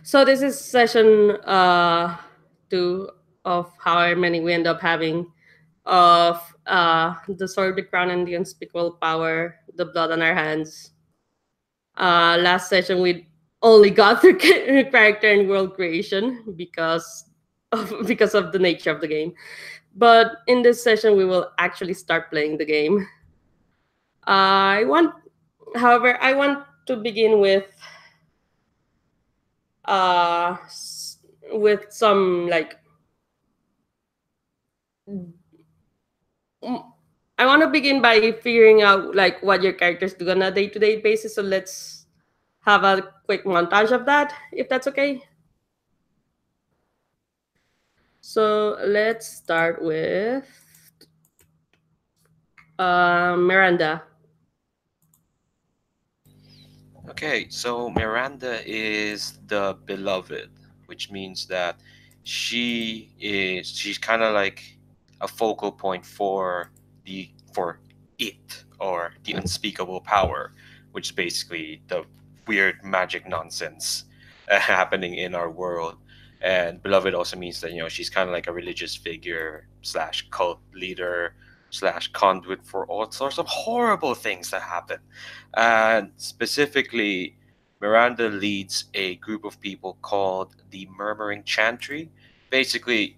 So this is session 2 of however many we end up having of the Sword, the Crown, and the Unspeakable Power, the Blood on Our Hands. Last session we only got the character and world creation because of the nature of the game. But in this session we will actually start playing the game. I want to begin uh with some like I want to begin by figuring out like what your characters do on a day-to-day basis. So let's have a quick montage of that, if that's okay. So let's start with Miranda. Okay, so Miranda is the beloved, which means that she's kind of like a focal point for it, or the unspeakable power, which is basically the weird magic nonsense happening in our world. And beloved also means that she's kind of like a religious figure slash cult leader slash conduit for all sorts of horrible things that happen. And specifically, Miranda leads a group of people called the Murmuring Chantry. Basically,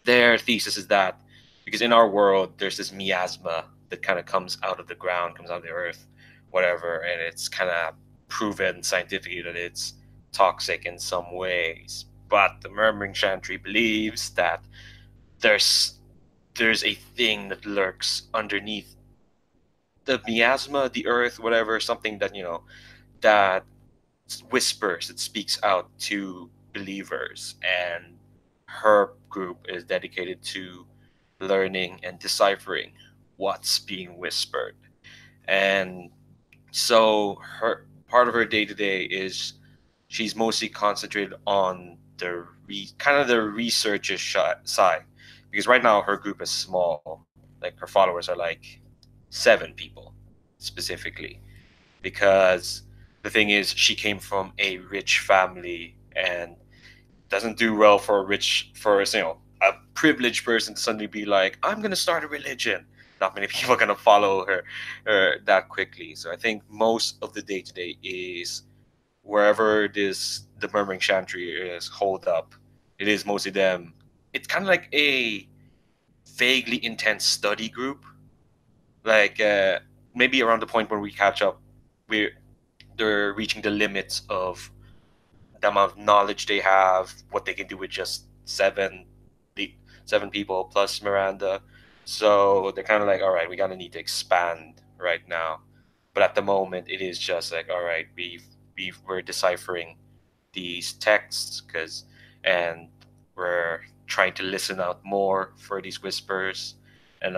their thesis is that because in our world there's this miasma that kind of comes out of the ground, comes out of the earth, whatever, and it's kind of proven scientifically that it's toxic in some ways. But the Murmuring Chantry believes that there's there's a thing that lurks underneath the miasma, the earth, whatever, something that that whispers, that speaks out to believers, and her group is dedicated to learning and deciphering what's being whispered. And so her part of her day to day is she's mostly concentrated on the kind of the researcher side, because right now her group is small. Like her followers are like 7 people specifically, because the thing is she came from a rich family and doesn't do well for a privileged person to suddenly be like, I'm gonna start a religion. Not many people are gonna follow her that quickly. So I think most of the day to day is wherever the Murmuring Chantry is holed up. It is mostly them. It's kind of like a vaguely intense study group. Like maybe around the point where we catch up, we're they're reaching the limits of the amount of knowledge they have, what they can do with just the 7 people plus Miranda. So they're kind of like, all right, we gotta need to expand right now. But at the moment, it is just like, all right, we're deciphering these texts, and we're trying to listen out more for these whispers, and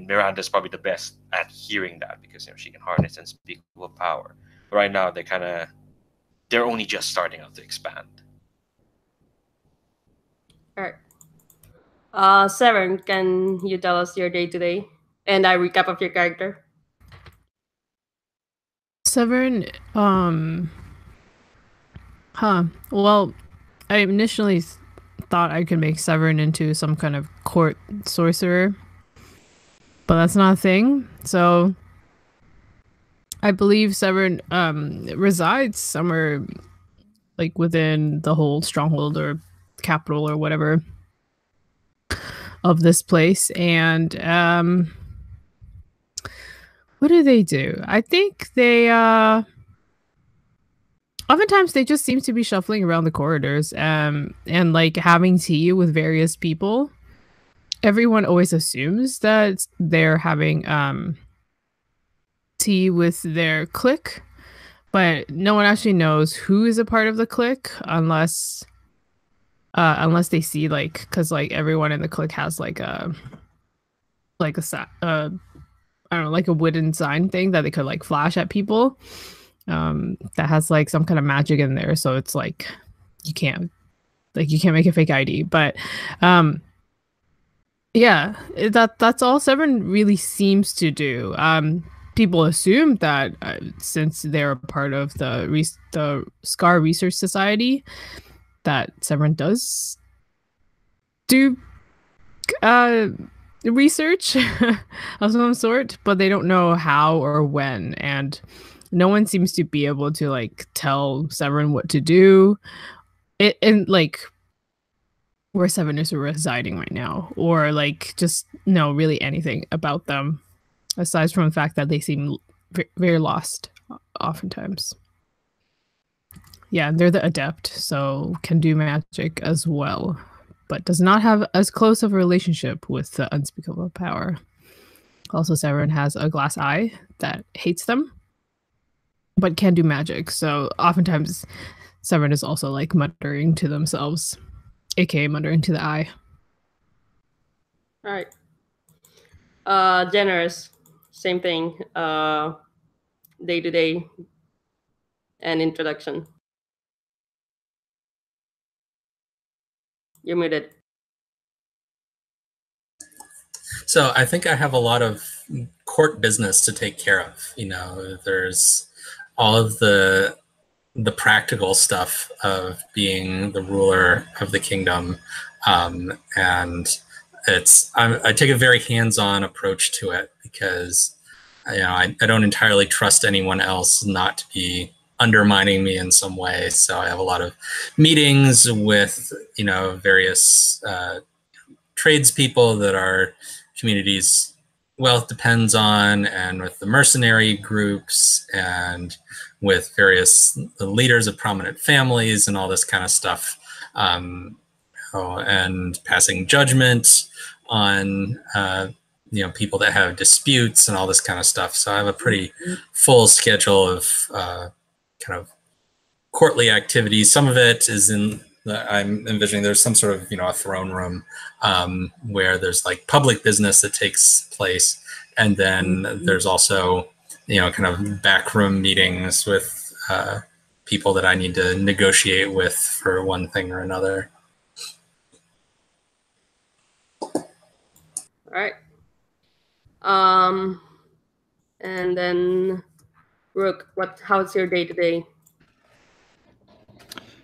Miranda's probably the best at hearing that because she can harness unspeakable power. But right now, they're only just starting out to expand. All right. Severn, can you tell us your day to day and a recap of your character? Severn, well, I initially thought I could make Severn into some kind of court sorcerer, but that's not a thing. So I believe Severn resides somewhere like within the whole stronghold or capital or whatever of this place. And what do they do? I think they oftentimes they just seem to be shuffling around the corridors and like having tea with various people. Everyone always assumes that they're having tea with their clique, but no one actually knows who is a part of the clique unless they see like, because like everyone in the clique has like a I don't know, like a wooden sign thing that they could like flash at people that has like some kind of magic in there, so it's like you can't make a fake ID. But yeah, that's all Severn really seems to do. people assume that since they're a part of the Scar Research Society, that Severin does do research of some sort, but they don't know how or when, and no one seems to be able to like tell Severin what to do. And like where Severin is residing right now, or like just know really anything about them aside from the fact that they seem very lost oftentimes. Yeah, they're the adept, so can do magic as well, but does not have as close of a relationship with the Unspeakable Power. Also, Severin has a glass eye that hates them, but can do magic. So oftentimes, Severin is also like muttering to themselves, aka muttering to the eye. All right. Generous, same thing. Day to day and introduction. You're muted. So I think I have a lot of court business to take care of. You know, there's all of the practical stuff of being the ruler of the kingdom, and I take a very hands-on approach to it because I don't entirely trust anyone else not to be undermining me in some way. So I have a lot of meetings with various tradespeople that our community's wealth depends on, and with the mercenary groups, and with various leaders of prominent families and all this kind of stuff, and passing judgment on people that have disputes and all this kind of stuff. So I have a pretty full schedule of kind of courtly activities. Some of it is I'm envisioning there's some sort of a throne room where there's like public business that takes place, and then there's also kind of backroom meetings with people that I need to negotiate with for one thing or another. All right. And then Rook, how's your day today?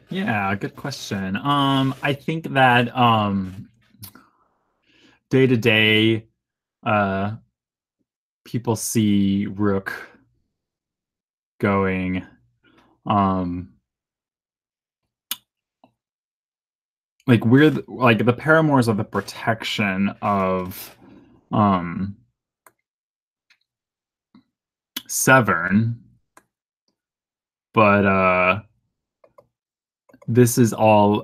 Yeah, good question. I think that day to day, people see Rook going, like we're like the paramours are the protection of Severn, but this is all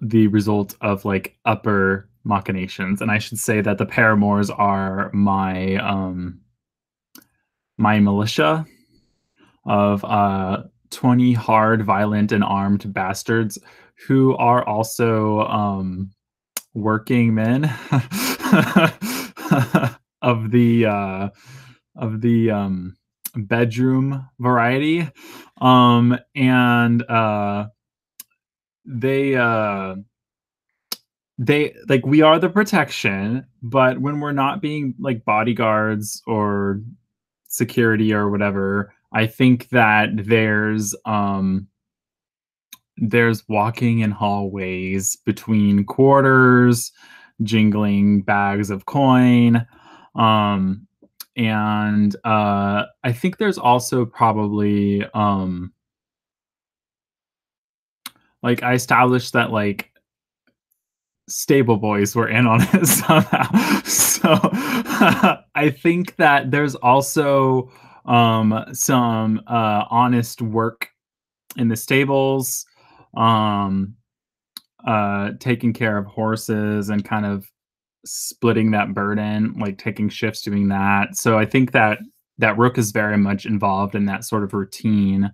the result of like upper machinations, and I should say that the paramours are my my militia of 20 hard, violent, and armed bastards who are also working men of the bedroom variety, and they like, we are the protection, but when we're not being like bodyguards or security or whatever, I think that there's walking in hallways between quarters, jingling bags of coin, and I think there's also probably like I established that like stable boys were in on it somehow. So I think that there's also some honest work in the stables, taking care of horses and kind of splitting that burden, like taking shifts doing that. So I think that Rook is very much involved in that sort of routine.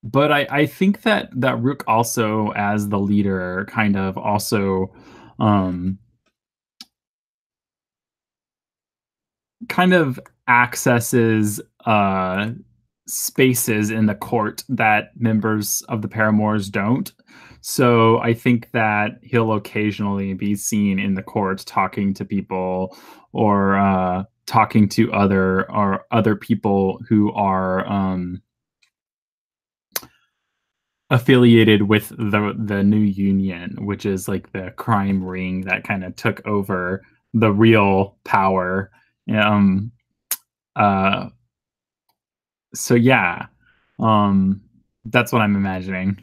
But I think that Rook also, as the leader, kind of also kind of accesses spaces in the court that members of the paramours don't. So I think that he'll occasionally be seen in the court talking to people, or talking to other people who are affiliated with the new union, which is like the crime ring that kind of took over the real power. Um, uh, so yeah, that's what I'm imagining.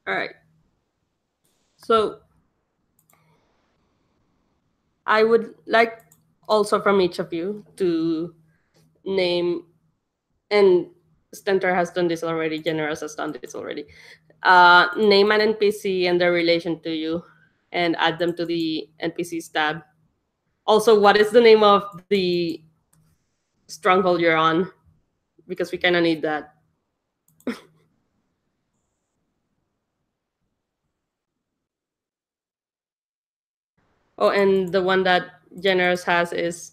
All right. So I would like also from each of you to name, and Stentor has done this already, Generous has done this already. Name an NPC and their relation to you and add them to the NPCs tab. Also, what is the name of the stronghold you're on? Because we kind of need that. Oh, and the one that Generous has is,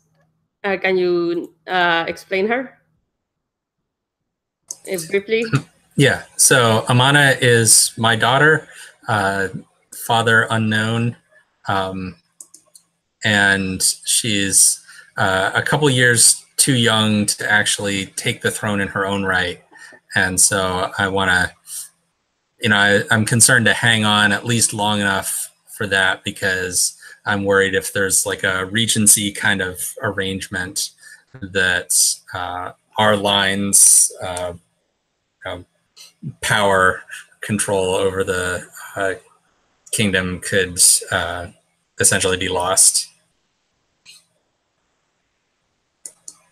can you explain her? Briefly? Yeah. So Amana is my daughter, father unknown, and she's a couple years too young to actually take the throne in her own right. And so I want to, I'm concerned to hang on at least long enough for that, because I'm worried if there's like a regency kind of arrangement that our lines power control over the kingdom could essentially be lost.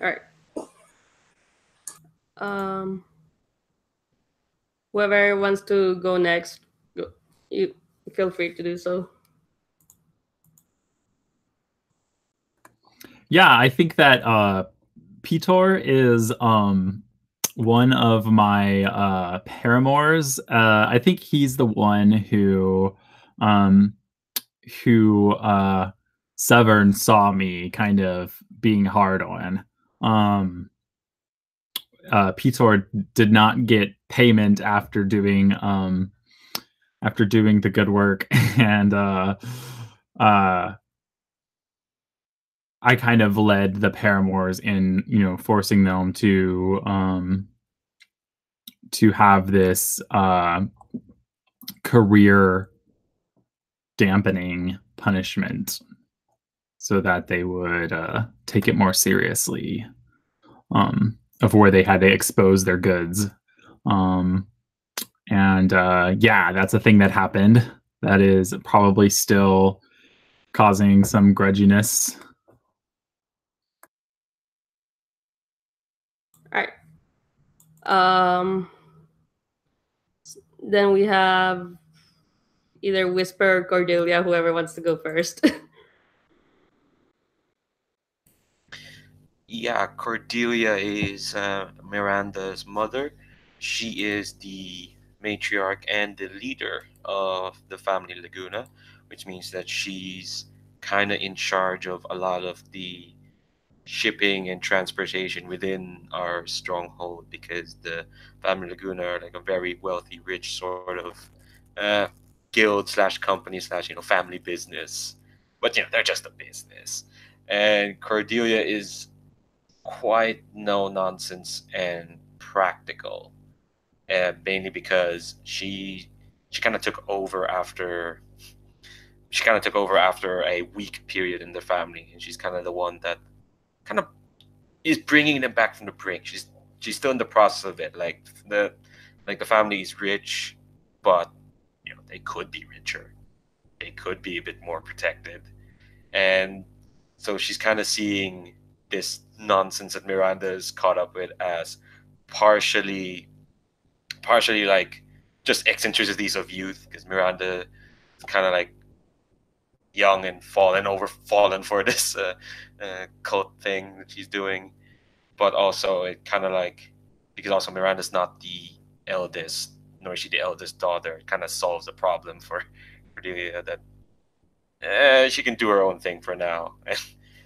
All right. Whoever wants to go next, you feel free to do so. Yeah, I think that Pitor is one of my paramours. I think he's the one who Severn saw me kind of being hard on. Pitor did not get payment after doing the good work, and I kind of led the paramours in, forcing them to have this career dampening punishment, so that they would take it more seriously, of where they had to expose their goods. And yeah, that's a thing that happened. That is probably still causing some grudginess. All right. Then we have either Whisper or Cordelia, whoever wants to go first. Yeah, Cordelia is Miranda's mother. She is the matriarch and the leader of the family Laguna, which means that she's kind of in charge of a lot of the shipping and transportation within our stronghold, because the family Laguna are like a very wealthy, rich sort of uh, guild slash company slash family business, but they're just a business. And Cordelia is quite no nonsense and practical, mainly because she kind of took over after a weak period in the family, and she's kind of the one that kind of is bringing them back from the brink. She's still in the process of it. The family is rich, but they could be richer. They could be a bit more protected, and so she's kind of seeing this nonsense that Miranda is caught up with as partially like just eccentricities of youth, because Miranda is kind of like young and fallen for this cult thing that she's doing, but also it kind of like, because also Miranda's not the eldest, nor is she the eldest daughter. It kind of solves the problem for Cordelia, that she can do her own thing for now, and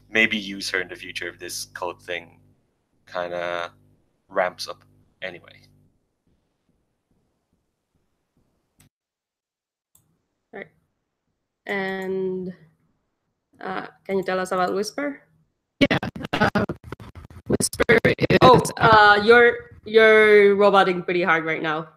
maybe use her in the future if this cult thing kind of ramps up. Anyway. And can you tell us about Whisper? Yeah. Whisper is. Oh, you're roboting pretty hard right now.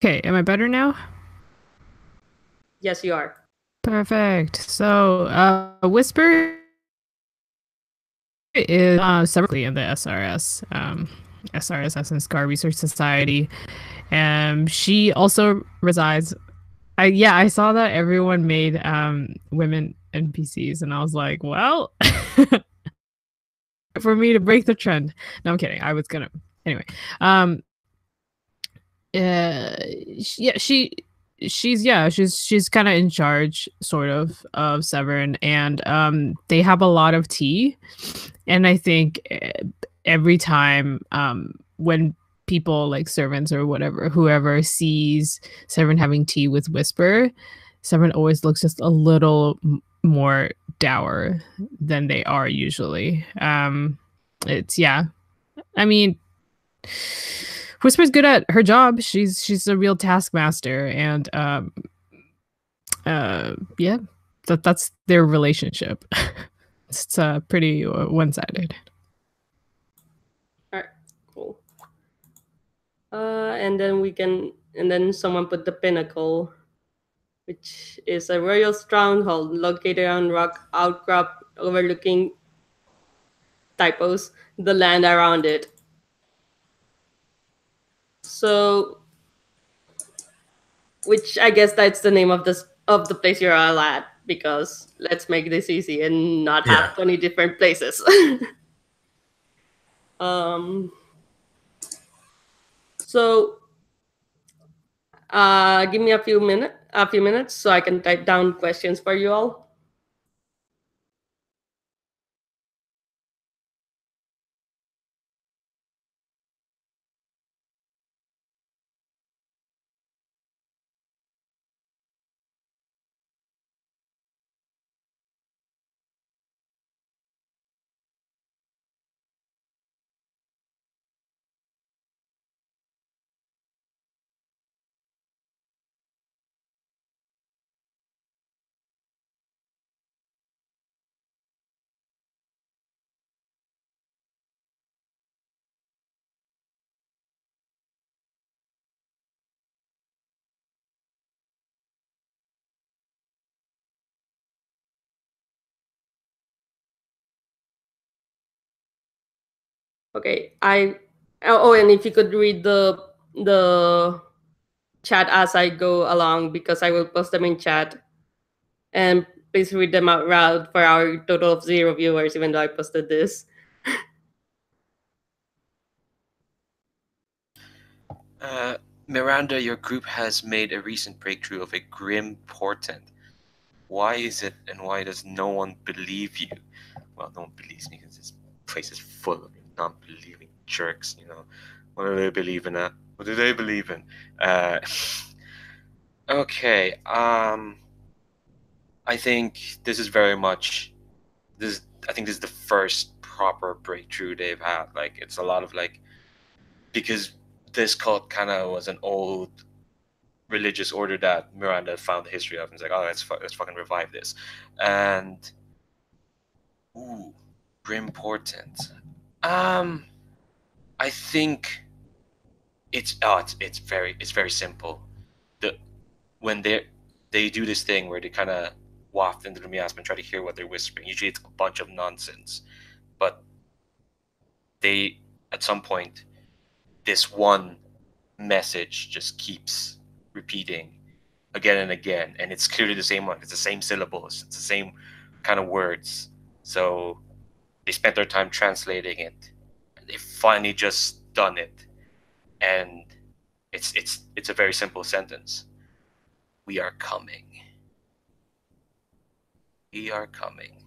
Okay, am I better now? Yes, you are. Perfect. So, Whisper is separately in the SRS, SRS Essence Scar Research Society. She also resides. I saw that everyone made women NPCs, and I was like, well, for me to break the trend. No, I'm kidding. I was gonna anyway. Yeah, she's kind of in charge sort of Severn, and they have a lot of tea, and I think every time when people like servants or whatever whoever sees Severn having tea with Whisper, Severn always looks just a little more dour than they are usually. It's yeah, I mean, Whisper's good at her job. She's a real taskmaster, and yeah, that's their relationship. It's pretty one-sided. All right, cool. And then someone put the Pinnacle, which is a royal stronghold located on rock outcrop overlooking typos the land around it. So, which I guess that's the name of the place you're all at, because let's make this easy and not have Yeah. 20 different places. um. So, give me a few minutes, so I can type down questions for you all. Okay, and if you could read the chat as I go along, because I will post them in chat, and please read them out loud for our total of 0 viewers, even though I posted this. Miranda, your group has made a recent breakthrough of a grim portent. Why is it, and why does no one believe you? Well, no one believes me because this place is full of non-believing jerks. What do they believe in? What do they believe in? Okay. I think this is very much this. I think this is the first proper breakthrough they've had. Like, it's a lot of because this cult kind of was an old religious order that Miranda found the history of, and it's like, oh, let's fucking revive this. And grim portent. I think it's very simple. When they do this thing where they kind of waft into the miasma and try to hear what they're whispering. Usually it's a bunch of nonsense, but they at some point this one message just keeps repeating again and again, and it's clearly the same one. It's the same syllables. It's the same kind of words. So they spent their time translating it, and they finally just done it. And it's a very simple sentence. We are coming. We are coming.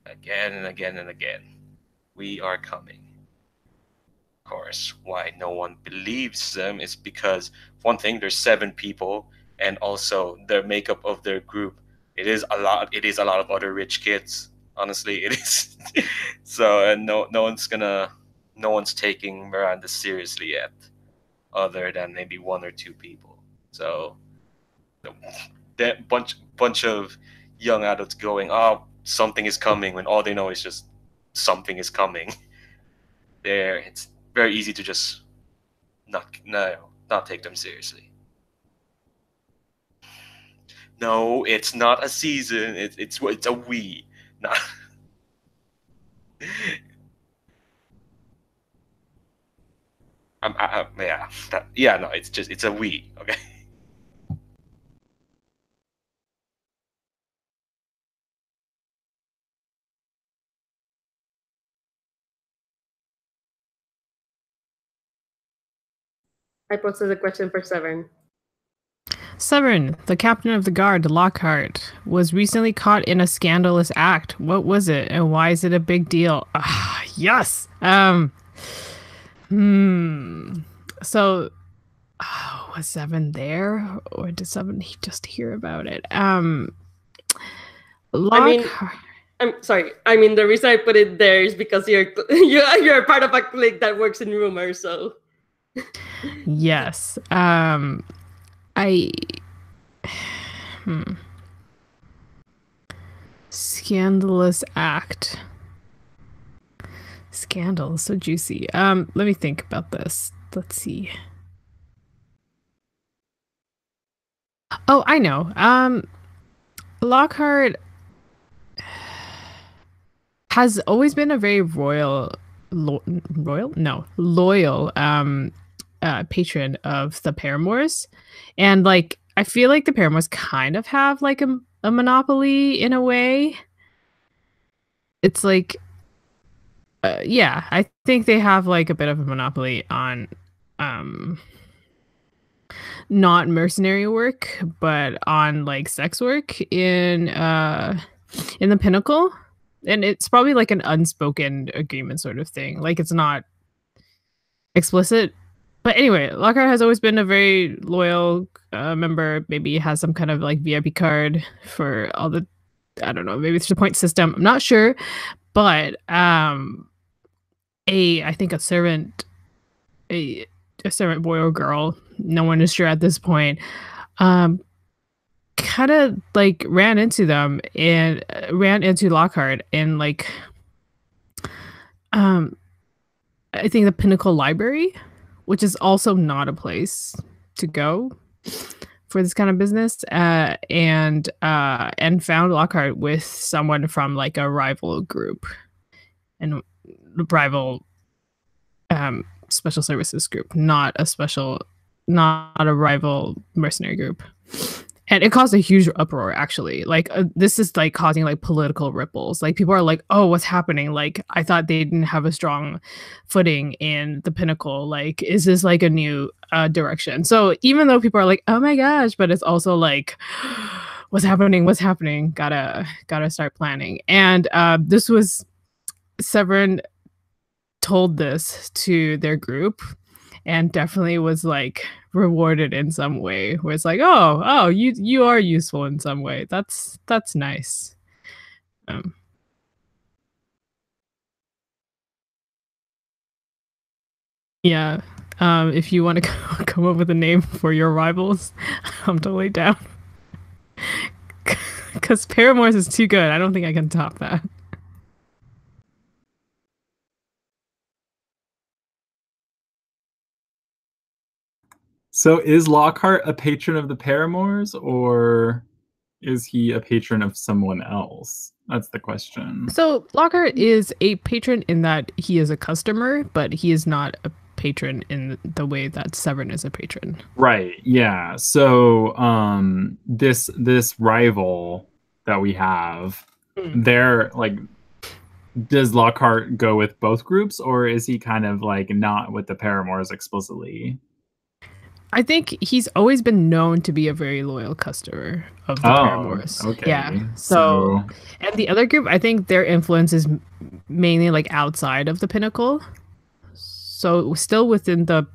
Again and again and again. We are coming. Of course, why no one believes them is because, one thing, there's 7 people, and also the makeup of their group It is a lot. It is a lot of other rich kids. Honestly, it is. So no one's taking Miranda seriously yet, other than maybe one or two people. So that bunch of young adults going, "Oh, something is coming," when all they know is just something is coming. There, it's very easy to just not take them seriously. No, it's not a season. It's a we. Not. Yeah, yeah, no, it's a we. Okay. I posted a question for Severn. Severn, the captain of the guard, Lockhart, was recently caught in a scandalous act. What was it, and why is it a big deal? Yes. So, was Severn there, or did Severn just hear about it? Lockhart. I'm sorry. I mean, the reason I put it there is because you're part of a clique that works in rumors. So Yes. Scandalous act. Scandal, so juicy. Let me think about this. Let's see. Oh, I know. Lockhart has always been a very loyal patron of the Paramours, and like I feel like the Paramours kind of have like a monopoly in a way. It's like, yeah, I think they have like a bit of a monopoly on not mercenary work, but on like sex work in the Pinnacle. And it's probably like an unspoken agreement sort of thing. Like it's not explicit. But anyway, Lockhart has always been a very loyal member. Maybe he has some kind of like VIP card for all the, I don't know, maybe it's the point system. I'm not sure. But I think a servant boy or girl, no one is sure at this point, kind of like ran into them and ran into Lockhart and like I think the Pinnacle Library, which is also not a place to go for this kind of business, and found Lockhart with someone from like a rival group and rival special services group, not a rival mercenary group. And it caused a huge uproar, actually. Like, this is like causing like political ripples. Like, people are like, "Oh, what's happening? Like, I thought they didn't have a strong footing in the Pinnacle. Like, is this like a new direction?" So even though people are like, "Oh my gosh," but it's also like, "What's happening? What's happening? Gotta start planning." And this was Severn told this to their group, and definitely was like rewarded in some way, where it's like, oh, you are useful in some way. That's nice. Yeah. If you want to come up with a name for your rivals, I'm totally down. Because Paramours is too good. I don't think I can top that. So is Lockhart a patron of the Paramours, or is he a patron of someone else? That's the question. So Lockhart is a patron in that he is a customer, but he is not a patron in the way that Severn is a patron. Right. Yeah. So this rival that we have, they're like, does Lockhart go with both groups, or is he kind of like not with the Paramours explicitly? I think he's always been known to be a very loyal customer of the Paramours. Okay. Yeah. So, and the other group, I think their influence is mainly like outside of the Pinnacle. So still within the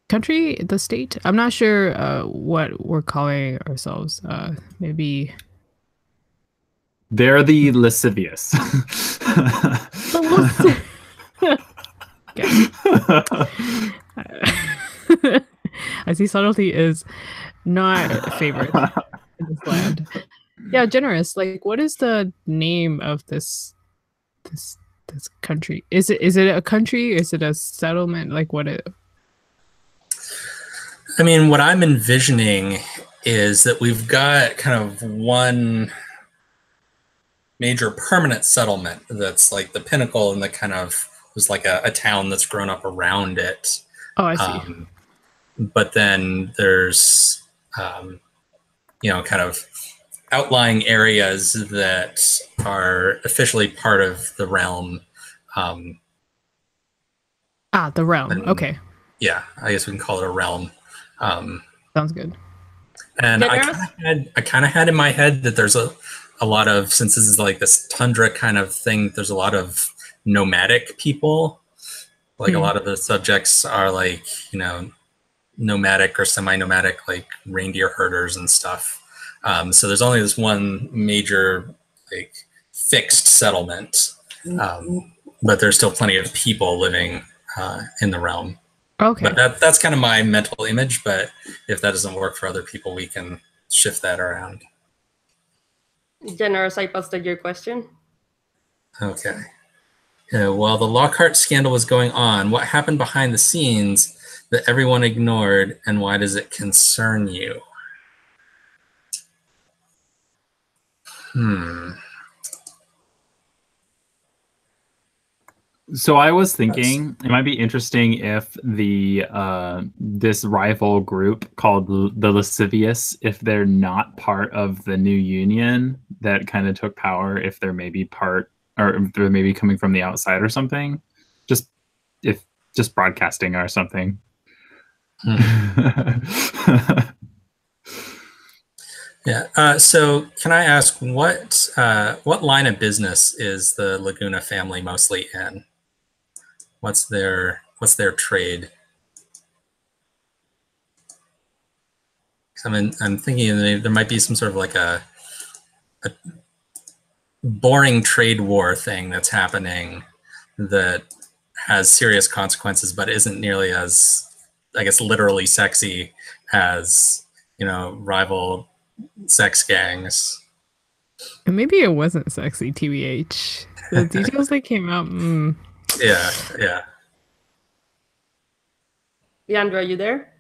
country, the state. I'm not sure what we're calling ourselves. Maybe They're the lascivious. I see subtlety is not a favorite in this land. Yeah, generous. Like, what is the name of this this country? Is it a country? Is it a settlement? Like, what? I mean, what I'm envisioning is that we've got kind of one major permanent settlement that's like the pinnacle, and the kind of was like a town that's grown up around it. Oh, I see. But then there's, kind of outlying areas that are officially part of the realm. The realm. And, okay. Yeah, I guess we can call it a realm. Sounds good. And I kind of had in my head that there's a lot of, since this is like this tundra kind of thing, there's a lot of nomadic people. Like a lot of the subjects are like, nomadic or semi-nomadic, like reindeer herders and stuff. So there's only this one major like fixed settlement, but there's still plenty of people living in the realm. Okay. But that's kind of my mental image, but if that doesn't work for other people, we can shift that around. Generous, I posted your question. Okay. While the Lockhart scandal was going on, what happened behind the scenes that everyone ignored, and why does it concern you? So I was thinking it might be interesting if the this rival group called the Lascivious, if they're not part of the new union that kind of took power, if they're maybe part, or if they're maybe coming from the outside or something, just broadcasting or something. Yeah. So can I ask what line of business is the Laguna family mostly in? What's their trade? I'm thinking there might be some sort of like a boring trade war thing that's happening that has serious consequences, but isn't nearly as, I guess, literally sexy as, rival sex gangs. And maybe it wasn't sexy, TBH. The details that came out. Yeah. Leandro, are you there?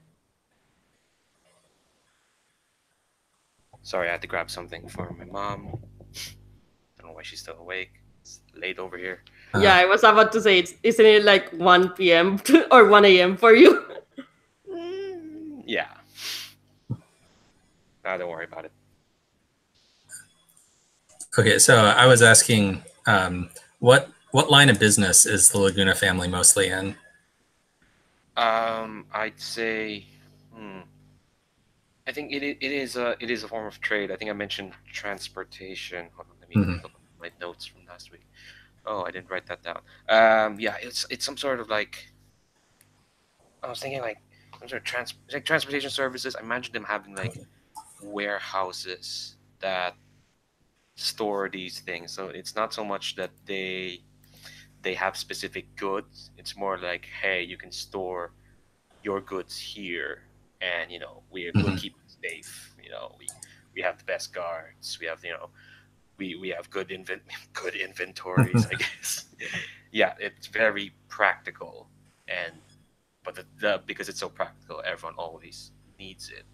Sorry, I had to grab something for my mom. Don't know why she's still awake. It's late over here. Yeah, I was about to say, isn't it like 1 p.m. or 1 a.m. for you? Yeah. Nah, don't worry about it. Okay, so I was asking, what line of business is the Laguna family mostly in? I'd say, I think it is a form of trade. I think I mentioned transportation. Hold on, let me look at my notes from last week. Oh, I didn't write that down. Yeah, it's some sort of like, I was thinking like some sort of like transportation services. I imagine them having like warehouses that store these things. So it's not so much that they have specific goods. It's more like, hey, you can store your goods here, and we'll keep it safe. We have the best guards. We have we have good inventories, I guess. Yeah, it's very practical, but because it's so practical, everyone always needs it.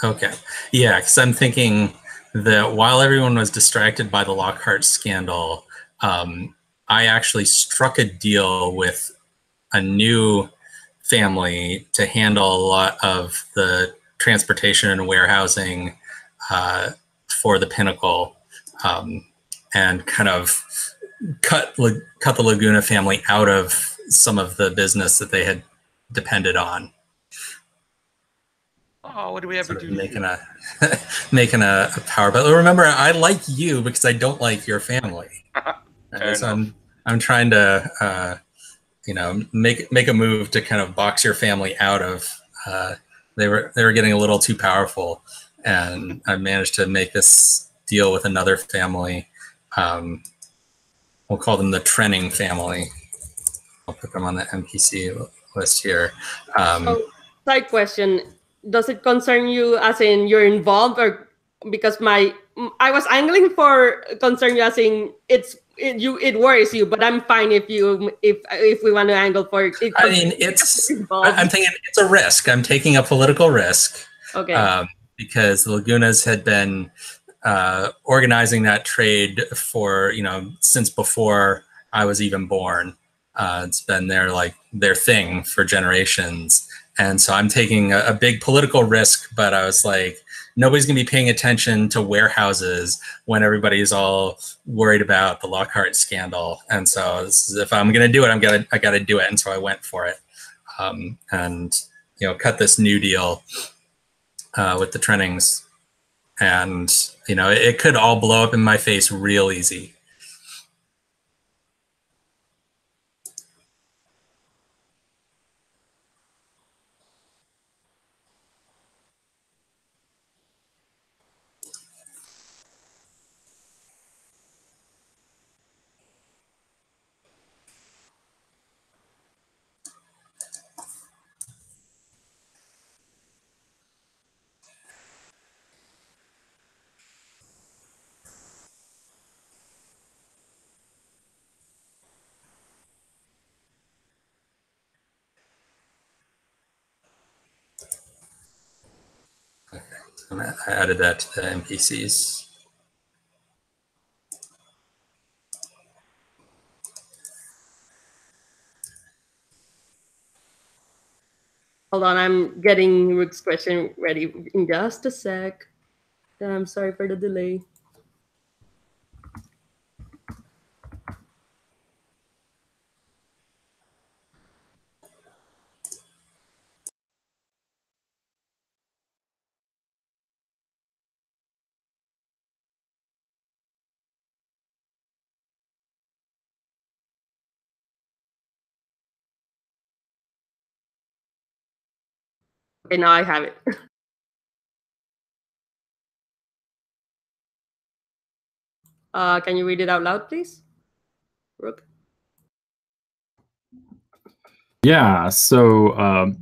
Okay, yeah, because I'm thinking that while everyone was distracted by the Lockhart scandal, I actually struck a deal with a new family to handle a lot of the transportation and warehousing for the Pinnacle, and kind of cut the Laguna family out of some of the business that they had depended on. Oh, what do we ever do? Making a power battle. Remember, I like you because I don't like your family. So I'm trying to make a move to kind of box your family out of. They were getting a little too powerful, and I managed to make this deal with another family. We'll call them the Trenning family. I'll put them on the NPC list here. Side question: does it concern you, as in you're involved, or because I was angling for concern you as in it worries you, but I'm fine if we want to angle for it. I mean, I'm thinking it's a risk. I'm taking a political risk. Okay. Because the Lagunas had been organizing that trade for, since before I was even born. It's been their thing for generations. And so I'm taking a big political risk, but I was like, nobody's going to be paying attention to warehouses when everybody's all worried about the Lockhart scandal. And so if I'm going to do it, I got to do it. And so I went for it, and cut this new deal with the Trennings. And it could all blow up in my face real easy. And I added that to the NPCs. Hold on, I'm getting Rook's question ready in just a sec. I'm sorry for the delay. Okay, now I have it. Can you read it out loud, please, Rook? Yeah, so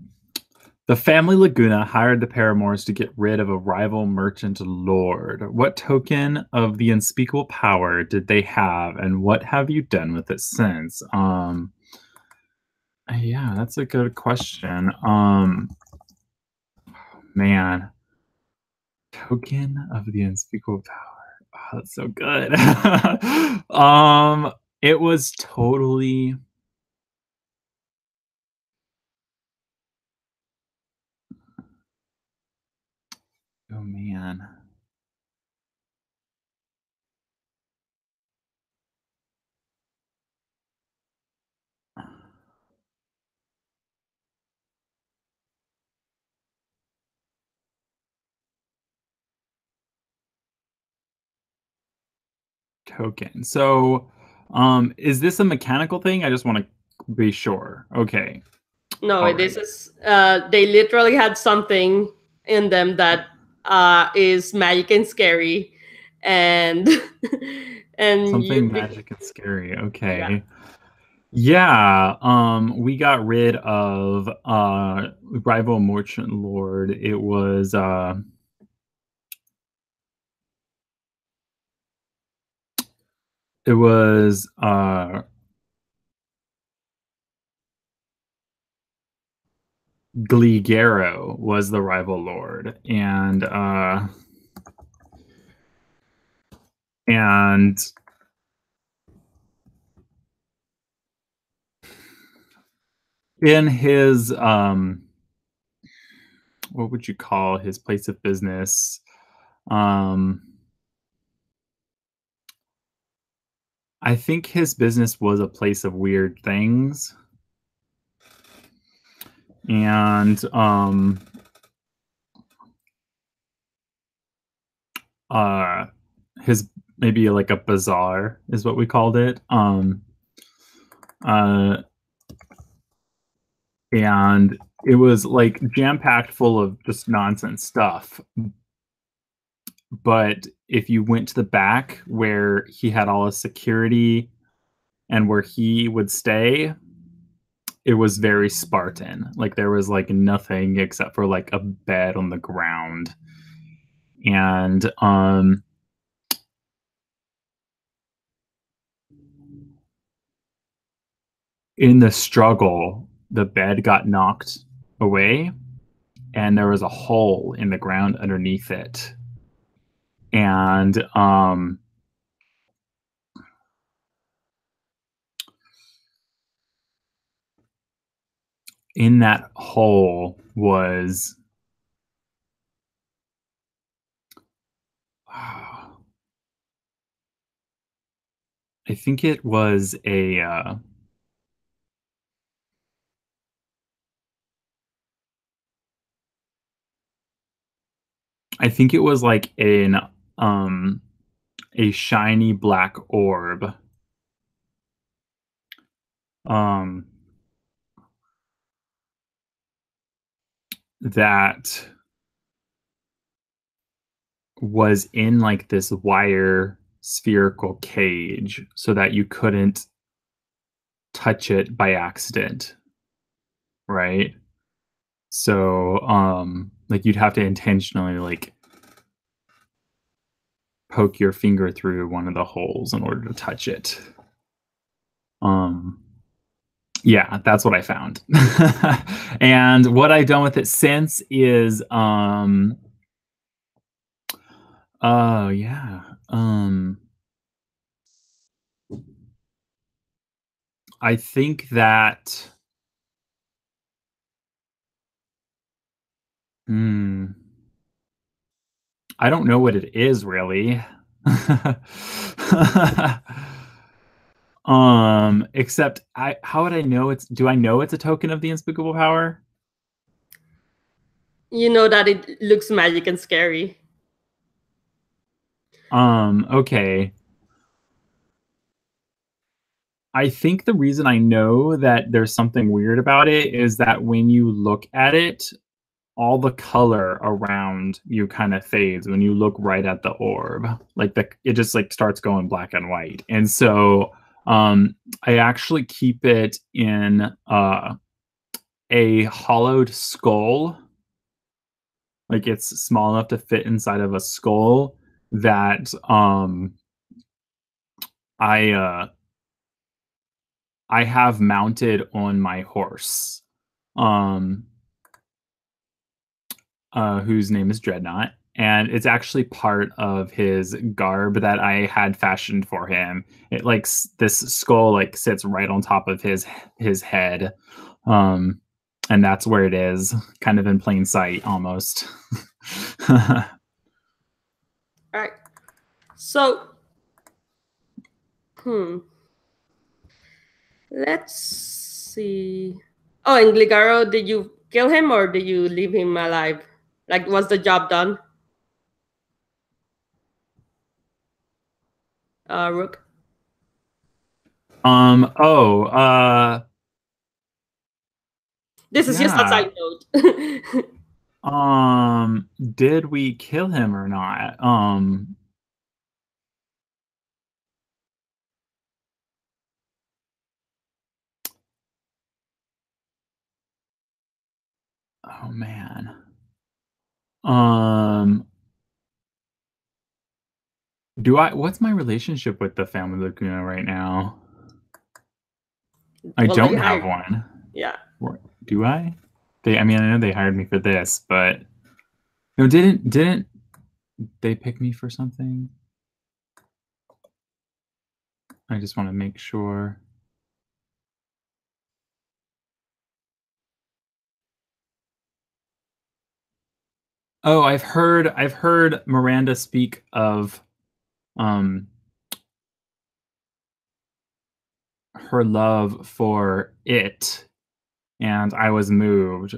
the family Laguna hired the paramours to get rid of a rival merchant lord. What token of the unspeakable power did they have, and what have you done with it since? Yeah, that's a good question. Man, token of the unspeakable power. Oh, that's so good. It was totally. Oh man. Token. So, is this a mechanical thing? I just want to be sure. Okay. No, All this right. is they literally had something in them that is magic and scary, and and Something magic and scary. Okay. Yeah, we got rid of rival merchant lord. It was Gligero was the rival lord, and in his what would you call his place of business? I think his business was a place of weird things. And his maybe like a bazaar is what we called it. And it was like jam-packed full of just nonsense stuff. But if you went to the back where he had all his security and where he would stay, it was very Spartan. Like there was like nothing except for like a bed on the ground. And in the struggle, the bed got knocked away and there was a hole in the ground underneath it. And in that hole was I think it was I think it was like a shiny black orb. That was in like this wire spherical cage so that you couldn't touch it by accident, right? So like you'd have to intentionally like poke your finger through one of the holes in order to touch it. Yeah, that's what I found. And what I've done with it since is oh yeah. I think that I don't know what it is really. Except how would I know do I know it's a token of the unspeakable power? You know that it looks magic and scary. Okay. I think the reason I know that there's something weird about it is that when you look at it, all the color around you kind of fades when you look right at the orb. Like it just like starts going black and white. And so I actually keep it in a hollowed skull. Like it's small enough to fit inside of a skull that I have mounted on my horse, whose name is Dreadnought, and it's actually part of his garb that I had fashioned for him. It like this skull like sits right on top of his head, and that's where it is, kind of in plain sight almost. All right. So, let's see. Oh, and Gligaro, did you kill him or did you leave him alive? Like, was the job done? Rook? This is just a side note. Did we kill him or not? Oh man. What's my relationship with the family Laguna right now? I don't have one. Yeah. Do I? I mean, I know they hired me for this, but no, didn't they pick me for something? I just want to make sure. Oh, I've heard Miranda speak of her love for it, and I was moved.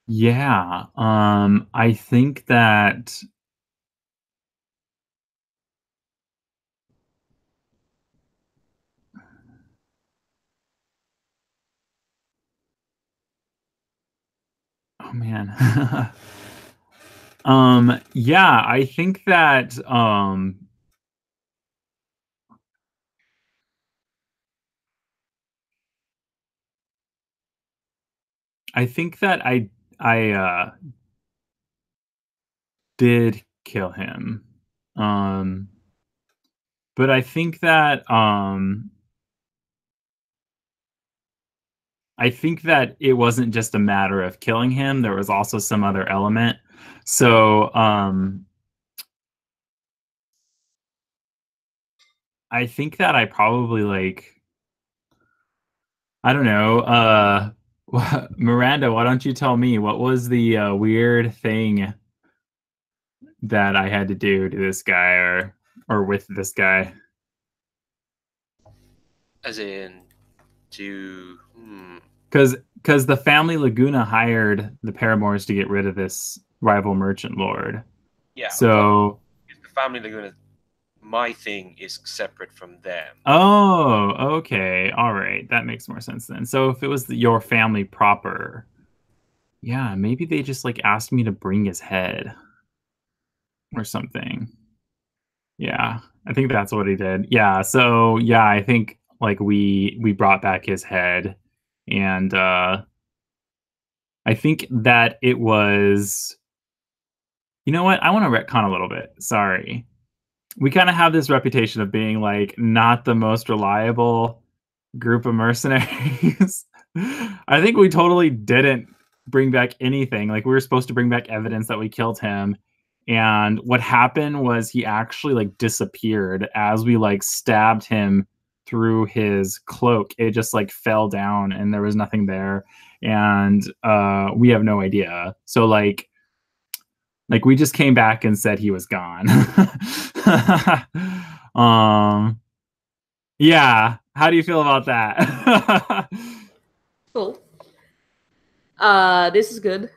Yeah, I think that oh man. Yeah, I think that I did kill him. But I think that it wasn't just a matter of killing him. There was also some other element. So I think that I probably like, I don't know, Miranda, why don't you tell me what was the weird thing that I had to do to this guy or with this guy? As in, to Because the family Laguna hired the Paramours to get rid of this rival merchant lord. yeah. So The family Laguna, my thing is separate from them. oh, okay, all right, that makes more sense then. So if it was your family proper, yeah, maybe they just like asked me to bring his head or something. Yeah, I think that's what he did. Yeah, so yeah, I think like we brought back his head, and I think that it was. You know what? I want to retcon a little bit. Sorry. We kind of have this reputation of being like not the most reliable group of mercenaries. I think we totally didn't bring back anything. Like we were supposed to bring back evidence that we killed him. And what happened was he actually like disappeared as we like stabbed him through his cloak. It just like fell down and there was nothing there. And we have no idea. So like we just came back and said he was gone. Yeah. How do you feel about that? Cool. This is good.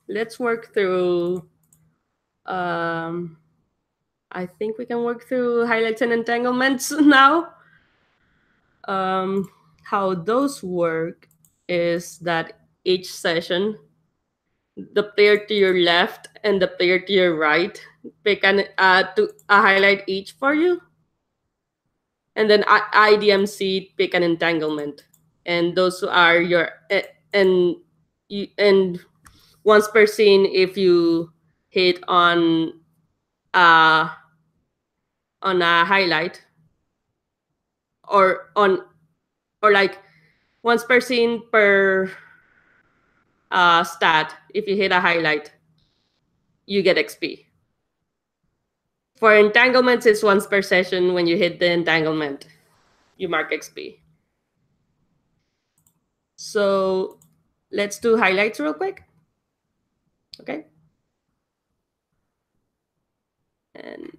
Let's work through. I think we can work through highlights and entanglements now. How those work is that each session, the player to your left and the player to your right pick to highlight each for you, and then IDMC pick an entanglement, and those are your and you and once per scene if you hit uh on a highlight or on or like once per scene per stat. If you hit a highlight, you get XP. For entanglements, it's once per session. When you hit the entanglement, you mark XP. So let's do highlights real quick. Okay. And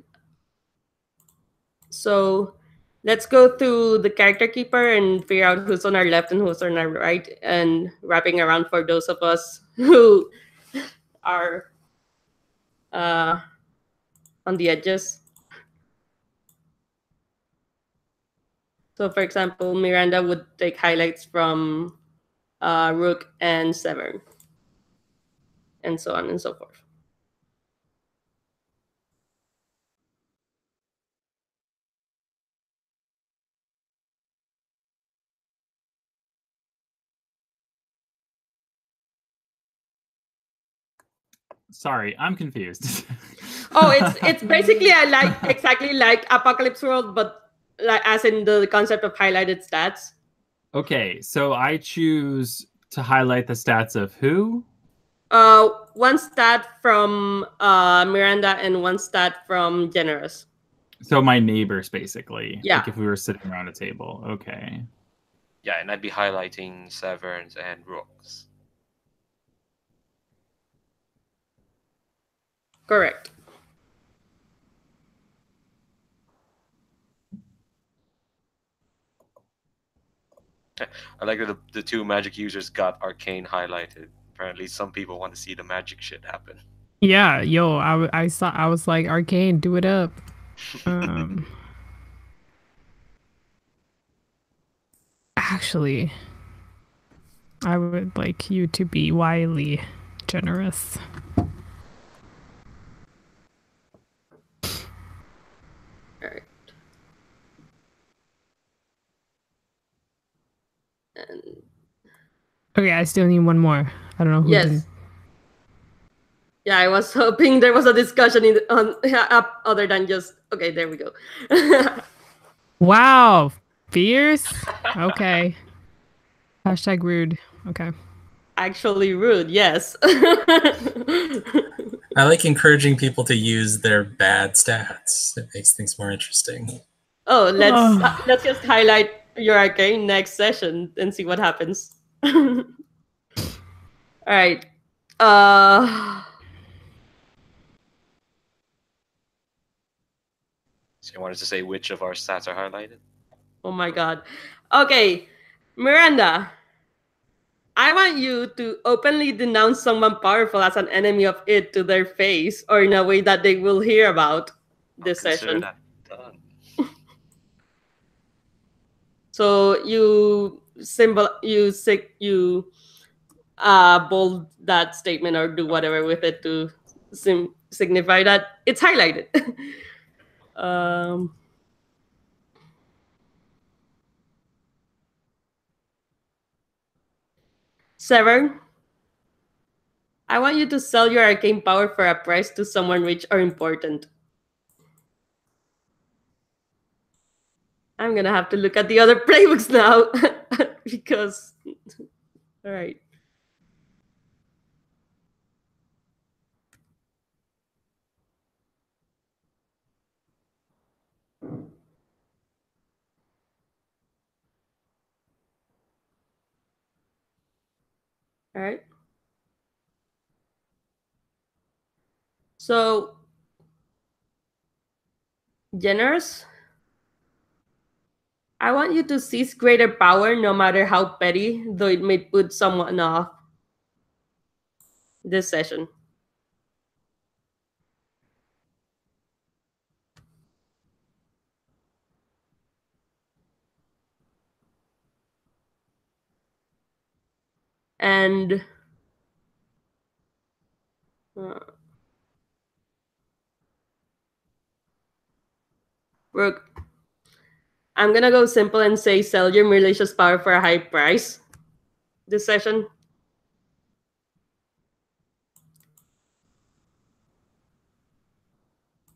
so let's go through the character keeper and figure out who's on our left and who's on our right, and wrapping around for those of us who are on the edges. So for example, Miranda would take highlights from Rook and Severn, and so on and so forth. Sorry, I'm confused. Oh, it's basically exactly like Apocalypse World, but like as in the concept of highlighted stats. Okay, so I choose to highlight the stats of who? One stat from Miranda and one stat from Generous. So my neighbors, basically. Yeah. Like if we were sitting around a table. Okay. Yeah, and I'd be highlighting Severns and Rooks. Correct. I like that the two magic users got arcane highlighted. Apparently, some people want to see the magic shit happen. Yeah, yo, I saw. I was like, Arcane, do it up. Actually, I would like you to be wily Generous. All right. And Okay, I still need one more. I don't know who yes. didn't. Yeah, I was hoping there was a discussion on up other than just okay. There we go. Wow, fierce. Okay. Hashtag rude. Okay. Actually, rude. Yes. I like encouraging people to use their bad stats. It makes things more interesting. Oh, let's just highlight your arcane next session and see what happens. All right. So you wanted to say which of our stats are highlighted? Oh my god. Okay, Miranda. I want you to openly denounce someone powerful as an enemy of it to their face, or in a way that they will hear about this Consider session. that done. So you bold that statement or do whatever with it to signify that it's highlighted. Severn, I want you to sell your arcane power for a price to someone rich or important. I'm gonna have to look at the other playbooks now because all right. All right. So, generous, I want you to seize greater power no matter how petty, though it may put someone off this session. And Brooke, I'm gonna go simple and say sell your malicious power for a high price this session.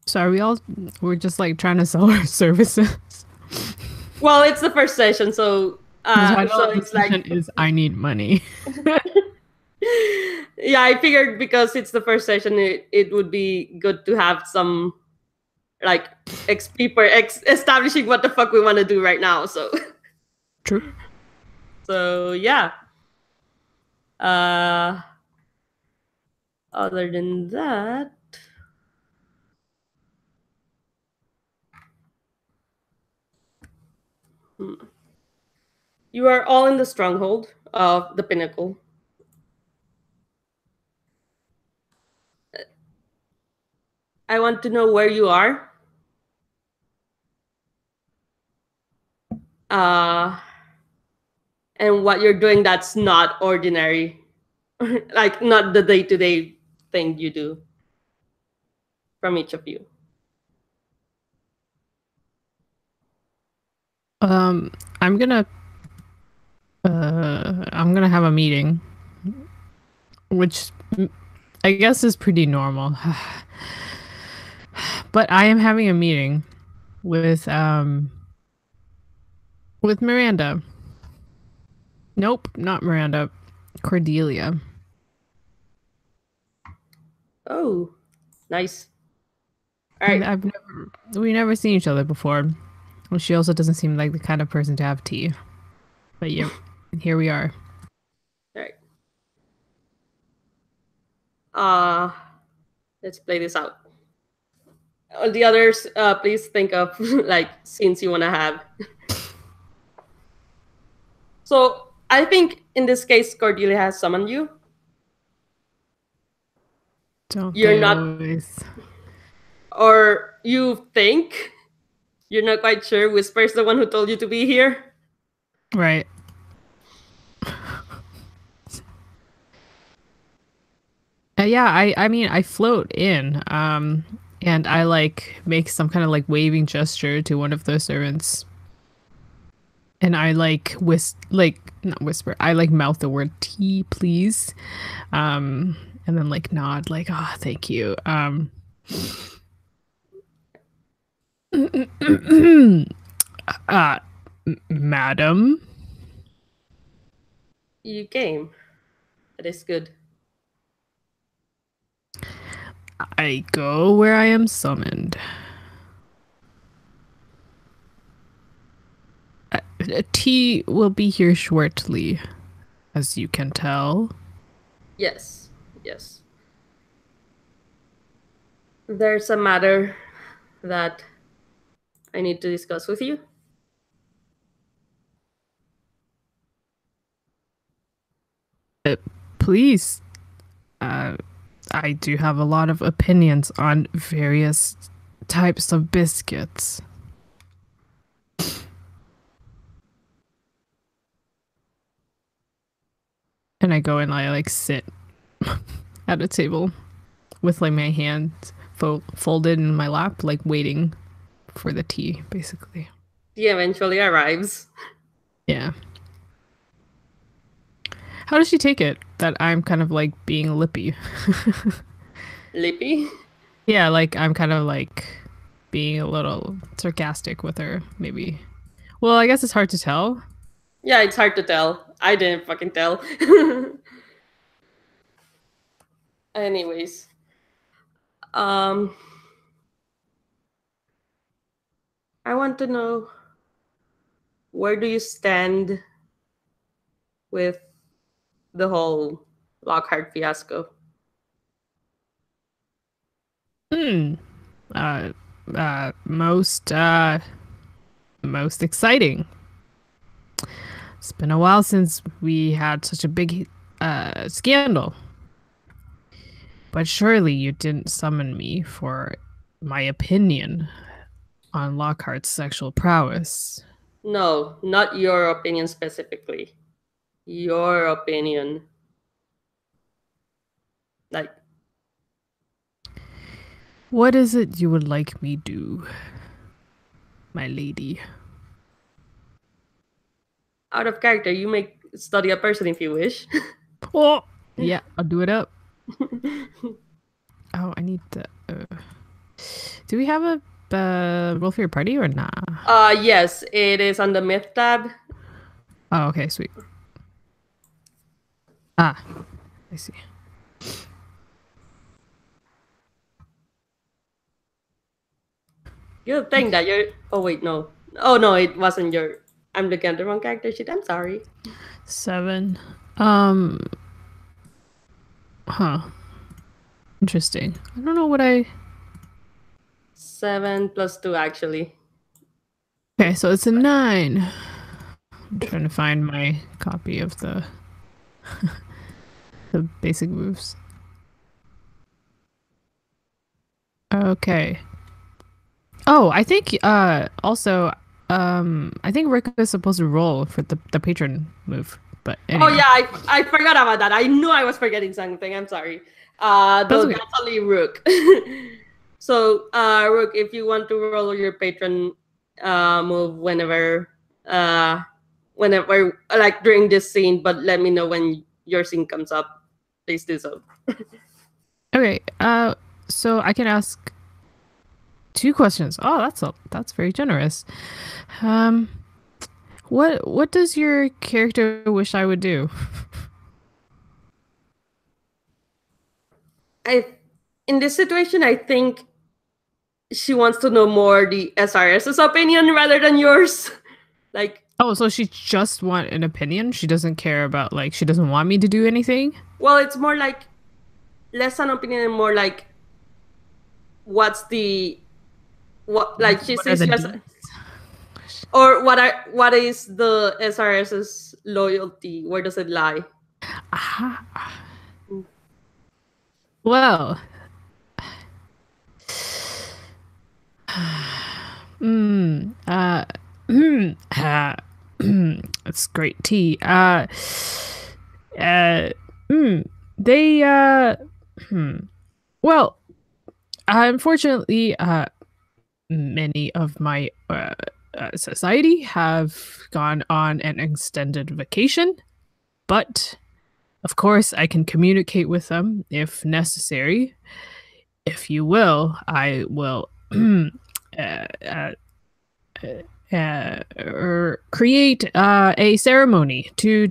So are we're just like trying to sell our services? Well, it's the first session, so it's like is I need money. Yeah, I figured because it's the first session, it would be good to have some like XP for establishing what the fuck we want to do right now. So True. So yeah. Other than that, you are all in the stronghold of the pinnacle. I want to know where you are. And what you're doing that's not ordinary. Like not the day-to-day thing you do from each of you. I'm gonna have a meeting, which I guess is pretty normal. But I am having a meeting with Miranda. Nope, not Miranda. Cordelia. Oh, nice. All right. We've never seen each other before. Well, she also doesn't seem like the kind of person to have tea. But yeah, here we are. All right. Let's play this out. All the others, please think of like scenes you want to have. So I think in this case, Cordelia has summoned you. You're not, or you think you're not quite sure. Whisper's the one who told you to be here, right? Yeah, I mean, I float in, and I like make some kind of like waving gesture to one of the servants, and I like not whisper. I like mouth the word tea, please, and then like nod, like, oh, thank you. Madam, You came. That is good. I go where I am summoned. Tea will be here shortly, as you can tell. Yes, yes. There's a matter that I need to discuss with you. Please, I do have a lot of opinions on various types of biscuits. And I go and I like sit at a table with like my hands folded in my lap, like waiting for the tea, basically. He eventually arrives. Yeah. How does she take it that I'm kind of like being lippy? Lippy? Yeah, like I'm kind of like being a little sarcastic with her, maybe. Well, I guess it's hard to tell. Yeah, it's hard to tell. I didn't fucking tell. Anyways. I want to know, where do you stand with the whole Lockhart fiasco? Most exciting. It's been a while since we had such a big scandal. But surely you didn't summon me for my opinion on Lockhart's sexual prowess. No, not your opinion specifically. Your opinion. Like, what is it you would like me do, my lady? out of character, you may study a person if you wish. Oh, yeah, I'll do it up. Oh, I need to. Do we have a roll for your party or not? Yes, it is on the myth tab. Oh, okay, sweet. Ah, I see. You think that you're. Oh wait, no. Oh no, it wasn't your. I'm looking at the wrong character sheet. I'm sorry. 7. Huh. Interesting. I don't know what I. 7 plus 2 actually. Okay, so it's a 9. I'm trying to find my copy of the the basic moves. Okay. Oh, I think also I think Rick is supposed to roll for the patron move. But anyway. Oh yeah, I forgot about that. I knew I was forgetting something. I'm sorry. Though okay. that's only Rook. So Rook, if you want to roll your patron move whenever like during this scene, but let me know when your scene comes up. Please do so. Okay. So I can ask 2 questions. Oh, that's very generous. What does your character wish I would do? In this situation, I think she wants to know more the SRS's opinion rather than yours. Like, oh, so she just want an opinion? She doesn't care about, like, she doesn't want me to do anything? well, it's more like less an opinion and more like what's the like she says or what is the SRS's loyalty? Where does it lie? Well, it's great tea. They Well, unfortunately, many of my society have gone on an extended vacation, but of course, I can communicate with them if necessary. If you will, I will or create a ceremony to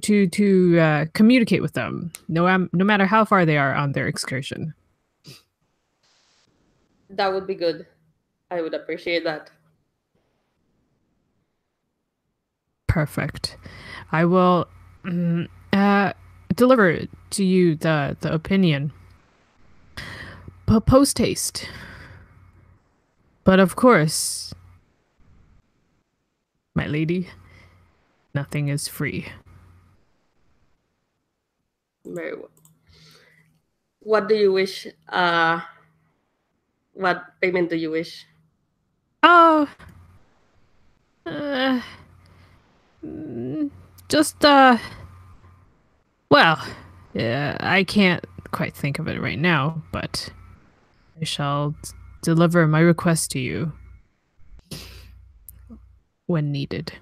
communicate with them, no matter how far they are on their excursion. That would be good. I would appreciate that. Perfect. I will deliver to you the opinion. Post haste. But of course, my lady, nothing is free. Very well. What do you wish? What payment do you wish? Oh, just well, I can't quite think of it right now, but I shall deliver my request to you when needed.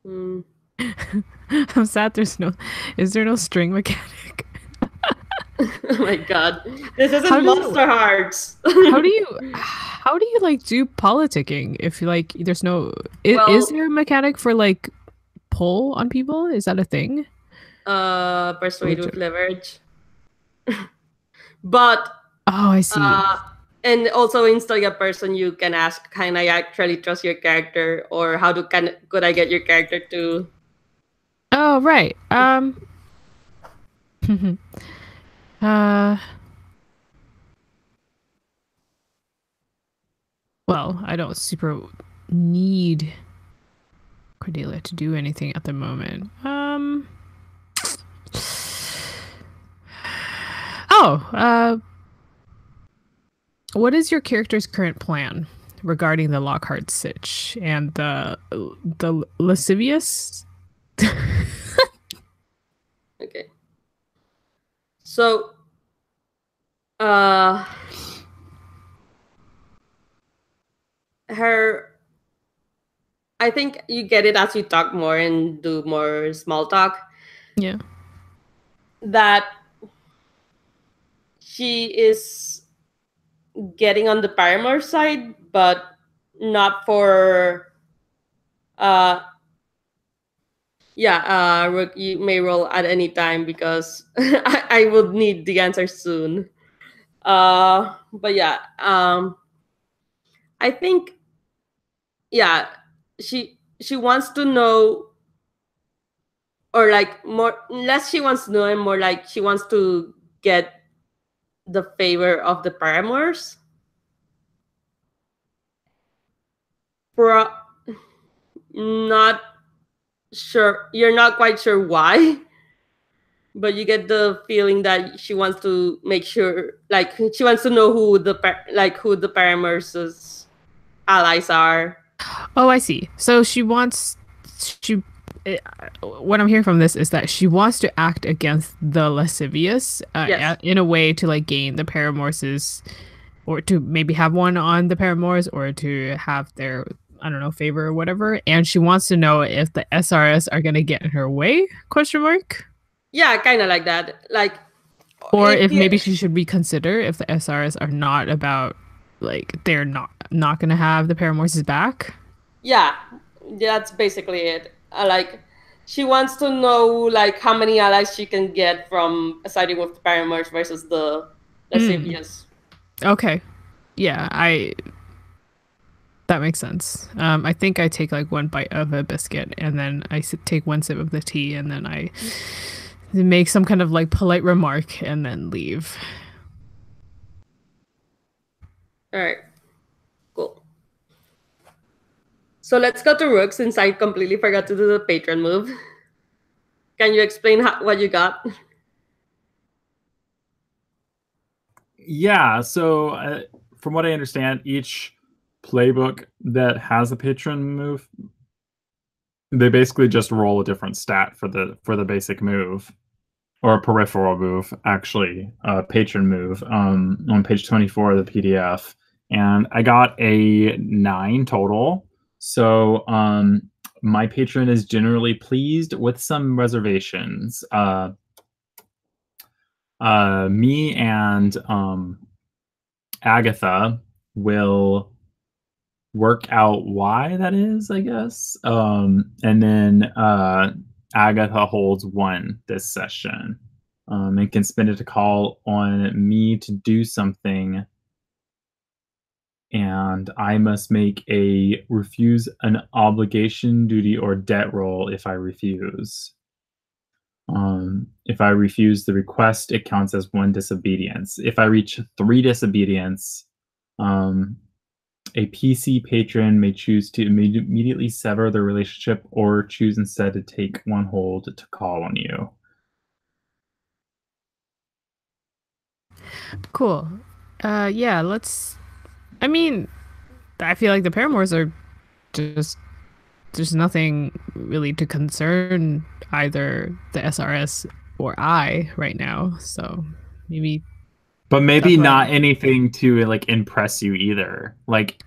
I'm sad is there no string mechanic? Oh my god. This isn't How do you- Monster Hearts. how do you like do politicking if like there's no Well- is there a mechanic for like pull on people? Is that a thing? Persuade with leverage. But Oh, I see. and also instantly a person you can ask, can I actually trust your character, or could I get your character to? Oh, right. Well, I don't super need Cordelia to do anything at the moment. What is your character's current plan regarding the Lockhart sitch and the lascivious? Okay. So, I think you get it as you talk more and do more small talk. Yeah. That she is getting on the Paramore side, but not for Rook, you may roll at any time because I would need the answer soon. But yeah, I think she wants to know, or like more less she wants to know and more like she wants to get the favor of the paramours. Not sure, you're not quite sure why, but you get the feeling that she wants to make sure, like she wants to know who the paramours' allies are. Oh, I see. So what I'm hearing from this is that she wants to act against the lascivious Yes. in a way to like gain the paramours' or to maybe have one on the paramours or to have their, I don't know, favor or whatever. And she wants to know if the SRS are going to get in her way, question mark? Yeah, kind of like that. Like, Or if maybe she should reconsider if the SRS are not about, like, they're not going to have the paramours' back. Yeah, that's basically it. Like, she wants to know like how many allies she can get from siding with the paramours versus the lascivious. Okay. Yeah, that makes sense. I think I take like one bite of a biscuit and then I take one sip of the tea and then I make some kind of like polite remark and then leave. All right, cool. So let's go to Rook since I completely forgot to do the patron move. Can you explain what you got? Yeah, so from what I understand, each playbook that has a patron move, they basically just roll a different stat for the basic move. or a peripheral move, actually, patron move, on page 24 of the PDF. And I got a 9 total. So my patron is generally pleased with some reservations. Me and Agatha will work out why that is, I guess. And then Agatha holds 1 this session, and can spend it to call on me to do something, and I must make a refuse an obligation, duty, or debt roll if I refuse. If I refuse the request, it counts as 1 disobedience. If I reach 3 disobedience, a PC patron may choose to immediately sever the relationship or choose instead to take 1 hold to call on you. Cool. Yeah, let's. I mean, I feel like the paramours are just. There's nothing really to concern either the SRS or I right now. So maybe. But maybe That's not right. anything to like impress you either. Like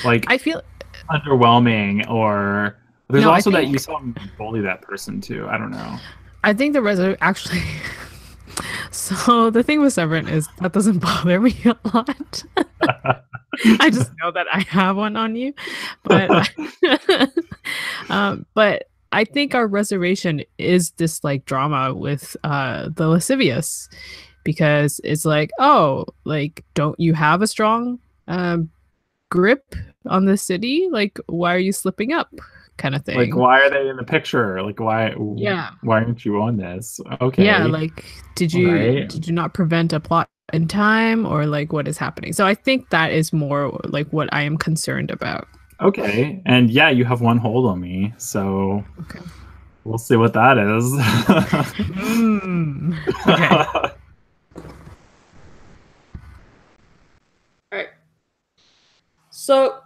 I feel. underwhelming, or there's No, I also that think- you saw me bully that person too. I don't know. I think the actually. So the thing with Severant is that doesn't bother me a lot. I just know that I have one on you, but but I think our reservation is this like drama with the lascivious, because it's like, oh, like, don't you have a strong grip on the city? Like, why are you slipping up? Kind of thing. Like, why are they in the picture? Like, why? Yeah. Why aren't you on this? Okay. Yeah, like, did you Right. did you not prevent a plot in time, or like what is happening? So I think that is more like what I am concerned about. Okay. And yeah, you have 1 hold on me, so Okay. we'll see what that is. Okay. All right. So,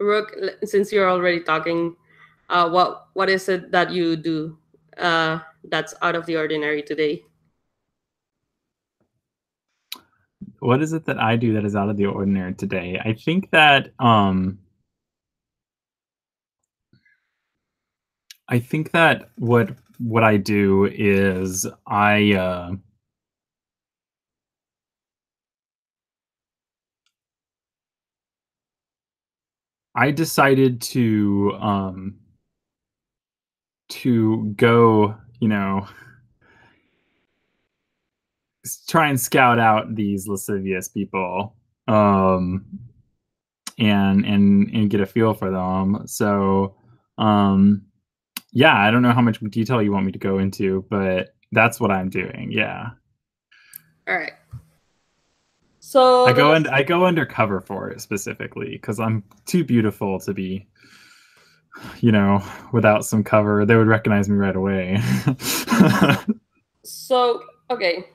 Rook, since you're already talking, what is it that you do that's out of the ordinary today? What is it that I do that is out of the ordinary today? I think that what I do is I decided to go, try and scout out these lascivious people, and get a feel for them. So, yeah, I don't know how much detail you want me to go into, but that's what I'm doing. Yeah. All right. So I go undercover for it specifically because I'm too beautiful to be, without some cover. They would recognize me right away. So okay.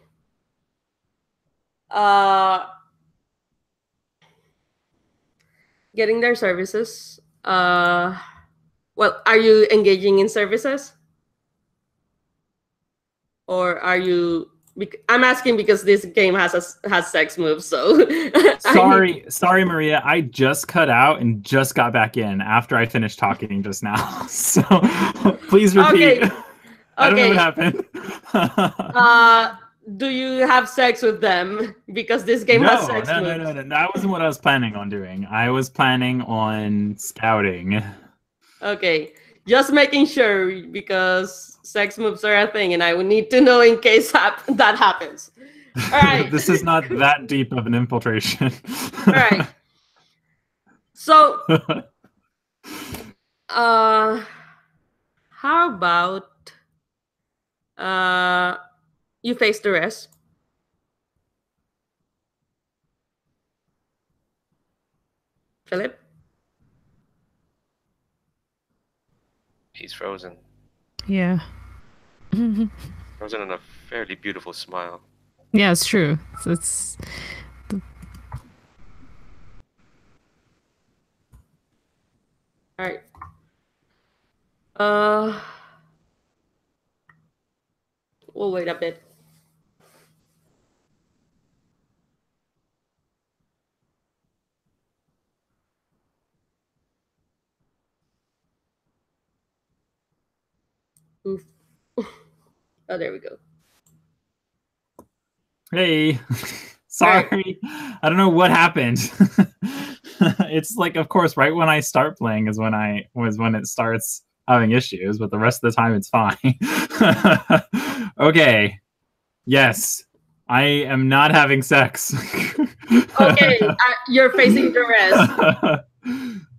Getting their services. Well, are you engaging in services, or are you? I'm asking because this game has sex moves. So Sorry, Maria. I just cut out and just got back in after I finished talking just now. So please repeat. Okay. I don't know what Okay. happened. Do you have sex with them? Because this game has sex no. moves. That wasn't what I was planning on doing. I was planning on scouting. Okay, just making sure because sex moves are a thing, and I would need to know in case that happens. All right. This is not that deep of an infiltration. All right. So, how about you face the rest? Philip? He's frozen. Yeah. Frozen in a fairly beautiful smile. Yeah, it's true. It's All right. Uh, we'll wait a bit. Oof. Oh, there we go. Hey, sorry. I don't know what happened. It's like, of course, right when I start playing is when it starts having issues, but the rest of the time it's fine. Okay. Yes, I am not having sex. Okay, you're facing duress.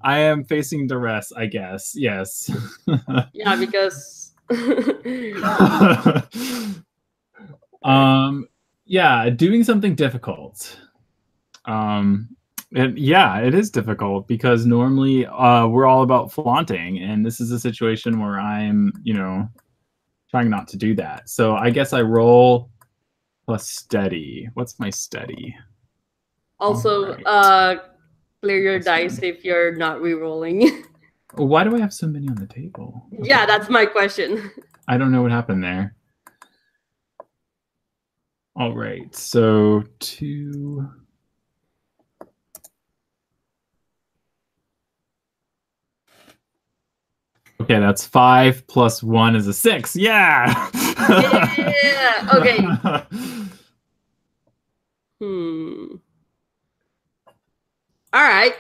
I am facing duress, I guess. Yes. Yeah, because yeah, doing something difficult. Yeah, it is difficult because normally we're all about flaunting, and this is a situation where I'm, trying not to do that. So I guess I roll plus steady. What's my steady? also clear your Plus dice one. if you're not re-rolling. Why do I have so many on the table? Okay. Yeah, that's my question. I don't know what happened there. All right, so 2. Okay, that's 5 plus 1 is a 6. Yeah. Yeah. Okay. All right.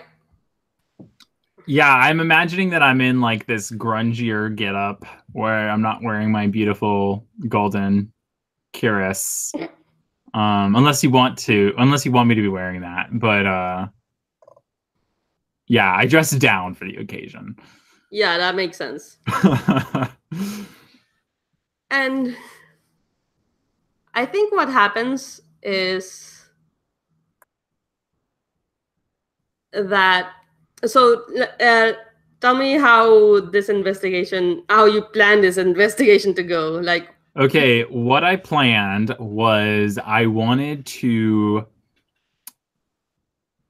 Yeah, I'm imagining that I'm in like this grungier getup where I'm not wearing my beautiful golden cuirass. Unless you want me to be wearing that. But yeah, I dressed down for the occasion. Yeah, that makes sense. And I think what happens is that tell me how you plan this investigation to go. Like, okay, what I planned was I wanted to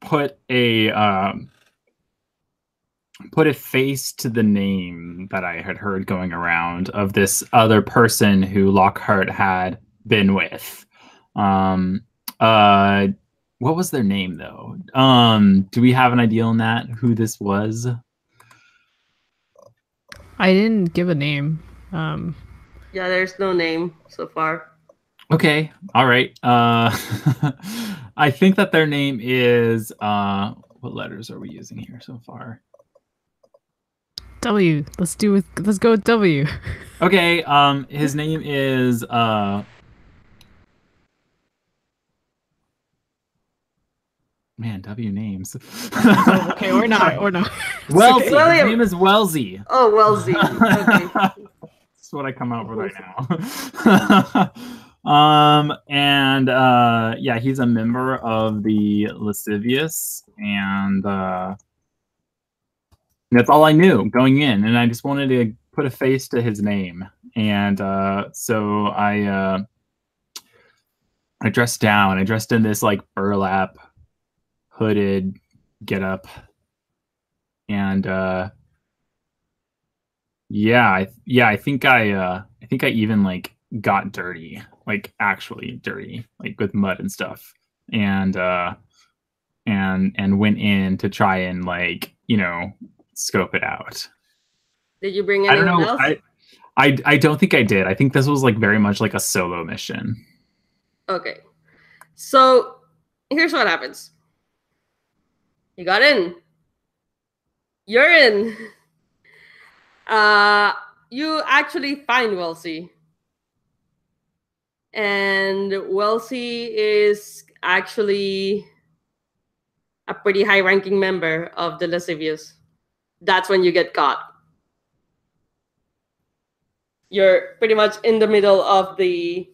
put a face to the name that I had heard going around of this other person who Lockhart had been with. What was their name though? Do we have an idea on that? Who this was? I didn't give a name. yeah, there's no name so far. Okay, all right. I think that their name is what letters are we using here so far? W. Let's go with W. Okay, his name is man, W names. Oh, okay, we're not. Wellesley. Okay. His name is Wellesley. Oh, Wellesley. Okay. That's what I come out with right now. And yeah, he's a member of the Lascivious, and that's all I knew going in, and I just wanted to put a face to his name, and so I dressed down. I dressed in this like burlap hooded getup, and I think I even like got dirty, like actually dirty, like with mud and stuff, and went in to try and like scope it out. Did you bring I don't anyone know. else? I don't think I did. I think this was like very much like a solo mission. Okay. So here's what happens. You got in. You're in. You actually find Wellesley. And Wellesley is actually a pretty high-ranking member of the Lascivious. That's when you get caught. You're pretty much in the middle of the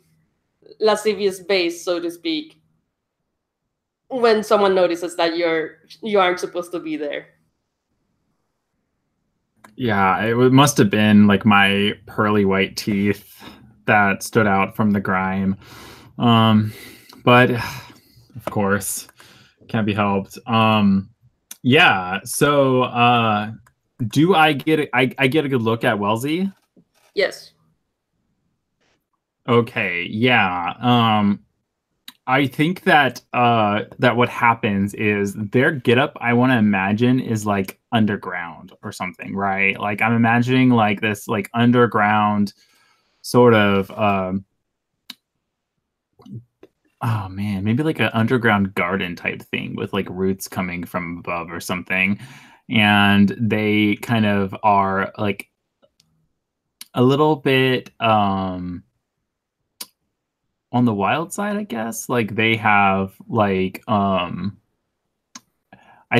Lascivious base, so to speak, when someone notices that you aren't supposed to be there. Yeah, it must have been like my pearly white teeth that stood out from the grime. But of course, can't be helped. Yeah, so Do I get I get a good look at Wellesley? Yes. Okay, yeah. I think that that what happens is their getup, I want to imagine, is like underground or something, right? Like I'm imagining like this like underground sort of oh man, maybe like an underground garden type thing with like roots coming from above or something. And they kind of are like a little bit on the wild side, I guess. Like they have like I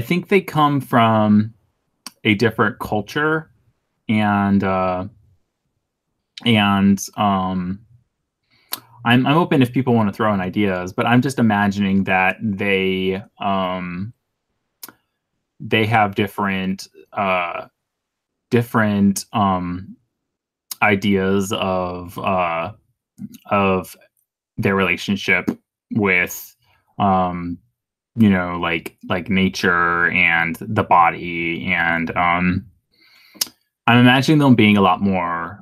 think they come from a different culture and and I'm open if people want to throw in ideas, but I'm just imagining that they have different different ideas of their relationship with you know like nature and the body and I'm imagining them being a lot more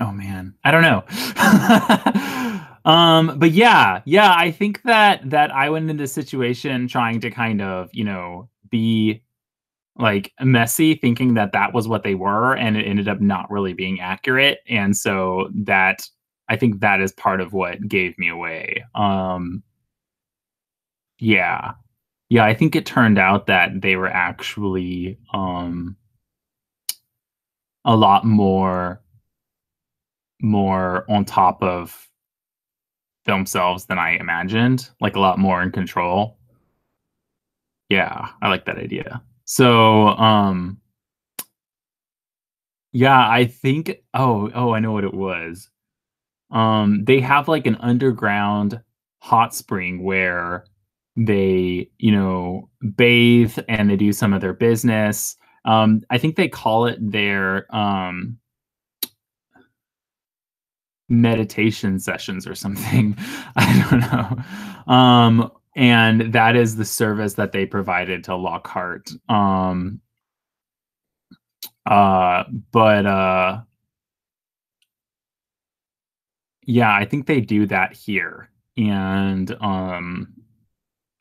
oh man, I don't know. But yeah, I think that I went into this situation trying to kind of, you know, be like messy, thinking that that was what they were, and it ended up not really being accurate. And so that I think that is part of what gave me away. Yeah. Yeah, I think it turned out that they were actually a lot more on top of themselves than I imagined, like a lot more in control. Yeah, I like that idea. So, yeah, I think I know what it was. They have like an underground hot spring where they, you know, bathe and they do some of their business. I think they call it their meditation sessions or something. I don't know. And that is the service that they provided to Lockhart. Uh, but yeah, I think they do that here. And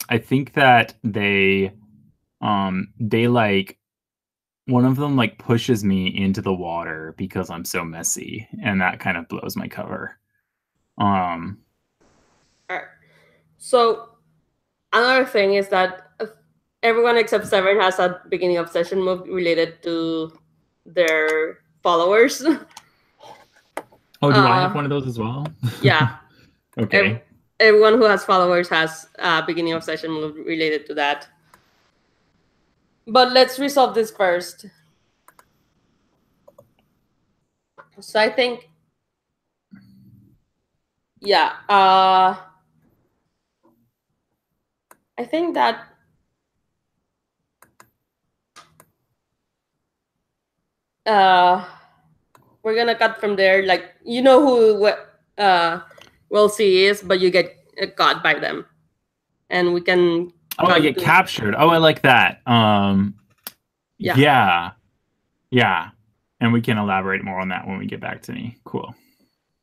I think that they like one of them like pushes me into the water because I'm so messy, and that kind of blows my cover. All right. So another thing is that everyone except Severn has a beginning of session move related to their followers. Oh, do I have one of those as well? Yeah. Okay. Everyone who has followers has a beginning of session move related to that. But let's resolve this first. So I think, yeah, I think that we're gonna cut from there. Like, you know who Will C is, but you get caught by them, and we can. Oh, I get captured. Oh, I like that. Yeah. Yeah. And we can elaborate more on that when we get back to me. Cool.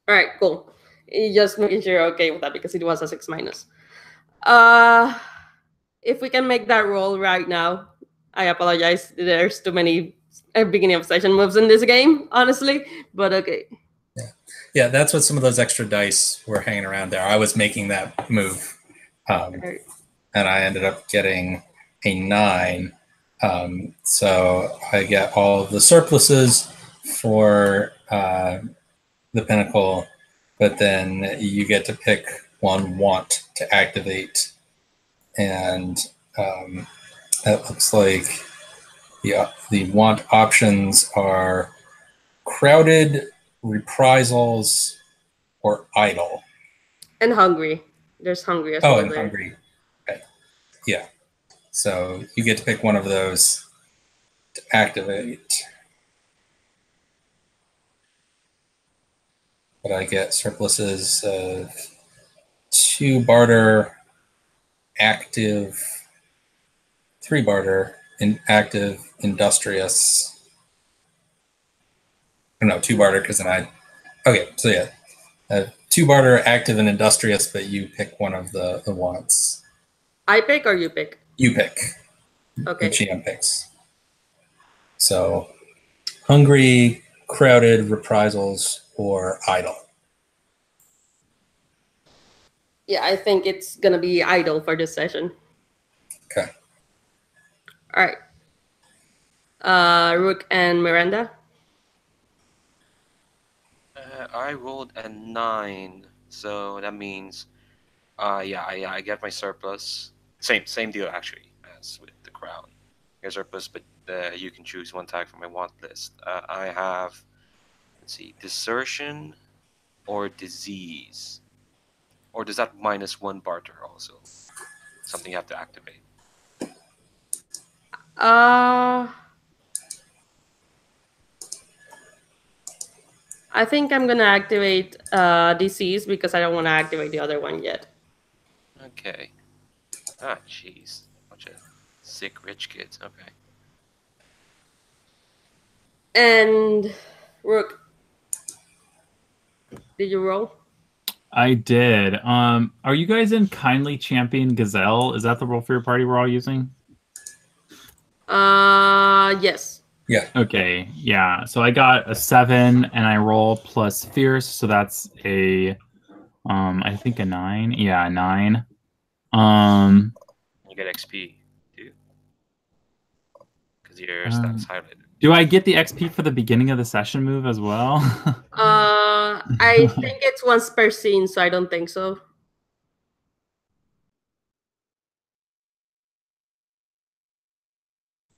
All right, cool. Just making sure you're okay with that because it was a 6 minus. If we can make that roll right now, I apologize. There's too many beginning of session moves in this game, honestly. But okay. Yeah, that's what some of those extra dice were hanging around there. I was making that move, and I ended up getting a 9. So I get all the surpluses for the pinnacle, but then you get to pick one want to activate, and that looks like the want options are crowded, reprisals, or idle. And hungry. There's hungry as well. Oh, and hungry. Okay. Yeah. So you get to pick one of those to activate. But I get surpluses of 2 barter, active, 3 barter, active, industrious. No, 2 barter because then okay, so yeah. 2 barter, active, and industrious, but you pick one of the wants. I pick or you pick? You pick. Okay. GM picks. So, hungry, crowded, reprisals, or idle. Yeah, I think it's gonna be idle for this session. Okay. All right. Rook and Miranda. I rolled a 9, so that means, yeah, I get my surplus. Same deal actually as with the crown. Your surplus, but you can choose one tag from my want list. I have, let's see, desertion or disease, or does that -1 barter also? Something you have to activate. I think I'm gonna activate disease because I don't want to activate the other one yet. Okay. Ah, jeez, bunch of sick rich kids. Okay. And Rook, did you roll? I did. Are you guys in Kindly Champion Gazelle? Is that the role for your party we're all using? Yes. Yeah. Okay, yeah. So I got a 7 and I roll plus fierce, so that's a I think a 9. Yeah, a 9. You get XP too, because your stat is highlighted. Do I get the XP for the beginning of the session move as well? I think it's once per scene, so I don't think so.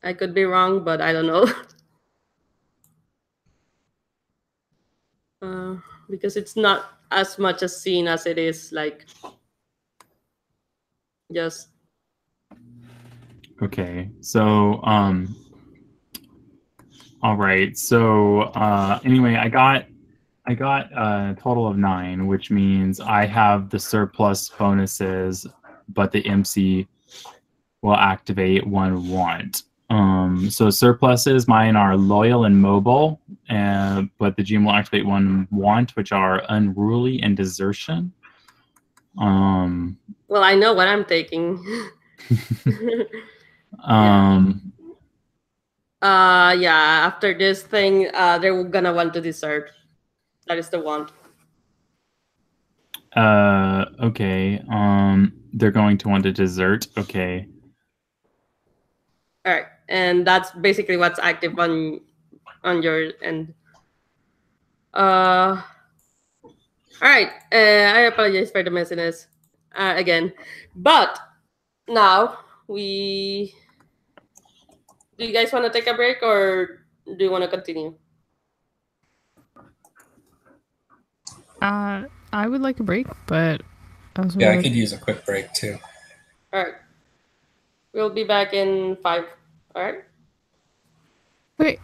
I could be wrong, but I don't know. Because it's not as much a scene as it is like just. Okay, so all right. So anyway, I got a total of 9, which means I have the surplus bonuses, but the MC will activate one want. So surpluses, mine are loyal and mobile, but the GM will activate one want, which are unruly and desertion. Well, I know what I'm taking. Yeah. After this thing, they're gonna want to desert. That is the want. Okay. They're going to want a dessert. Okay. All right, and that's basically what's active on your end. All right. I apologize for the messiness again, but now we. Do you guys want to take a break or do you want to continue? I would like a break, but Yeah, I could use a quick break too. All right. We'll be back in 5. All right. Okay.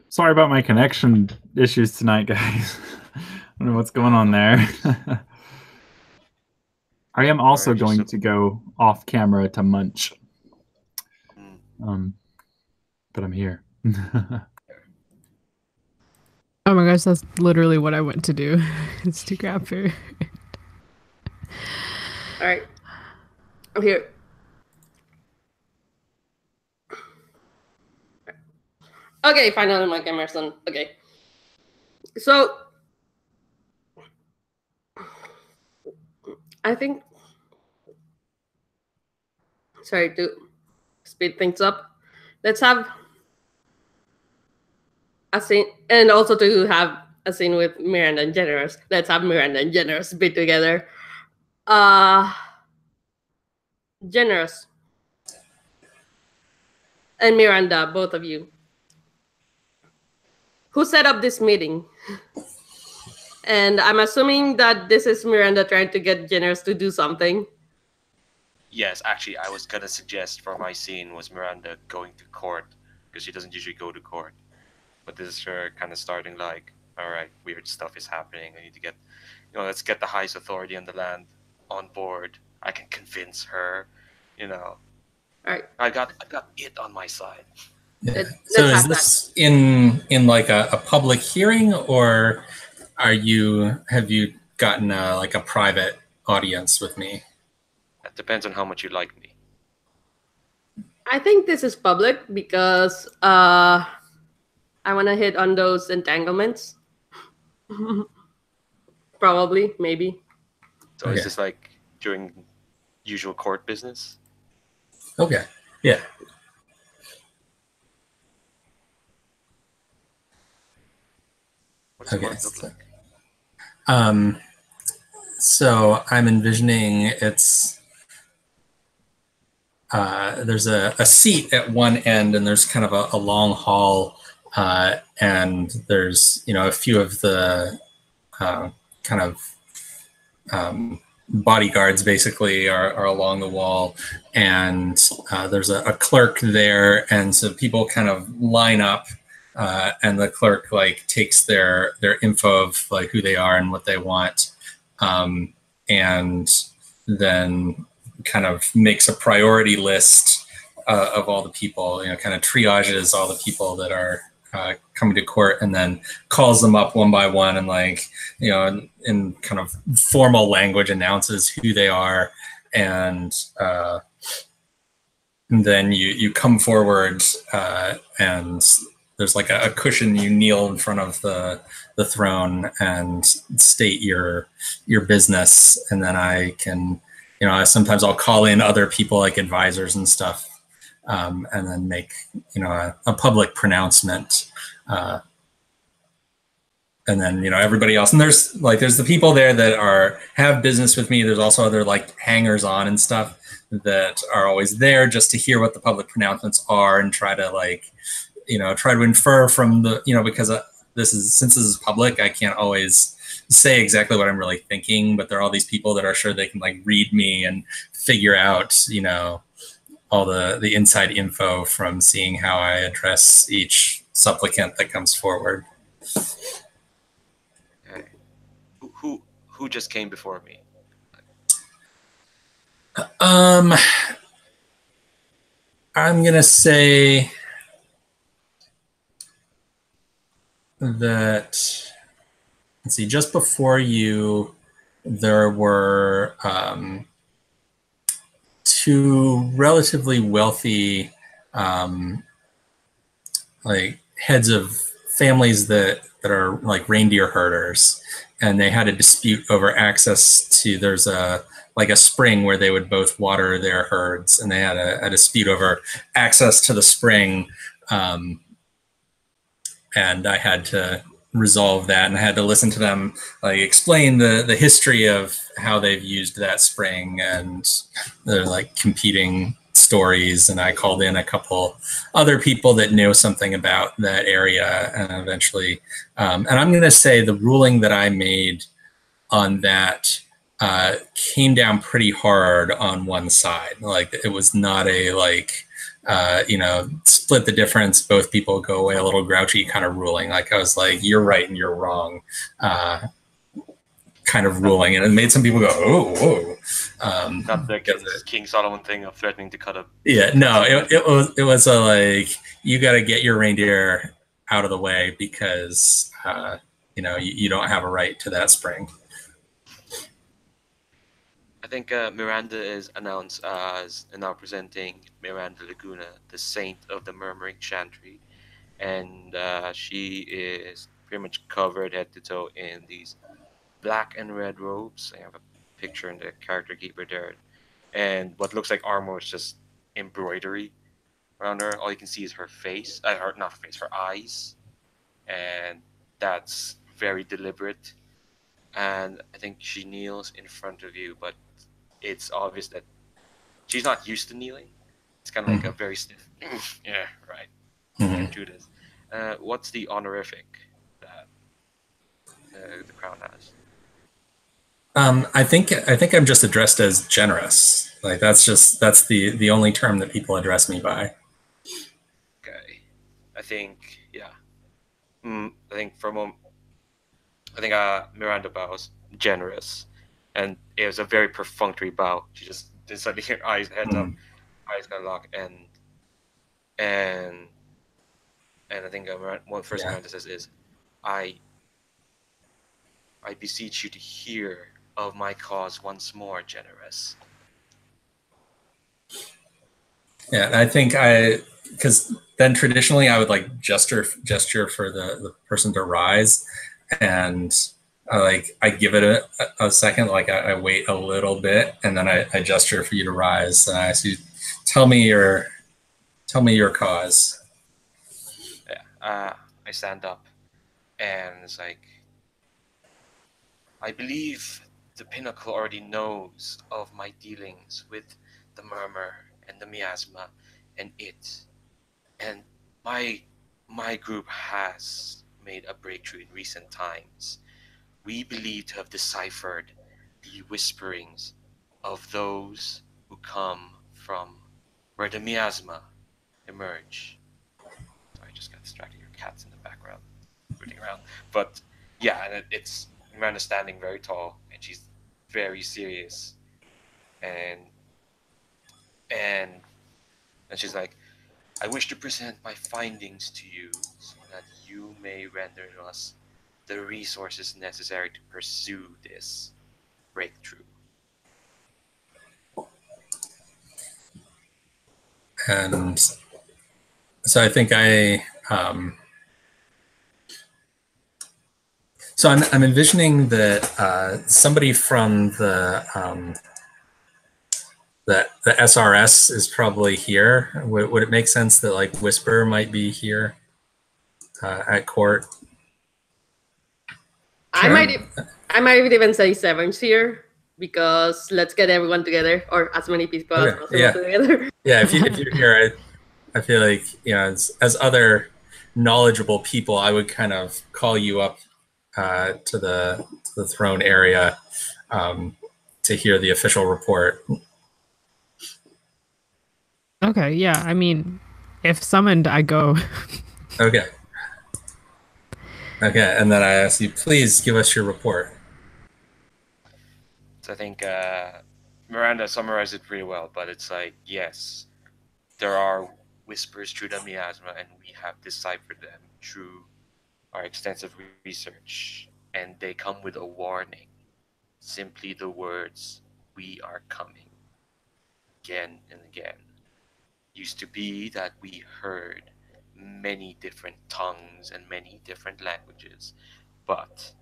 Sorry about my connection issues tonight, guys. I don't know what's going on there. I am also going to go off camera to munch. But I'm here. Oh my gosh, that's literally what I went to do. It's to grab food. All right. I'm here. Okay, finally my camera's done. Okay. So I think, sorry to speed things up. Let's have a scene, and also to have a scene with Miranda and Generous. Let's have Miranda and Generous be together. Generous and Miranda, both of you. Who set up this meeting? And I'm assuming that this is Miranda trying to get Generous to do something. Yes, actually, I was gonna suggest for my scene was Miranda going to court, because she doesn't usually go to court. But this is her kind of starting like, all right, weird stuff is happening. I need to get, let's get the highest authority on the land on board. I can convince her, All right. I got it on my side. Yeah. So is this in like a public hearing, or have you gotten like a private audience with me? That depends on how much you like me. I think this is public because I want to hit on those entanglements. Probably, maybe. So is this like during usual court business? Okay. Yeah. What's court look like? So I'm envisioning there's a seat at one end, and there's kind of a long hall, and there's a few of the kind of bodyguards basically are along the wall, and there's a clerk there, and so people kind of line up, and the clerk like takes their info of like who they are and what they want, and then kind of makes a priority list of all the people, kind of triages all the people that are coming to court, and then calls them up one by one, and like, in kind of formal language announces who they are, and then you come forward, and there's like a cushion. You kneel in front of the throne and state your business, and then I can, sometimes I'll call in other people like advisors and stuff, and then make a public pronouncement, and then everybody else. And there's the people there that have business with me. There's also other like hangers on and stuff that are always there just to hear what the public pronouncements are and try to like try to infer from the because since this is public, I can't always say exactly what I'm really thinking, but there are all these people that are sure they can like read me and figure out all the inside info from seeing how I address each supplicant that comes forward. Okay. Who just came before me? I'm gonna say that, let's see, just before you, there were two relatively wealthy like heads of families that are like reindeer herders, and they had a dispute over access to, there's a spring where they would both water their herds, and they had a dispute over access to the spring, and I had to resolve that, and I had to listen to them like explain the history of how they've used that spring, and they're like competing stories, and I called in a couple other people that know something about that area, and eventually and I'm going to say the ruling that I made on that came down pretty hard on one side. Like, it was not a like you know, split the difference, both people go away a little grouchy kind of ruling. Like I was like, you're right and you're wrong kind of ruling. And it made some people go, oh, whoa. Not the King Solomon thing of threatening to cut a... Yeah, no, it was a like, you got to get your reindeer out of the way because, you know, you don't have a right to that spring. I think Miranda is announced as now presenting Miranda Laguna, the saint of the Murmuring Chantry. And she is pretty much covered head to toe in these black and red robes. I have a picture in the character keeper there. And what looks like armor is just embroidery around her. All you can see is her face. Not her face, her eyes. And that's very deliberate. And I think she kneels in front of you, but it's obvious that she's not used to kneeling. It's kind of like a very stiff, yeah, right. Can't do this. What's the honorific that the crown has? I think I'm just addressed as generous. Like that's the only term that people address me by. Okay, I think yeah. I think for a moment, Miranda bows generous, and it was a very perfunctory bow. She just suddenly her eyes heads up, eyes got locked, and I think one first Miranda says is, I beseech you to hear of my cause once more, generous. Yeah, and I think because then traditionally I would like gesture for the person to rise, and I give it a second, like I wait a little bit, and then I gesture for you to rise, and I ask you, tell me your cause. Yeah, I stand up, and it's like, I believe the Pinnacle already knows of my dealings with the Murmur and the Miasma and it. And my group has made a breakthrough in recent times. We believe to have deciphered the whisperings of those who come from where the Miasma emerge. Sorry, I just got distracted. Your cat's in the background, rooting around. But yeah, and it's Miranda standing very tall, and she's very serious, and she's like, I wish to present my findings to you so that you may render us the resources necessary to pursue this breakthrough. And so I think so I'm envisioning that somebody from the SRS is probably here. Would it make sense that like Whisper might be here at court? I might even say Severn's here, because let's get everyone together, or as many people as possible together. Yeah, if you're here, I feel like, you know, as other knowledgeable people, I would kind of call you up to the throne area to hear the official report. Okay, yeah. I mean, if summoned, I go. Okay. Okay, and then I ask you, please give us your report. So I think Miranda summarized it pretty well, but it's like, yes, there are whispers through the miasma, and we have deciphered them through our extensive research, and they come with a warning. Simply the words, we are coming. Again and again. Used to be that we heard many different tongues and many different languages, but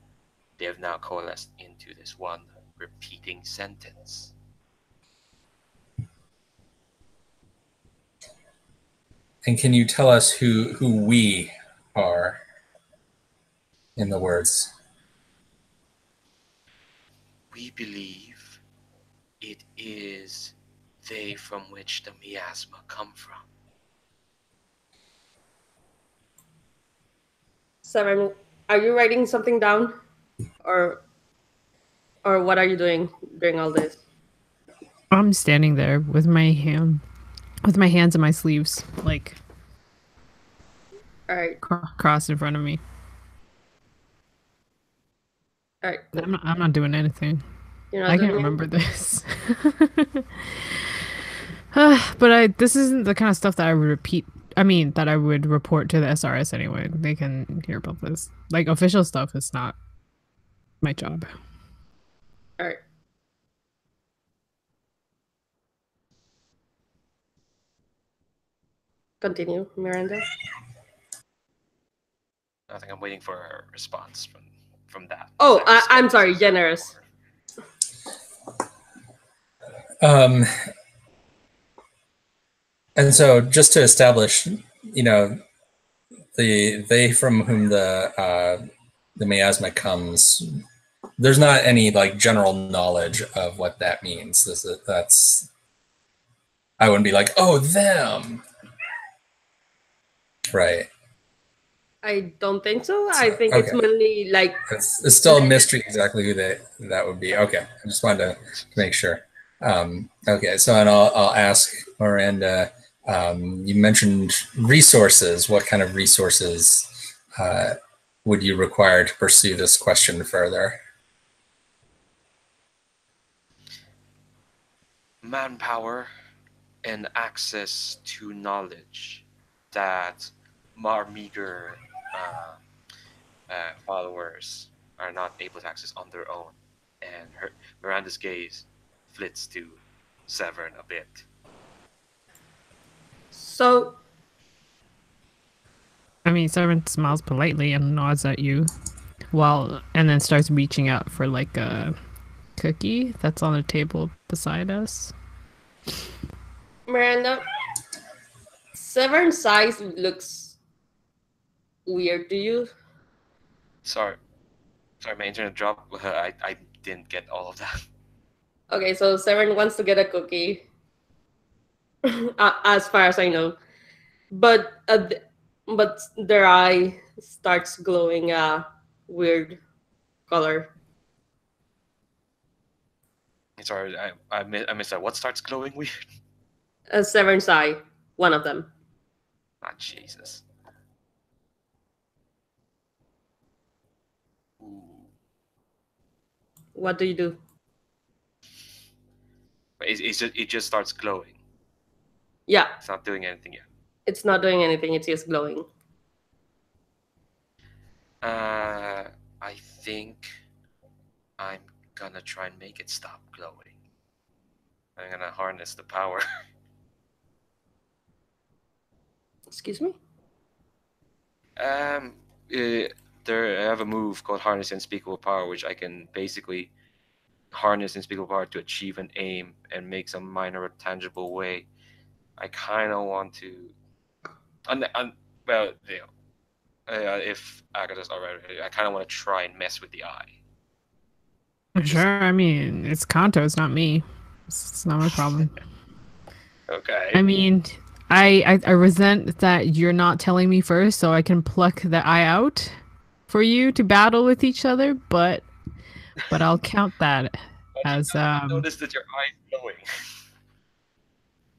they have now coalesced into this one repeating sentence. And can you tell us who we are in the words? We believe it is they from which the miasma come from. Severn, are you writing something down, or what are you doing during all this? I'm standing there with my hand with my hands in my sleeves, like All right. crossed in front of me. All right. Cool. I'm not doing anything. You're not I doing can't it? remember this. But this isn't the kind of stuff that I would repeat. I mean, that I would report to the SRS anyway. They can hear about this. Like official stuff is not my job. All right. Continue, Miranda. I think I'm waiting for a response from that. Oh, That I'm sorry, generous. And so, just to establish, they from whom the miasma comes, there's not any like general knowledge of what that means. That's I wouldn't be like, oh, them, right? I don't think so. I think it's Okay. mainly like It's still a mystery exactly who that would be. Okay, I just wanted to make sure. Okay, so and I'll ask Miranda. You mentioned resources. What kind of resources would you require to pursue this question further? Manpower and access to knowledge that our meager followers are not able to access on their own. And Miranda's gaze flits to Severn a bit. so. I mean, Servant smiles politely and nods at you, and then starts reaching out for like a cookie that's on the table beside us. Miranda, Severn's size looks weird to you. Sorry, my internet dropped. I didn't get all of that. Okay, so Severn wants to get a cookie, as far as I know, but their eye starts glowing a weird color. Sorry, I missed that. What starts glowing weird? Severn's eye, one of them. Ah, Jesus. Ooh. What do you do? But it just starts glowing. Yeah, It's not doing anything yet. it's not doing anything. It's just glowing. I think I'm gonna try and make it stop glowing. I'm gonna harness the power. Excuse me? I have a move called Harness Unspeakable Power, which I can basically harness Unspeakable Power to achieve an aim and make some minor or tangible way. I kind of want to, well, if Agata's already, I kind of want to try and mess with the eye. Sure, I mean, it's Kanto, it's not me. It's not my problem. Okay. I mean, I resent that you're not telling me first so I can pluck the eye out for you to battle with each other, but I'll count that as Notice that your eye's glowing.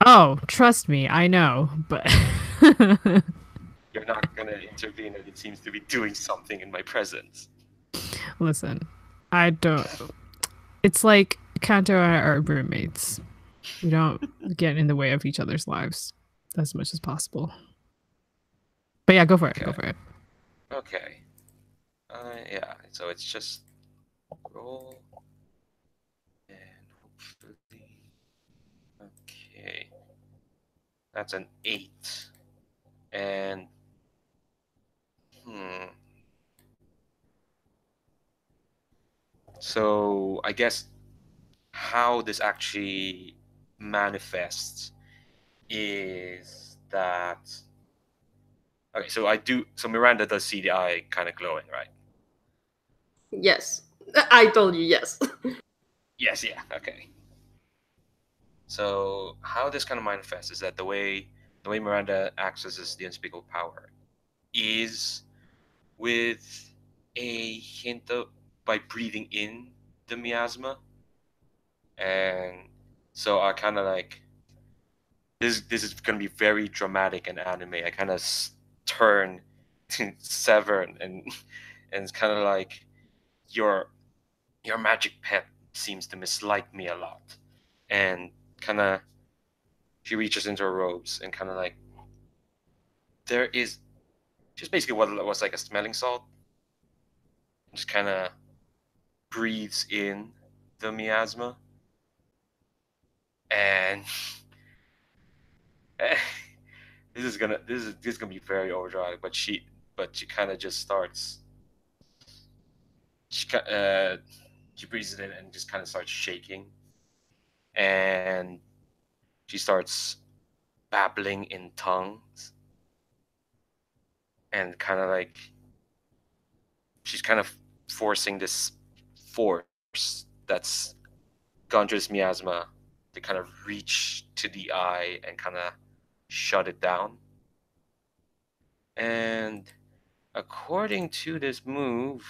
Oh, trust me, I know, but You're not gonna intervene, and it seems to be doing something in my presence. listen, I don't. It's like Kanto and I are roommates. We don't get in the way of each other's lives as much as possible. But yeah, go for it. Okay. Go for it. Okay. Yeah. So it's just roll, and hopefully, okay, that's an 8, and So I guess how this actually manifests is that okay. So Miranda does see the eye kind of glowing, right? Yes. I told you yes. Yes. Yeah. Okay. So how this kind of manifests is that the way Miranda accesses the unspeakable power is with a hint of by breathing in the miasma, and so I kind of like this is gonna be very dramatic and anime. I kind of turn to Severn, and it's kind of like your magic pet seems to mislike me a lot, and kind of she reaches into her robes and kind of like there is just basically what was like a smelling salt, just kind of breathes in the miasma, and this is gonna be very overdramatic. But she kind of just starts. She breathes it in and just kind of starts shaking, and she starts babbling in tongues, and kind of like she's kind of forcing this force that's Gondra's miasma to kind of reach to the eye and kind of shut it down. And according to this move,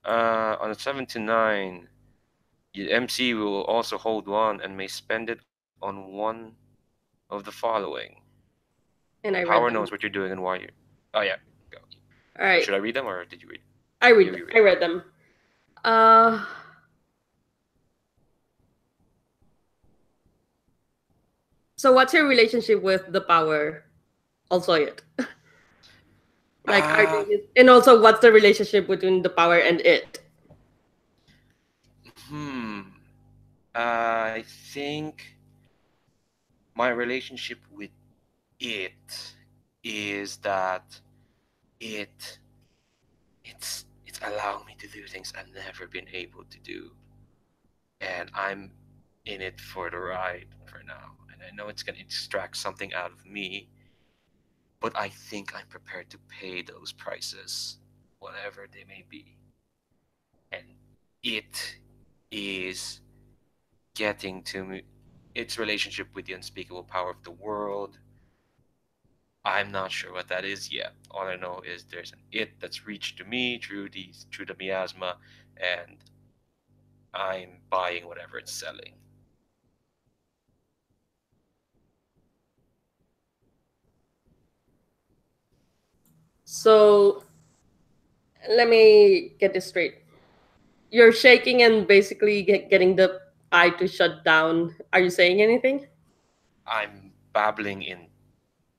on a 7 to 9, the MC will also hold one and may spend it on one of the following. And I Power read them. knows what you're doing and why you're. Oh yeah, go. All right. Should I read them or did you read? I read them. So what's your relationship with the power? Also it. Like and also what's the relationship between the power and it? I think my relationship with it is that it's allowing me to do things I've never been able to do, and I'm in it for the ride for now. And I know it's gonna extract something out of me, but I think I'm prepared to pay those prices, whatever they may be. And it is getting to me, its relationship with the unspeakable power of the world. I'm not sure what that is yet. All I know is there's an it that's reached to me through the miasma, and I'm buying whatever it's selling. So let me get this straight. You're shaking and basically getting the eye to shut down. Are you saying anything? I'm babbling in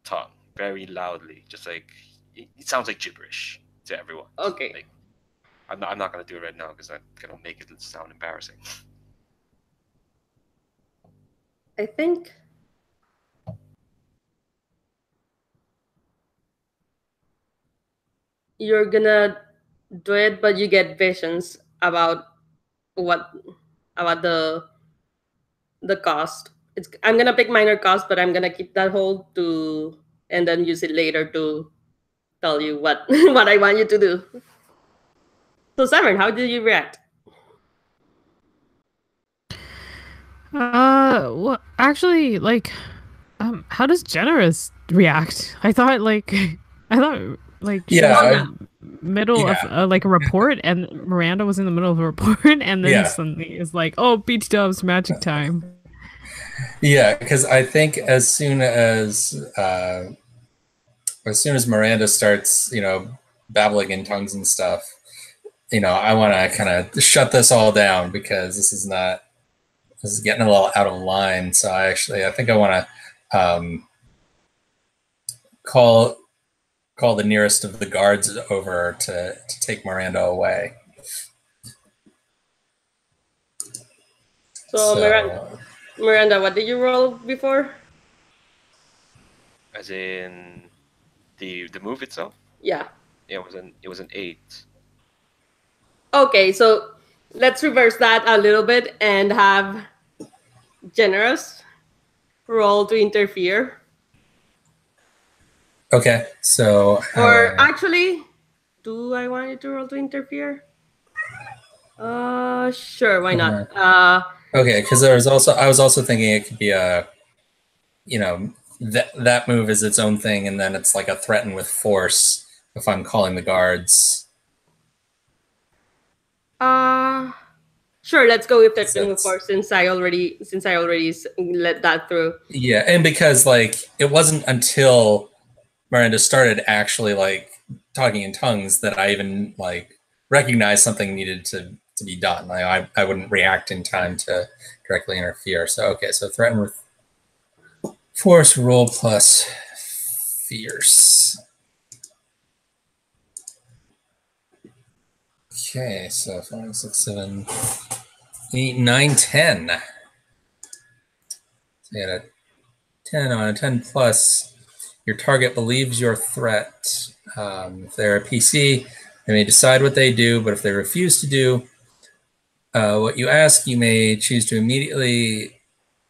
tongue very loudly, just like it sounds like gibberish to everyone. Okay. Like, I'm not gonna do it right now because I'm gonna make it sound embarrassing. I think you're gonna do it, but you get visions about what about the cost. I'm gonna pick minor cost, but I'm gonna keep that hold to and then use it later to tell you what what I want you to do. So Severn, how did you react? Well, actually, like, how does Generous react? I thought she was in the middle of like a report, and Miranda was in the middle of a report, and then suddenly it's like, oh, Beach Dubs, magic time. Yeah, because I think as soon as Miranda starts, babbling in tongues and stuff, I want to kind of shut this all down because this is getting a little out of line. So I think I want to call the nearest of the guards over to take Miranda away. So Miranda, what did you roll before? As in the move itself? Yeah. It was an 8. Okay, so let's reverse that a little bit and have Generous roll to interfere. Okay, so or actually, do I want you to roll to interfere? Sure, why not? Okay, because I was also thinking it could be a, that move is its own thing, and then it's like a threaten with force if I'm calling the guards. Sure, let's go with threatening That's- before since I already let that through. Yeah, and because like it wasn't until Miranda started actually like talking in tongues that I even like recognized something needed to be done. I wouldn't react in time to directly interfere. So okay, so threaten with force, roll plus fierce. Okay, so 5, 6, 7, 8, 9, 10. So you got a 10 on a 10 plus. Your target believes your threat. If they're a PC, they may decide what they do, but if they refuse to do what you ask, you may choose to immediately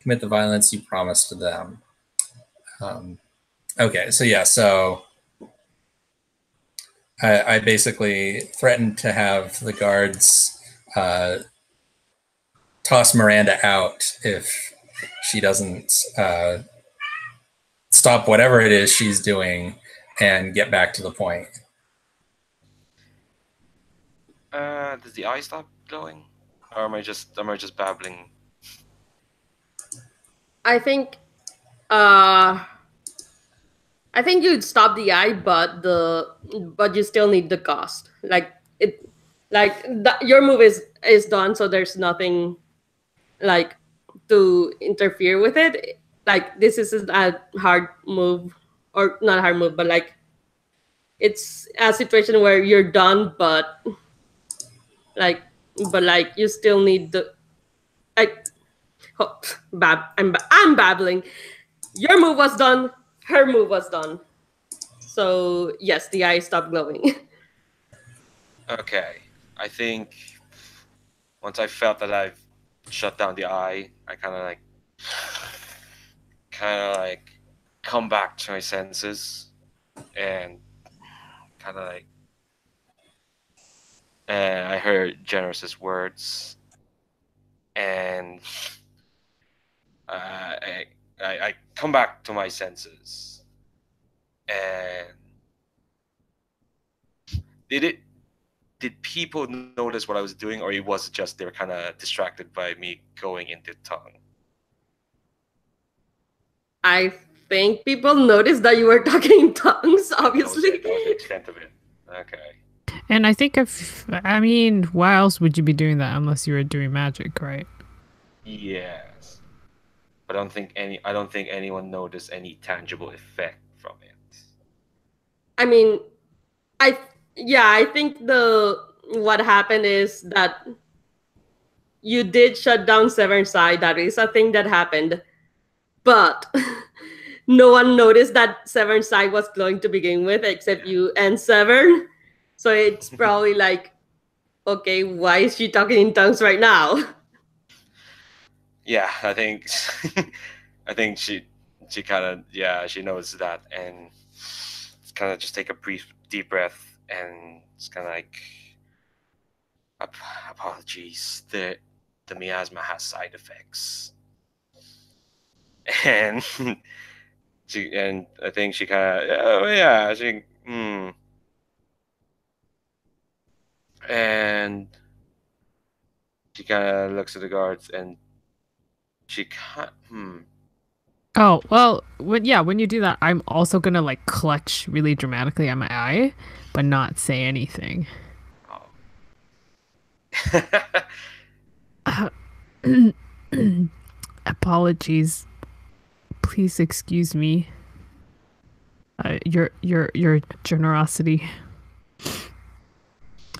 commit the violence you promised to them. Okay, so yeah, so I basically threatened to have the guards toss Miranda out if she doesn't stop whatever it is she's doing and get back to the point. Does the eye stop glowing, or am I just babbling? I think you'd stop the eye, but you still need the cost. Your move is done, so there's nothing like to interfere with it. Like this isn't a hard move, or not a hard move, but like it's a situation where you're done, like you still need the like. Oh, I'm babbling. Your move was done. Her move was done. So yes, the eye stopped glowing. Okay, I think once I felt that I've shut down the eye, I kind of like come back to my senses and kind of like, and I heard Generous's words, and I come back to my senses, and did people notice what I was doing, or it was just they were kind of distracted by me going into tongue? I think people noticed that you were talking in tongues, obviously. That was the extent of it. Okay. And I think why else would you be doing that unless you were doing magic, right? Yes. But I don't think anyone noticed any tangible effect from it. I mean, I think what happened is that you did shut down Severn's eye. That is a thing that happened. But no one noticed that Severn's eye was glowing to begin with, except you and Severn. So it's probably like, okay, why is she talking in tongues right now? Yeah, I think she kind of she knows that, and it's kind of just take a brief deep breath, and it's kind of like, apologies, the miasma has side effects, and I think she kind of and she kind of looks at the guards, and she can't. Oh, well, when you do that, I'm also gonna like clutch really dramatically at my eye, but not say anything. Oh. Apologies. Please excuse me. Your generosity.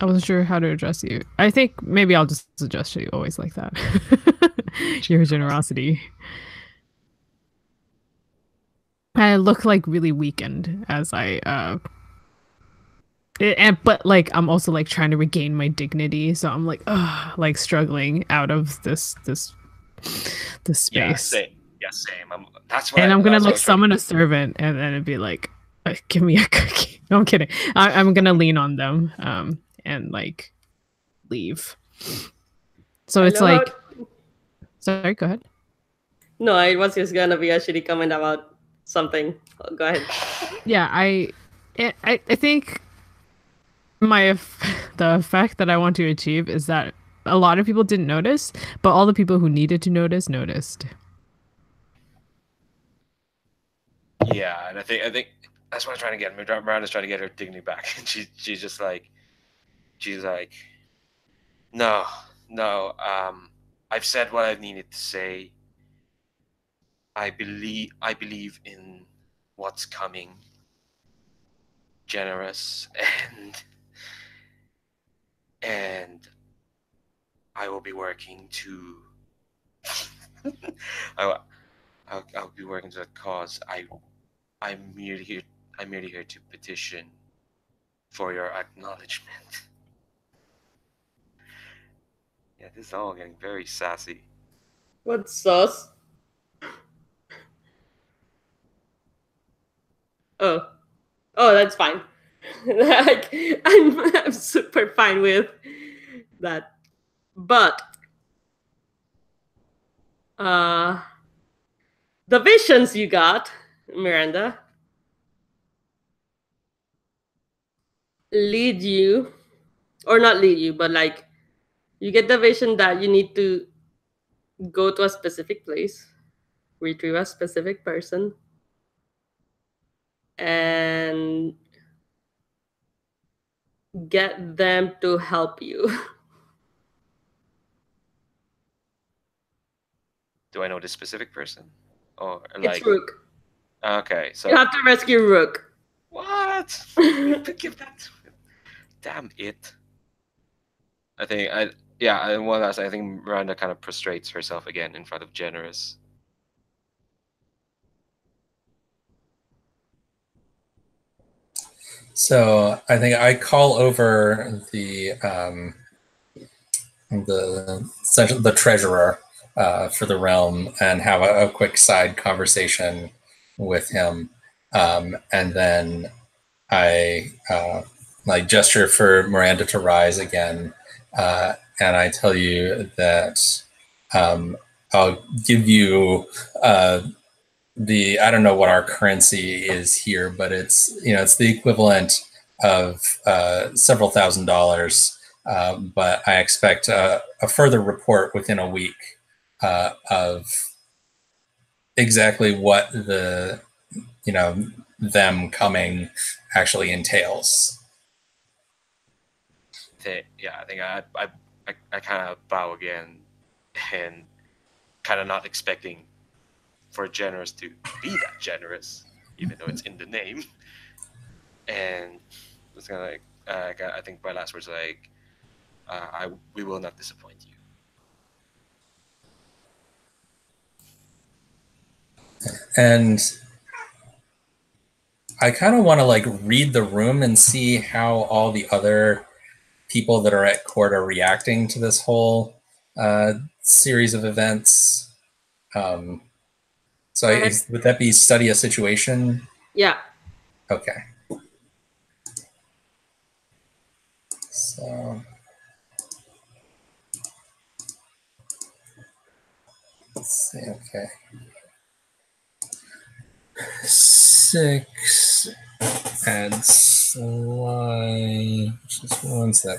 I wasn't sure how to address you. I think maybe I'll just address you always like that. Your generosity. I look like really weakened as but like I'm also like trying to regain my dignity, so I'm like struggling out of this space. Yeah, same. That's why. And I'm gonna like summon a servant, and then it'd be like, give me a cookie. No, I'm kidding. I'm gonna lean on them, and like leave. So it's like, sorry, go ahead. No, it was just gonna be a shitty comment about something. Go ahead. Yeah, I think the effect that I want to achieve is that a lot of people didn't notice, but all the people who needed to notice noticed. Yeah, and I think that's what I'm trying to get. Miranda's trying to get her dignity back, and she's just like, no, no. I've said what I needed to say. I believe in what's coming. Generous and I will be working to. I'll be working to that cause. I'm merely here to petition for your acknowledgement. Yeah, this is all getting very sassy. What's sus? Oh, that's fine. Like I'm super fine with that, but the visions you got, Miranda, lead you, or not lead you, but like you get the vision that you need to go to a specific place, retrieve a specific person, and get them to help you. Do I know this specific person? Or It's like Rook. okay, so You have to rescue Rook. what? Give that to him. Damn it. I think and one last I think Miranda kind of prostrates herself again in front of Generous. So I think I call over the treasurer for the realm and have a quick side conversation with him, and then I like gesture for Miranda to rise again, and I tell you that I'll give you I don't know what our currency is here, but it's it's the equivalent of several $1,000s. But I expect a further report within a week of exactly what the them coming actually entails. Yeah, I think I kind of bow again, and kind of not expecting for Generous to be that generous, even though it's in the name. And it's kind of like I think my last words are like, we will not disappoint you. And I kind of want to like read the room and see how all the other people that are at court are reacting to this whole series of events. So would that be study a situation? Yeah. Okay. So let's see. Okay. 6 add slime, which is 1, so that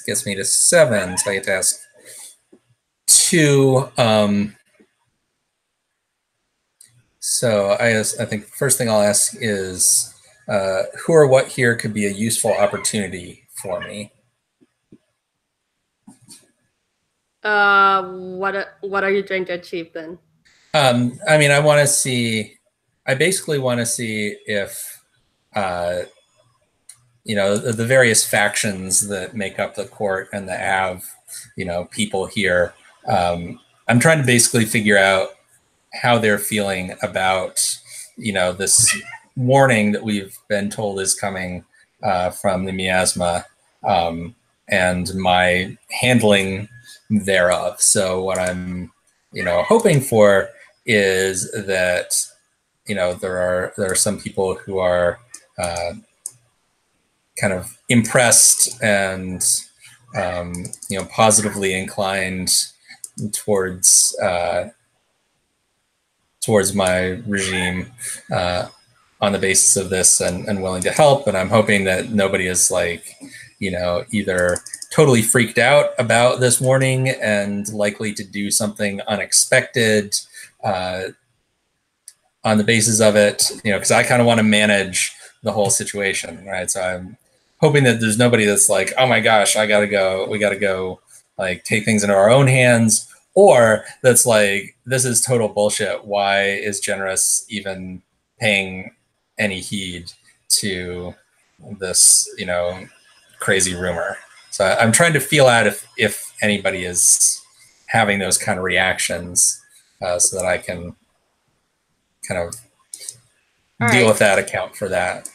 gets me to 7. So I get to ask 2. So I think the first thing I'll ask is who or what here could be a useful opportunity for me? What are you trying to achieve then? I mean, I basically want to see if the various factions that make up the court and that have people here. I'm trying to basically figure out how they're feeling about this warning that we've been told is coming from the miasma, and my handling thereof. So what I'm hoping for is that there are some people who are kind of impressed and positively inclined towards my regime on the basis of this and willing to help. And I'm hoping that nobody is like either totally freaked out about this warning and likely to do something unexpected on the basis of it, because I kind of want to manage the whole situation, right? So I'm hoping that there's nobody that's like, oh my gosh, we gotta go, like take things into our own hands, or that's like, this is total bullshit. Why is Generous even paying any heed to this, crazy rumor? So I'm trying to feel out if anybody is having those kind of reactions, so that I can kind of deal with that, account for that.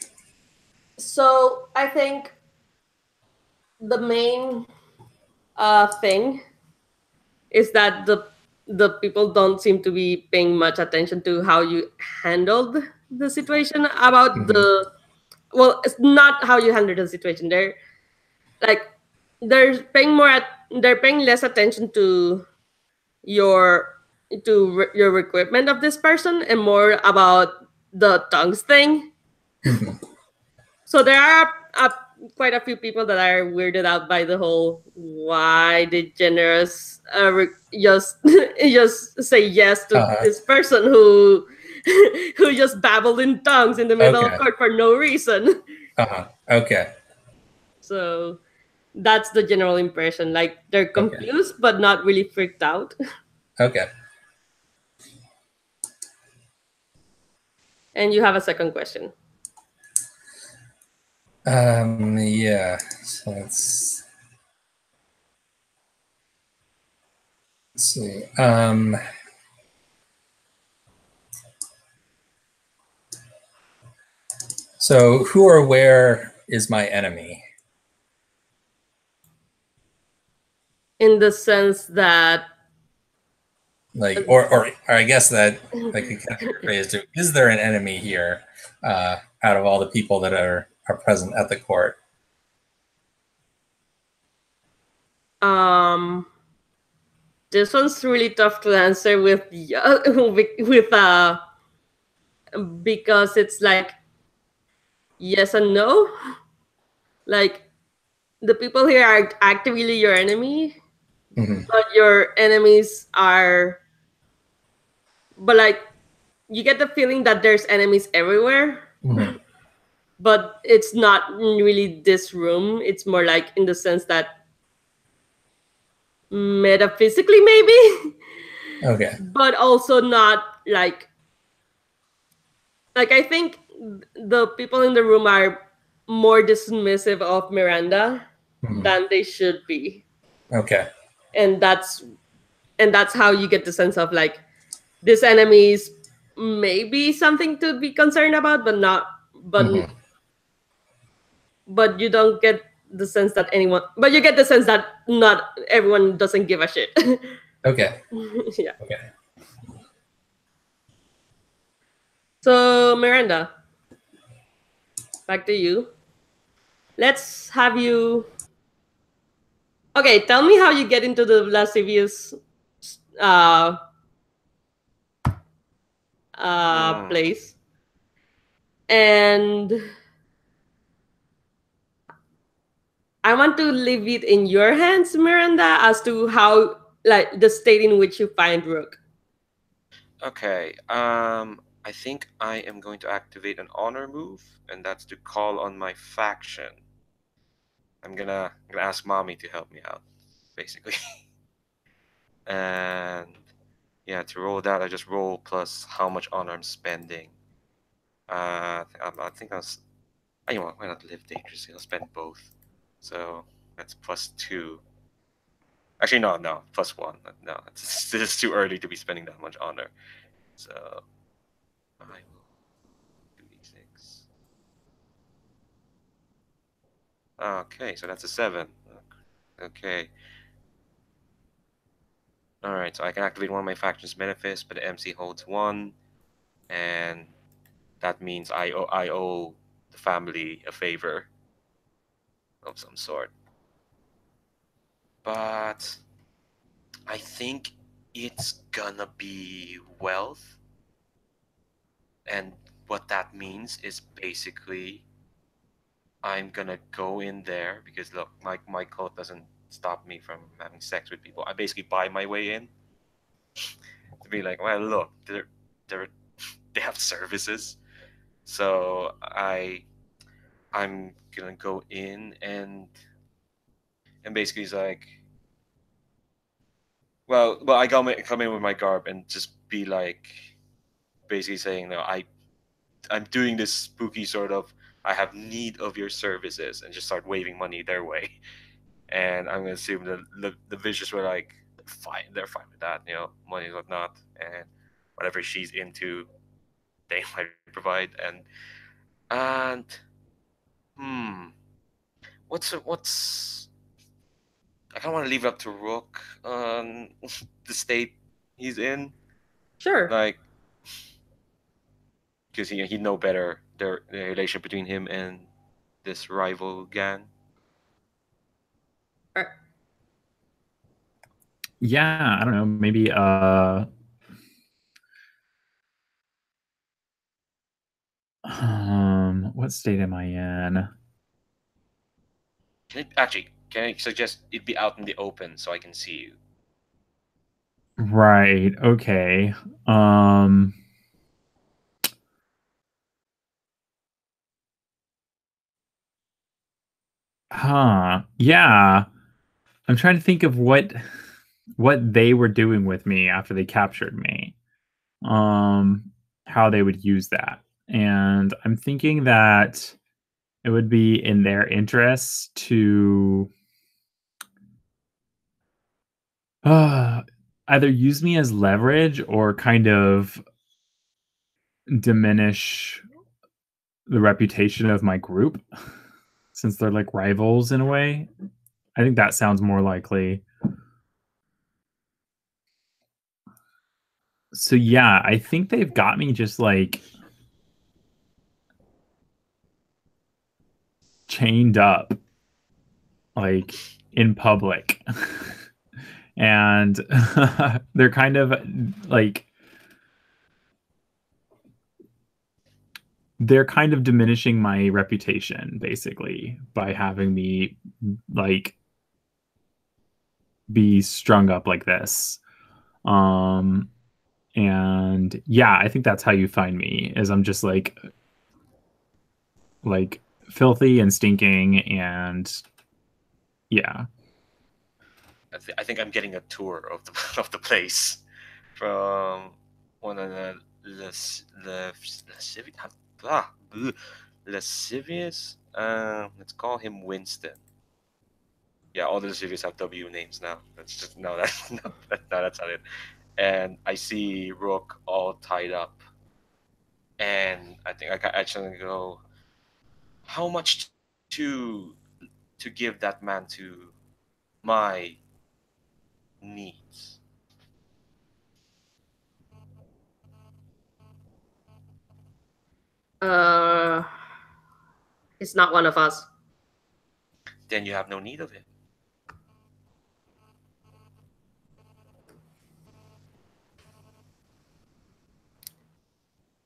So I think the main thing is that the people don't seem to be paying much attention to how you handled the situation about the well, it's not how you handle the situation. Like they're paying less attention to your your equipment of this person and more about the tongues thing. So there are quite a few people that are weirded out by the whole why did Generous just just say yes to this person who who just babbled in tongues in the middle of court for no reason. Okay. So that's the general impression. Like they're confused but not really freaked out. Okay. And you have a second question. Yeah. So let's see. So who or where is my enemy? In the sense that, like, or I guess that like you kind of phrase to, is there an enemy here out of all the people that are present at the court? This one's really tough to answer with because it's like yes and no. Like the people here are actively your enemy, but your enemies are, but like you get the feeling that there's enemies everywhere. But it's not really this room. It's more like in the sense that metaphysically maybe. Okay. But also not like I think the people in the room are more dismissive of Miranda than they should be. Okay. And that's how you get the sense of like this enemy is maybe something to be concerned about, but not but you don't get the sense that anyone, but you get the sense that not everyone doesn't give a shit. Okay. Yeah. Okay. So Miranda, back to you. Let's have you. Okay, tell me how you get into the lascivious place, and I want to leave it in your hands, Miranda, as to how like the state in which you find Rook. Okay. I think I am going to activate an honor move, and that's to call on my faction. I'm gonna ask Mommy to help me out, basically. And yeah, to roll that, I just roll plus how much honor I'm spending. I think you know, why not live dangerously? I'll spend both. So that's +2. Actually, no, +1. No, this is too early to be spending that much honor. So I will do d6. Okay, so that's a 7. Okay. Alright, so I can activate one of my faction's benefits, but the MC holds 1. And that means I owe the family a favor of some sort. But I think it's gonna be wealth. And what that means is basically I'm gonna go in there because look, my code doesn't stop me from having sex with people. I basically buy my way in to be like, well, look, they're they have services, so I'm gonna go in and basically it's like, well, I come in with my garb and just be like, basically saying, no, I'm doing this spooky sort of, I have need of your services, and just start waving money their way. And I'm gonna assume the visuals were like, they're fine with that, money and whatnot, and whatever she's into, they might provide. And hmm, what's I kind of want to leave it up to Rook on the state he's in, Sure. like, because he'd know better the relation between him and this rival gang. Yeah, I don't know. Maybe what state am I in? Can I suggest it be out in the open so I can see you? Right. Okay. Yeah. I'm trying to think of what they were doing with me after they captured me. How they would use that. And I'm thinking that it would be in their interests to either use me as leverage or kind of diminish the reputation of my group since they're like rivals in a way. I think that sounds more likely. So yeah, I think they've got me just like chained up like in public. And they're kind of like diminishing my reputation basically by having me like be strung up like this. And yeah, I think that's how you find me, is I'm just like filthy and stinking, and yeah. I think I'm getting a tour of the of the place from one of the lascivious. Let's call him Winston. Yeah, all the lascivious have W names now. That's just no, that's no, that's not it. And I see Rook all tied up, and I think I actually go, how much to give that man to my needs? Uh, he's not one of us. Then you have no need of him.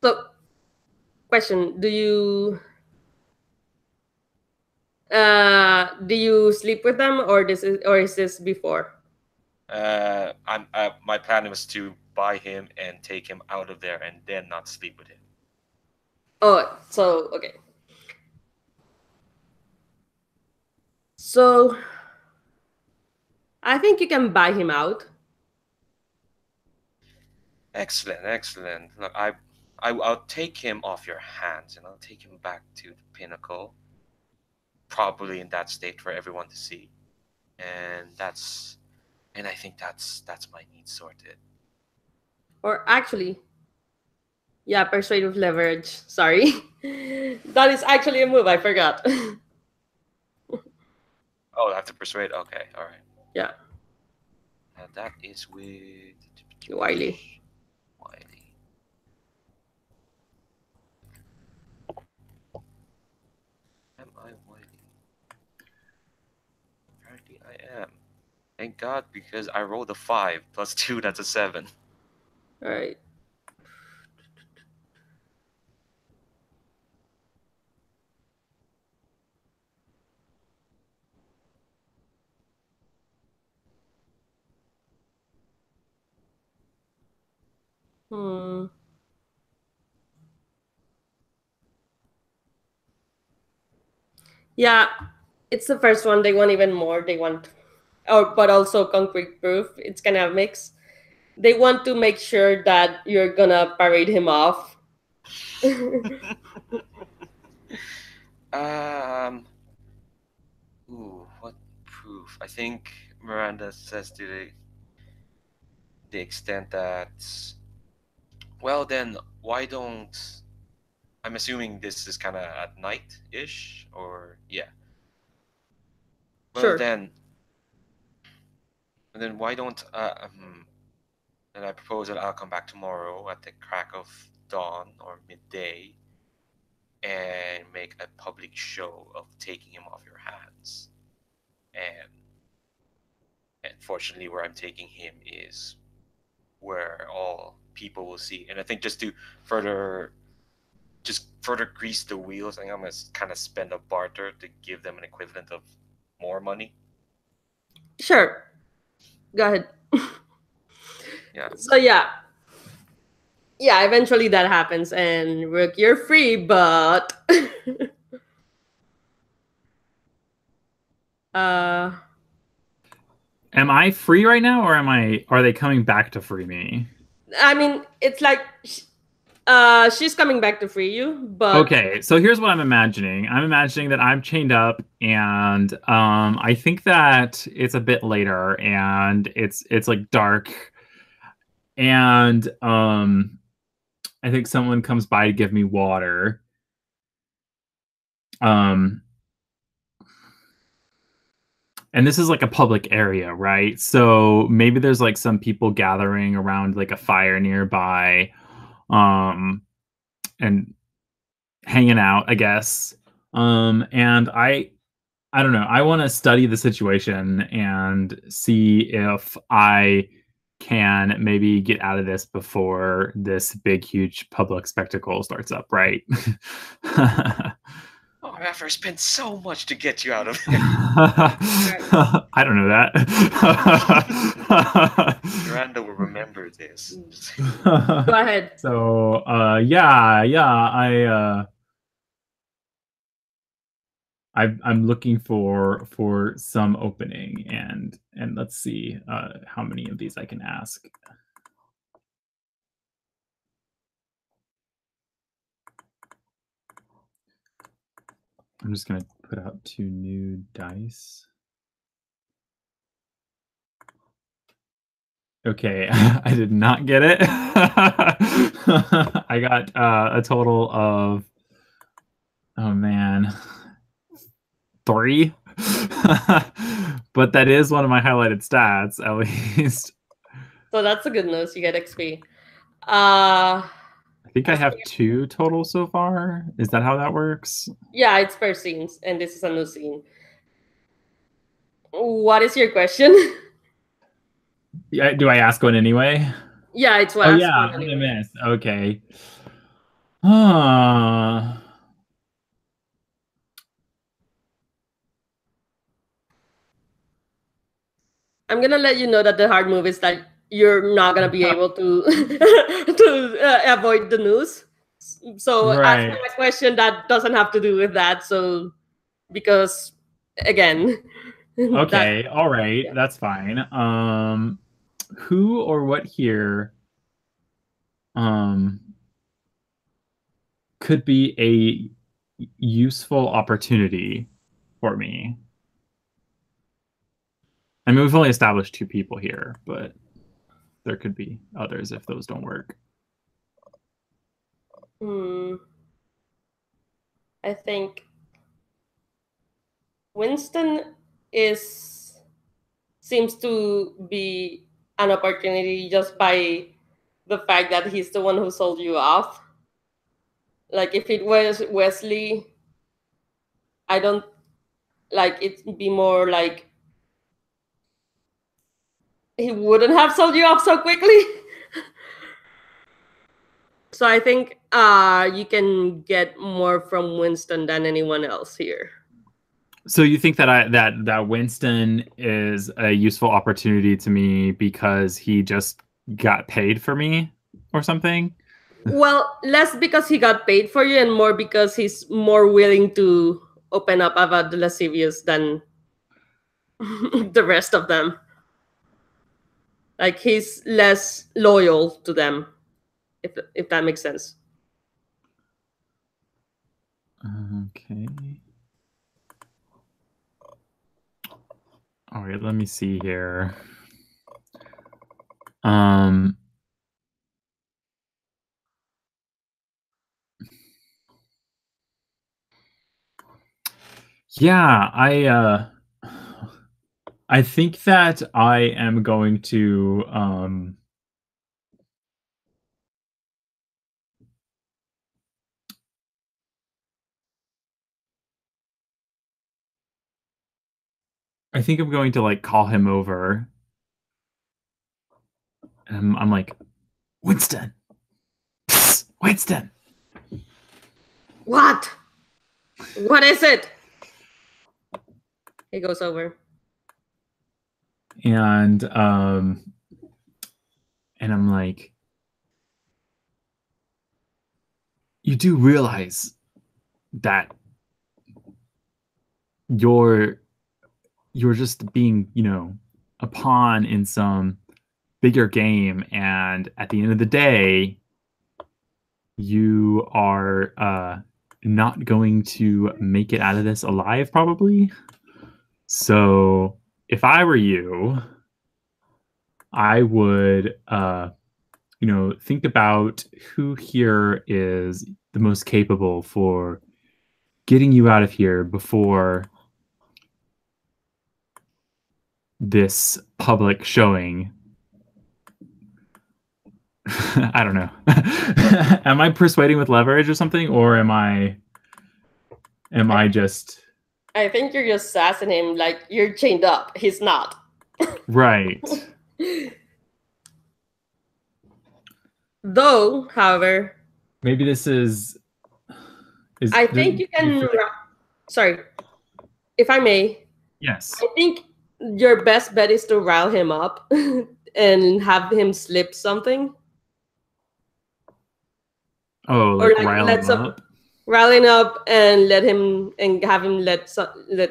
So, question: do you sleep with them, or is this before? My plan was to buy him and take him out of there, and then not sleep with him. Oh, so okay. So, I think you can buy him out. Excellent, excellent. Look, I'll take him off your hands, and I'll take him back to the pinnacle, probably in that state for everyone to see, and I think that's my needs sorted. Or actually, yeah, persuade with leverage. Sorry. That is actually a move, I forgot. Oh, I have to persuade. Okay, all right. Yeah, And that is with Wiley. Wiley. Am I Wiley? Apparently I am. Thank God, because I rolled a 5 plus 2, that's a 7. All right. Hmm. Yeah, it's the first one. They want even more. They want, but also concrete proof. It's kind of mixed. They want to make sure that you're gonna parade him off. Um. Ooh, what proof? I think Miranda says to the extent that, well, then why don't? I'm assuming this is kind of at night-ish, or yeah. Well, Sure. then why don't then I propose that I'll come back tomorrow at the crack of dawn or midday and make a public show of taking him off your hands. And fortunately, where I'm taking him is where all people will see. And I think just to further grease the wheels, I think I'm gonna kind of spend a barter to give them an equivalent of more money. Sure. Go ahead. Yeah. So yeah. Yeah, eventually that happens and Rook, you're free, but uh Am I free right now, or are they coming back to free me? I mean, it's like she's coming back to free you, but Okay, so here's what I'm imagining. I'm imagining that I'm chained up, and I think that it's a bit later, and it's like dark, and I think someone comes by to give me water. And this is like a public area, right? So maybe there's like some people gathering around like a fire nearby, and hanging out, I guess. And I don't know. I want to study the situation and see if I can maybe get out of this before this big, huge public spectacle starts up, right? Oh, after I spent so much to get you out of there. I don't know that. Miranda will remember this. go ahead. So, yeah, I'm looking for some opening, and let's see how many of these I can ask. I'm just gonna put out 2 new dice. Okay, I did not get it. I got a total of, oh man, 3. But that is one of my highlighted stats, at least. So that's the good news. You get XP. I think I have 2 total so far. Is that how that works? Yeah, it's per scenes, and this is a new scene. What is your question? Yeah, do I ask one anyway? Yeah, it's what. Oh I yeah, asked I anyway. missed. Okay. I'm gonna let you know that the hard move is that you're not gonna be able to avoid the news. So ask me Right. a question that doesn't have to do with that. So because again, Okay. All right. yeah. That's fine. Who or what here could be a useful opportunity for me? I mean, we've only established 2 people here, but there could be others if those don't work. I think Winston seems to be an opportunity just by the fact that he's the one who sold you off. Like if it was Wesley, I don't like it'd be more like he wouldn't have sold you off so quickly. So I think you can get more from Winston than anyone else here. So you think that that Winston is a useful opportunity to me because he just got paid for me? or something? Well, less because he got paid for you, and more because he's more willing to open up about the lascivious than the rest of them. Like he's less loyal to them, if that makes sense. Okay. All right, let me see here. Yeah, I think that I am going to I think I'm going to like call him over. And I'm like, Winston. Psst, Winston. What? What is it? He goes over. And I'm like, you do realize that you're just being, a pawn in some bigger game, and at the end of the day, you are not going to make it out of this alive, probably. So if I were you, I would think about who here is the most capable for getting you out of here before this public showing. I don't know. Am I persuading with leverage or something, or am I just I think you're just sassing him like you're chained up. He's not. right? Though, however, Maybe this is I think you can. Sorry, if I may. Yes. I think your best bet is to rile him up and have him slip something. Oh, like rile him up. Riling up and let him and have him let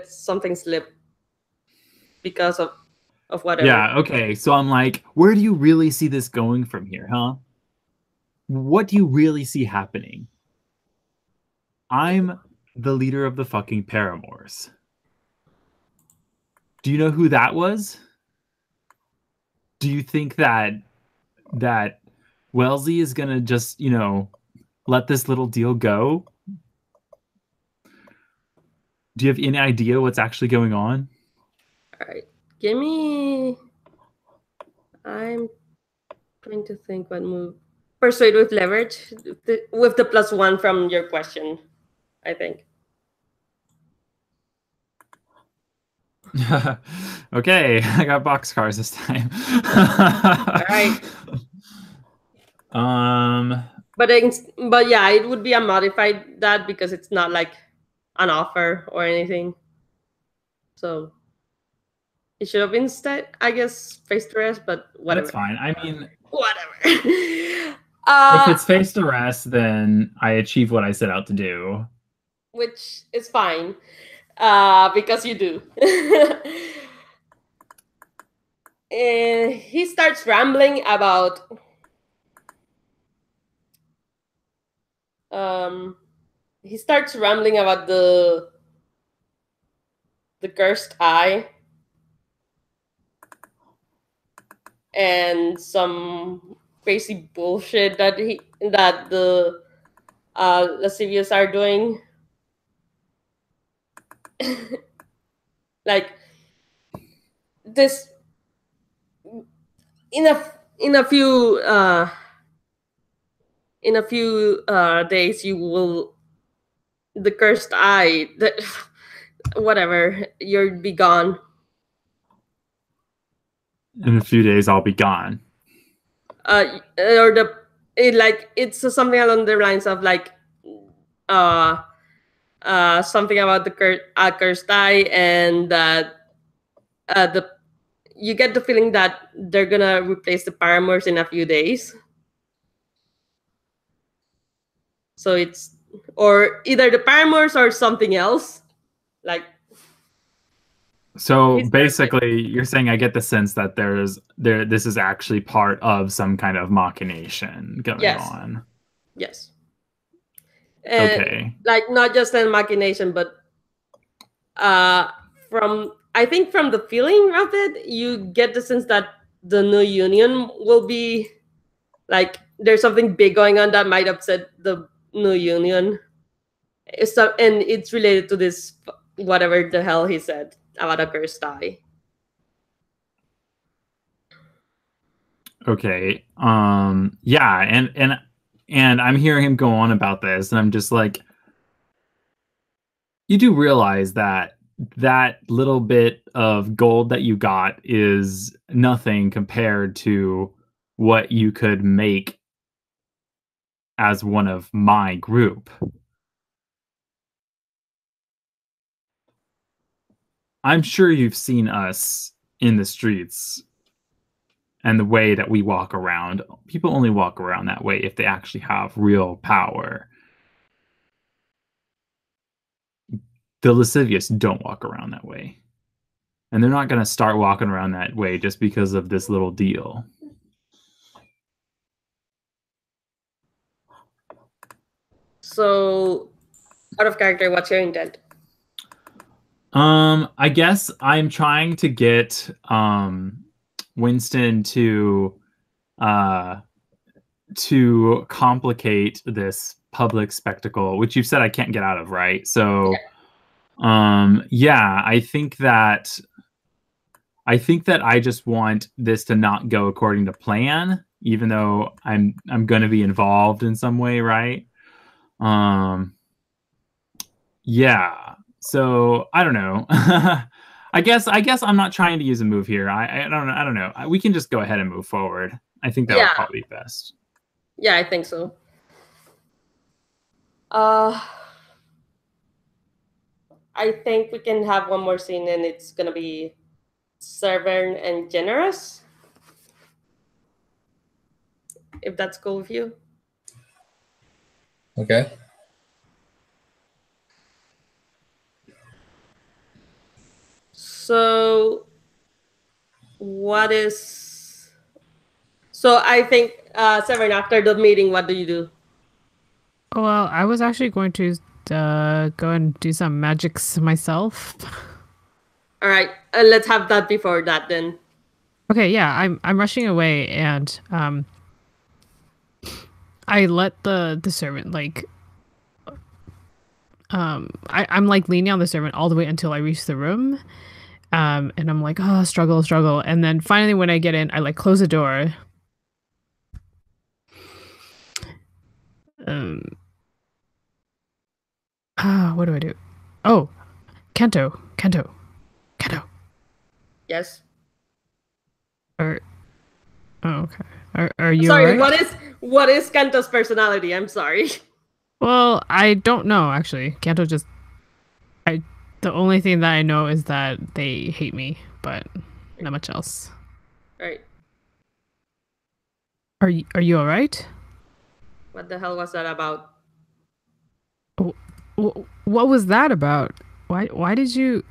something slip because of whatever. Yeah. Okay. So I'm like, where do you really see this going from here, huh? What do you really see happening? I'm the leader of the fucking Paramours. Do you know who that was? Do you think that Wellesley is gonna just, let this little deal go? Do you have any idea what's actually going on? All right. Give me. I'm trying to think what move. Persuade with leverage with the +1 from your question, I think. Okay, I got boxcars this time. All right. But yeah, it would be a modified that because it's not like an offer or anything. So it should have been I guess face to rest, but whatever. That's fine. I mean, whatever. If it's face to rest, then I achieve what I set out to do. Which is fine, because you do. He starts rambling about the cursed eye and some crazy bullshit that the lascivious are doing. Like this in a few days you will the cursed eye that whatever you'll be gone. In a few days I'll be gone. Or it's something along the lines of like something about the cursed eye, and that you get the feeling that they're gonna replace the paramours in a few days. So it's or either the paramours or something else. Like So He's basically, you're saying I get the sense that this is actually part of some kind of machination going Yes. on. yes. And Okay. like not just a machination, but from I think from the feeling of it, you get the sense that the new union will be like there's something big going on that might upset the new union. And it's related to this whatever the hell he said about a cursed eye. Okay. Yeah, and I'm hearing him go on about this, and I'm just like, you do realize that that little bit of gold that you got is nothing compared to what you could make as one of my group. I'm sure you've seen us in the streets and the way that we walk around. People only walk around that way if they actually have real power. The lascivious don't walk around that way. And they're not going to start walking around that way just because of this little deal. So, out of character, what's your intent? I guess I'm trying to get Winston to complicate this public spectacle, which you've said I can't get out of, right? So yeah, I think that I just want this to not go according to plan, even though I'm going to be involved in some way, right? Yeah. So I don't know. I guess I'm not trying to use a move here. I don't know. We can just go ahead and move forward. I think that would probably be best. Yeah, I think so. I think we can have one more scene, and it's gonna be Severn and Generous. If that's cool with you. Okay. So I think Severn, after the meeting, what do you do? Well, I was actually going to go and do some magics myself. All right, let's have that before that then. Okay, yeah, I'm rushing away, and I let the servant like I'm like leaning on the servant all the way until I reach the room. And I'm like, oh, struggle. And then finally when I get in, I like close the door. What do I do? Oh, Kento. Yes. Oh, okay. Are you sorry? right? What is Kanto's personality? I'm sorry. Well, I don't know actually. Kanto just the only thing that I know is that they hate me, but not much else. Right. Are you all right? What the hell was that about? What was that about? Why did you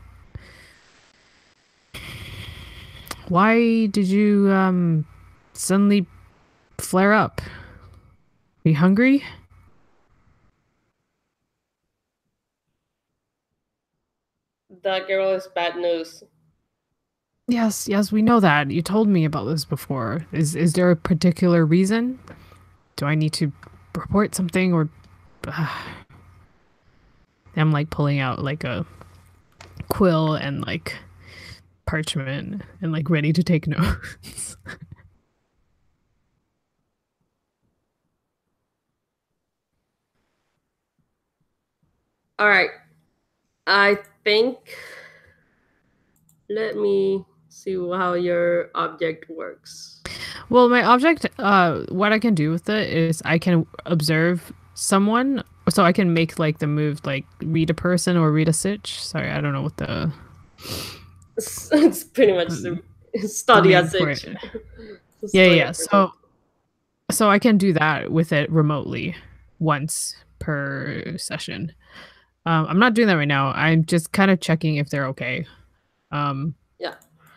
suddenly flare up? Are you hungry? That girl is bad news. Yes, we know that. You told me about this before. Is there a particular reason? Do I need to report something or I'm like pulling out like a quill and like parchment and like ready to take notes. All right. I think let me see how your object works. Well, my object, what I can do with it is I can observe someone, so I can make like the move, like read a person or read a sitch. Sorry, I don't know what the. It's pretty much study a sitch. Yeah. So I can do that with it remotely once per session. I'm not doing that right now. I'm just kind of checking if they're okay. Yeah.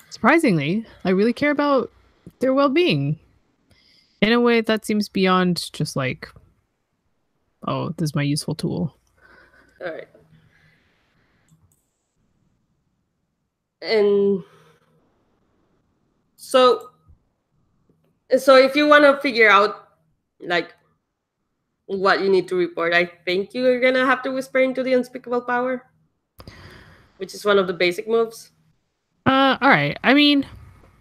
Surprisingly, I really care about their well-being in a way that seems beyond just like, oh, this is my useful tool. All right. And so if you want to figure out like what you need to report, I think you're gonna have to whisper into the unspeakable power, which is one of the basic moves. All right. I mean,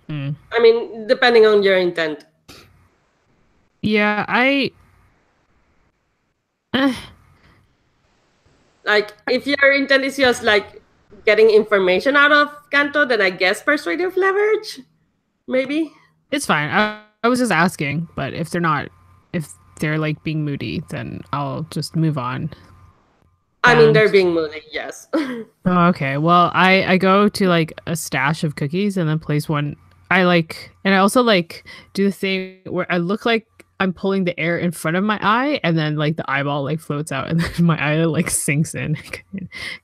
I mean, depending on your intent. yeah, eh, Like, if your intent is just like getting information out of Kanto, then I guess persuasive leverage, maybe. it's fine. I was just asking, but if they're like being moody, then I'll just move on. I mean, And- they're being moody, yes. Oh, okay. Well, I go to like a stash of cookies and then place one. And I also like do the thing where I look like I'm pulling the air in front of my eye, and then like the eyeball like floats out, and then my eye like sinks in.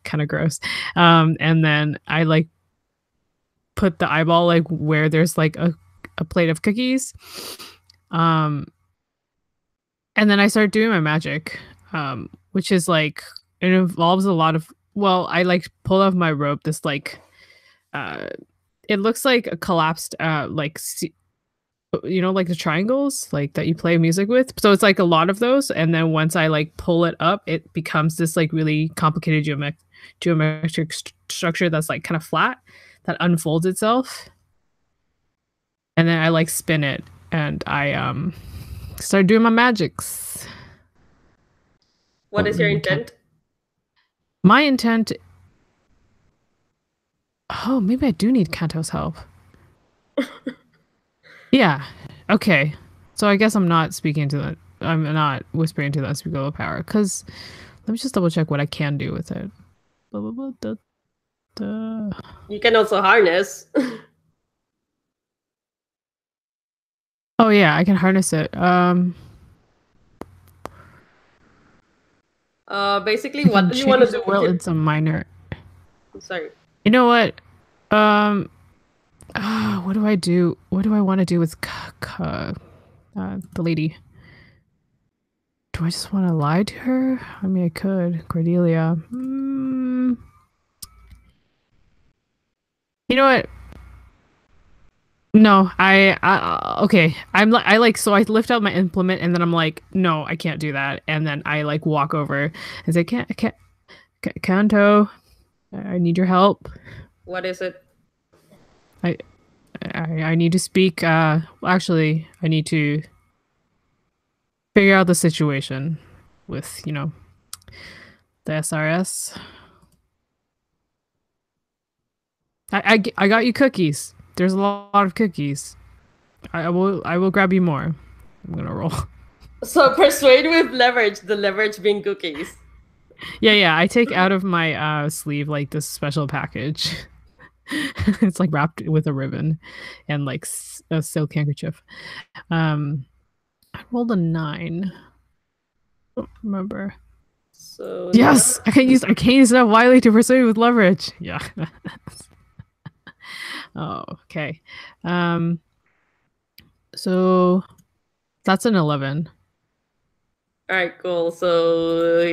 Kind of gross. And then I like put the eyeball like where there's like a plate of cookies. And then I start doing my magic, which is like it involves a lot of. Well, I like pull off my robe. This like, it looks like a collapsed like like the triangles like that you play music with. So it's like a lot of those, and then once I like pull it up, it becomes this like really complicated geometric structure that's like kind of flat that unfolds itself, and then I like spin it, and I start doing my magics. What is your intent? My intent. Oh, maybe I do need Kanto's help. Yeah. Okay. So I guess I'm not speaking to that. I'm not whispering to the unspeakable power, because let me just double check what I can do with it. Blah, blah, blah, da, da. You can also harness. Oh yeah, I can harness it. Basically, what do you want to do? Well, it's a minor. Sorry. You know what? What do I do? What do I want to do with the lady? Do I just want to lie to her? I mean, I could. Cordelia. You know what? No, okay. So I lift out my implement, and then I'm like, no, I can't do that. And then I like walk over and say, Kanto, I need your help. What is it? I need to speak. Actually, I need to figure out the situation with, the SRS. I got you cookies. There's a lot of cookies. I will grab you more. I'm gonna roll. So persuade with leverage. The leverage being cookies. Yeah. I take out of my sleeve like this special package. It's like wrapped with a ribbon and like a silk handkerchief. I rolled a 9. Don't remember. So yes, I can use that widely to persuade with leverage. Yeah. Oh, okay. So that's an 11. All right, cool. So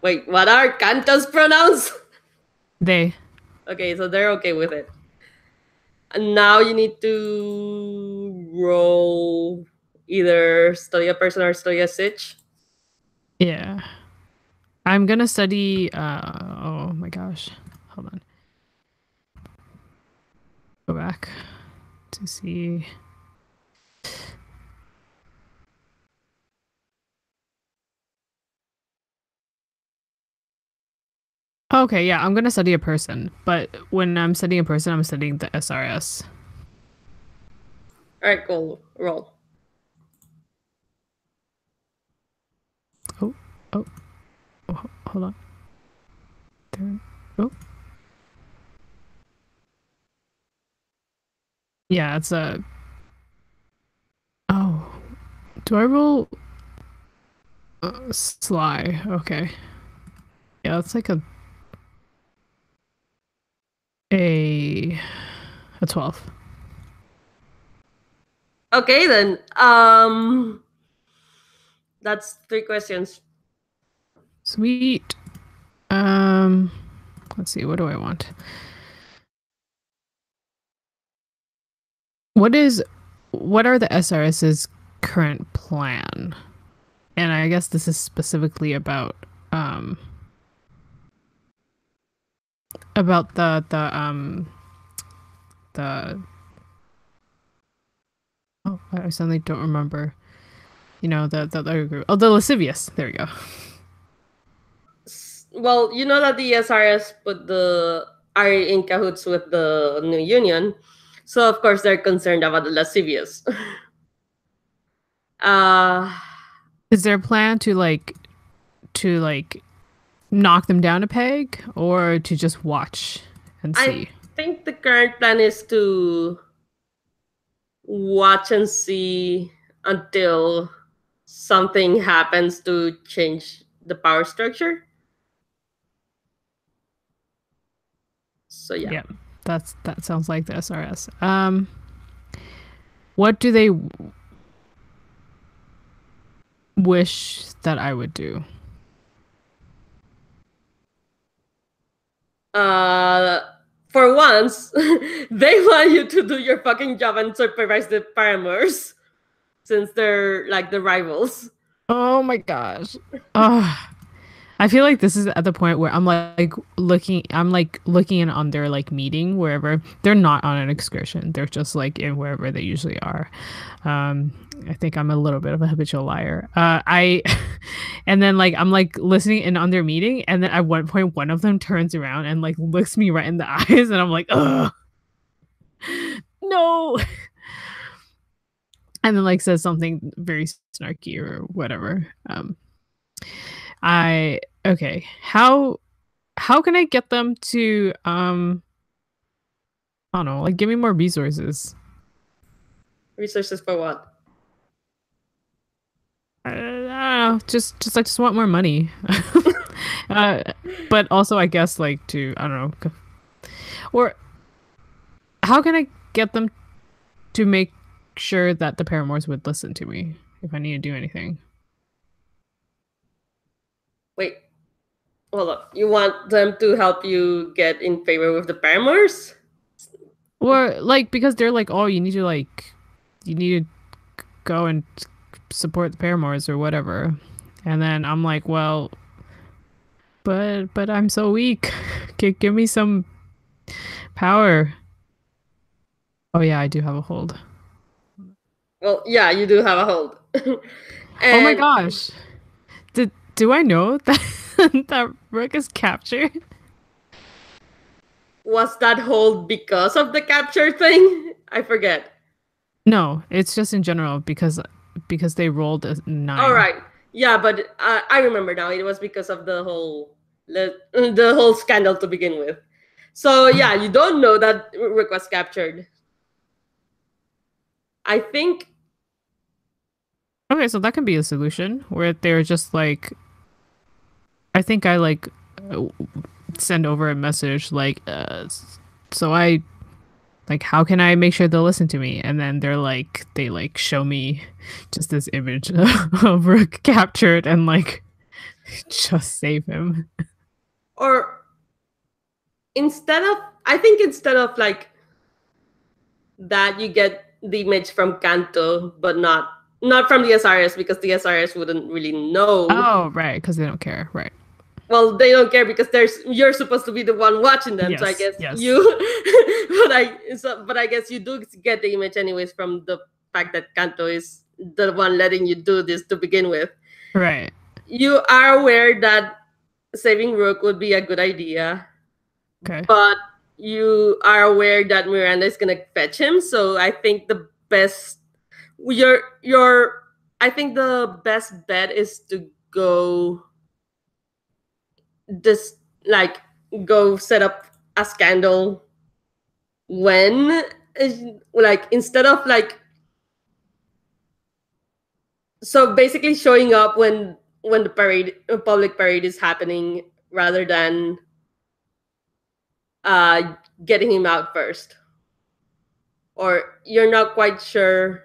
wait, what are Kanto's pronouns? They. Okay, so they're okay with it. And now you need to roll either study a person or study a sitch. Yeah. I'm gonna study oh my gosh. Hold on. Go back to see. Okay, yeah, I'm gonna study a person, but when I'm studying a person, I'm studying the SRS. All right, cool. Roll. Oh, hold on. There. Oh. Yeah, it's a. Oh, do I roll? Sly. Okay. Yeah, it's like a 12. Okay then. That's 3 questions. Sweet. Let's see. What do I want? What are the SRS's current plan? And I guess this is specifically about the oh, I suddenly don't remember. You know, the other group. Oh, the lascivious. There we go. Well, you know that the SRS are in cahoots with the new union, so of course they're concerned about the lascivious. Is there a plan to knock them down a peg, or to just watch and see? I think the current plan is to watch and see until something happens to change the power structure. So yeah. That sounds like the SRS. What do they wish that I would do? For once, they want you to do your fucking job and supervise the paramours, since they're like the rivals. Oh my gosh. I feel like this is at the point where I'm looking in on their like meeting wherever. They're not on an excursion. They're just like in wherever they usually are. I think I'm a little bit of a habitual liar. And then like I'm like listening in on their meeting, and then at one point one of them turns around and like looks me right in the eyes, and I'm like, ugh, no. And then like says something very snarky or whatever. Okay. How can I get them to I don't know, like give me more resources? Resources for what? I don't know. I just want more money. But also I guess like to I don't know. Or how can I get them to make sure that the paramours would listen to me if I need to do anything? Wait, hold up. You want them to help you get in favor with the paramours? Or like because they're like, oh, you need to go and support the paramours or whatever. And then I'm like, well, but I'm so weak. Give me some power. Oh yeah, I do have a hold. Well, yeah, you do have a hold. Oh my gosh. Do I know that that Rook is captured? Was that hold because of the capture thing? I forget. No, it's just in general because they rolled a 9. All right. Yeah, but I remember now. It was because of the whole scandal to begin with. So yeah, you don't know that Rook was captured. I think. Okay, so that can be a solution where they're just like, I think I like send over a message like, so I like, how can I make sure they'll listen to me? And then they show me just this image of Rook captured and like, just save him. Or instead of like that, you get the image from Kanto, but not from the SRS, because the SRS wouldn't really know. Oh, right, because they don't care, right? Well, they don't care because you're supposed to be the one watching them. Yes, so I guess yes. but I guess you do get the image anyways from the fact that Kanto is the one letting you do this to begin with. Right. You are aware that saving Rook would be a good idea. Okay. But you are aware that Miranda is gonna fetch him, so I think the best I think the best bet is to go set up a scandal when, like, instead of, like, so basically showing up when when the public parade is happening, rather than getting him out first, or you're not quite sure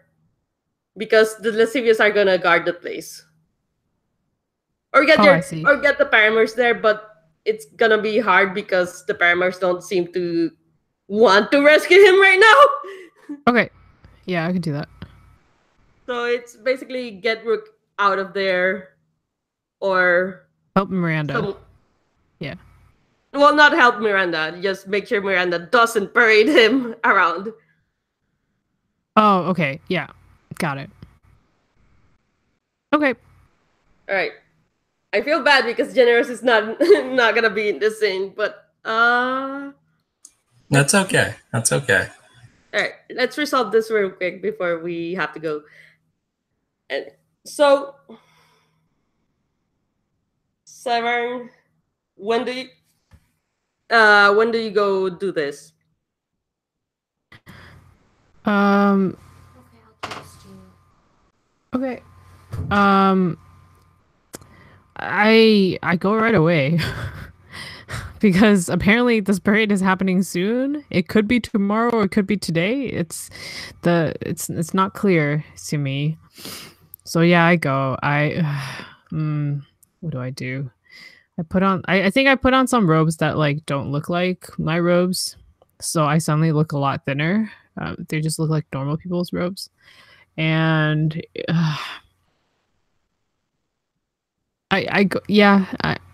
because the lascivious are gonna guard the place, or Oh, I see. get the paramours there, but it's gonna be hard because the paramours don't seem to want to rescue him right now. Okay. Yeah, I can do that. So it's basically get Rook out of there, or Help Miranda. some. Yeah. Well, not help Miranda. Just make sure Miranda doesn't parade him around. Oh, okay. Yeah. Got it. Okay. All right. I feel bad because Generous is not not gonna be in this scene, but That's okay. That's okay. all right. Let's resolve this real quick before we have to go. And so, Severn, when do you go do this? Okay. I go right away. Because apparently this parade is happening soon. It could be tomorrow or it could be today. It's not clear to me. So yeah, I go. What do I do? I think I put on some robes that like don't look like my robes. So I suddenly look a lot thinner. They just look like normal people's robes. And I go, yeah,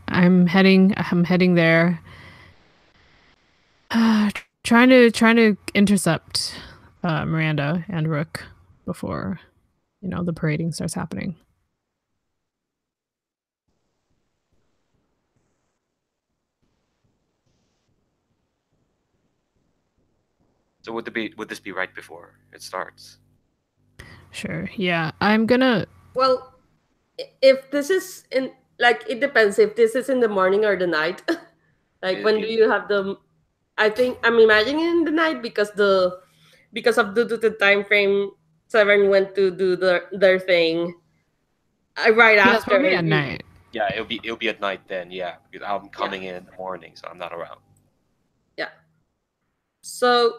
I'm heading there. Trying to intercept Miranda and Rook before the parading starts happening. So would this be right before it starts? Sure. Yeah, I'm gonna. Well, if this is in, like, it depends if this is in the morning or the night. Like, when do you have the? I think I'm imagining in the night because of the time frame. Severn went to do their thing. Right Yeah, it's after probably at night. Yeah, it'll be at night then. Yeah, because I'm coming in the morning, so I'm not around. Yeah. So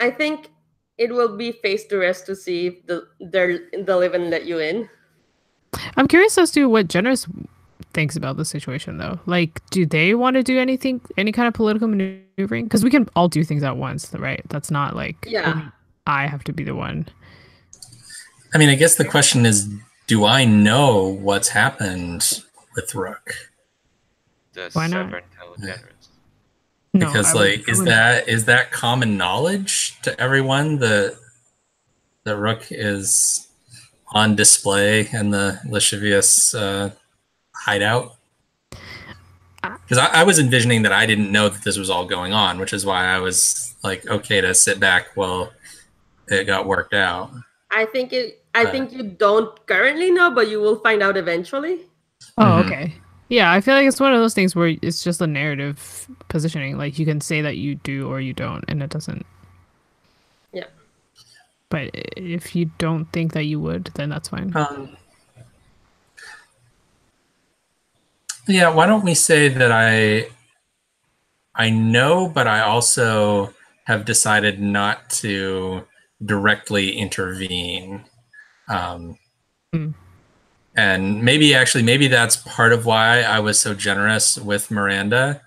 I think it will be face to rest to see if they'll even let you in. I'm curious as to what Generous thinks about the situation, though. Like, do they want to do any kind of political maneuvering? Because we can all do things at once, right? That's not like only I have to be the one. I mean, I guess the question is, do I know what's happened with Rook? Why not? No, because is that common knowledge to everyone that Rook is on display in the lascivious hideout? Because I was envisioning that I didn't know that this was all going on, which is why I was like, okay to sit back while it got worked out. I think you don't currently know, but you will find out eventually. Oh, okay. Yeah, I feel like it's one of those things where it's just a narrative positioning. Like, you can say that you do or you don't, and it doesn't. Yeah. But if you don't think that you would, then that's fine. Yeah, why don't we say that I know, but I also have decided not to directly intervene. And maybe that's part of why I was so generous with Miranda,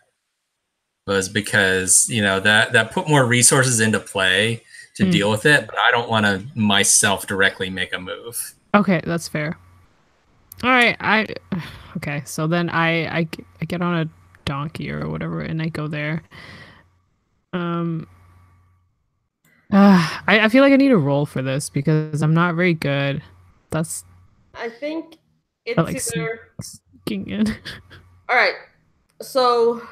was because that put more resources into play to deal with it, but I don't want to myself directly make a move. Okay, that's fair. All right, okay, so then I get on a donkey or whatever, and I go there. I feel like I need a roll for this because I'm not very good. I think it's like either sneaking in. All right. So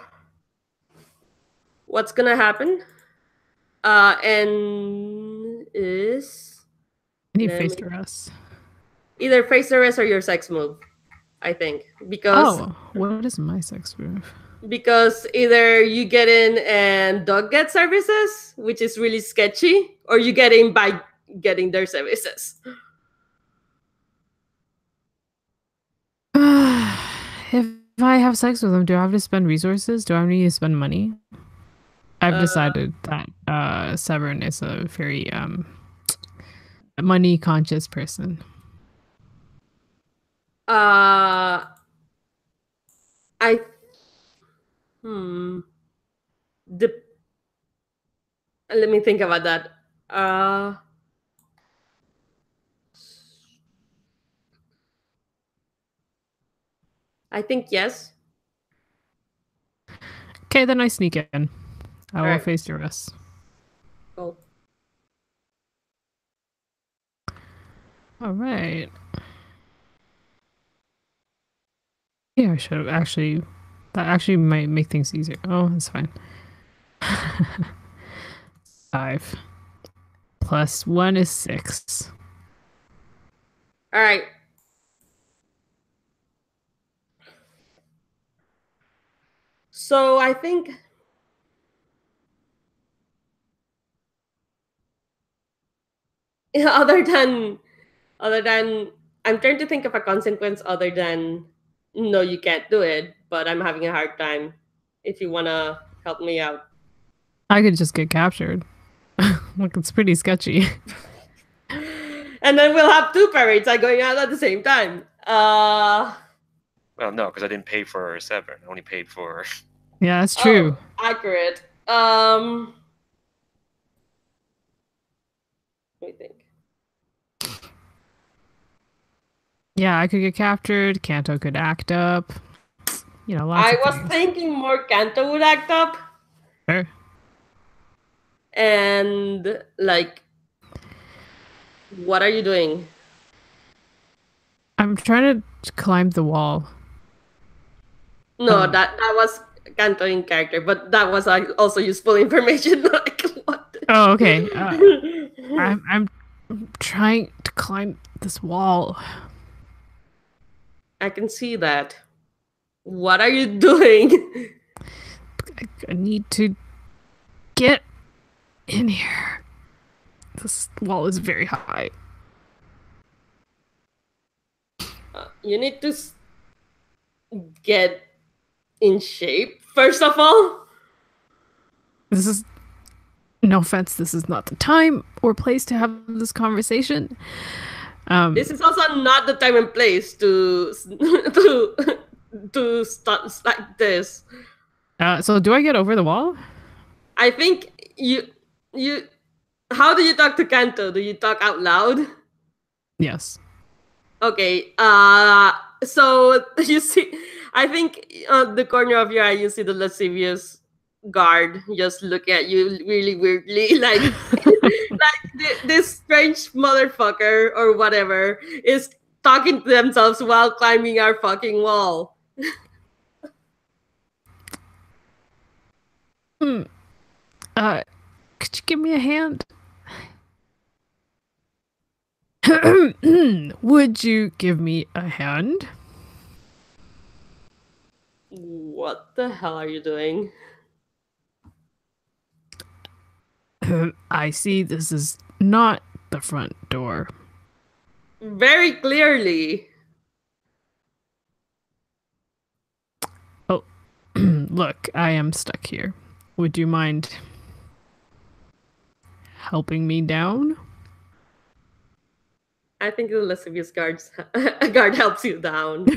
what's gonna happen? And is I need face to rest. Either face to rest or your sex move, I think, because what is my sex move? Because either you get in and Doug gets services, which is really sketchy, or you get in by getting their services. if I have sex with him, do I have to spend resources? Do I need to spend money? I've decided that Severn is a very money conscious person. I hmm. The Let me think about that. I think yes. Okay, then I sneak in. I will Alright. face your rest. Cool. All right. Yeah, I should have actually. That actually might make things easier. Oh, it's fine. 5 plus 1 is 6. All right. So I think other than I'm trying to think of a consequence other than no, you can't do it, but I'm having a hard time. If you wanna help me out. I could just get captured. Look, it's pretty sketchy. And then we'll have two parades like going out at the same time. Well, no, because I didn't pay for 7. I only paid for. Yeah, that's true. Oh, accurate. Let me think. Yeah, I could get captured. Kanto could act up. You know, lots I of was things. thinking more Kanto would act up. Sure. And like, what are you doing? I'm trying to climb the wall. No, that was Kanto in character, but that was also useful information. Like what? Oh, okay. I'm trying to climb this wall. I can see that. What are you doing? I need to get in here. This wall is very high. You need to get in shape, first of all. This is no offense. This is not the time or place to have this conversation. This is also not the time and place to start like this. So do I get over the wall? I think you. How do you talk to Kanto? Do you talk out loud? Yes. Okay. So you see, I think on the corner of your eye, you see the lascivious guard just look at you really weirdly, like this strange motherfucker or whatever is talking to themselves while climbing our fucking wall. Could you give me a hand? Would you give me a hand? What the hell are you doing? I see this is not the front door. Very clearly. Oh, look, I am stuck here. Would you mind helping me down? I think the lascivious guard helps you down.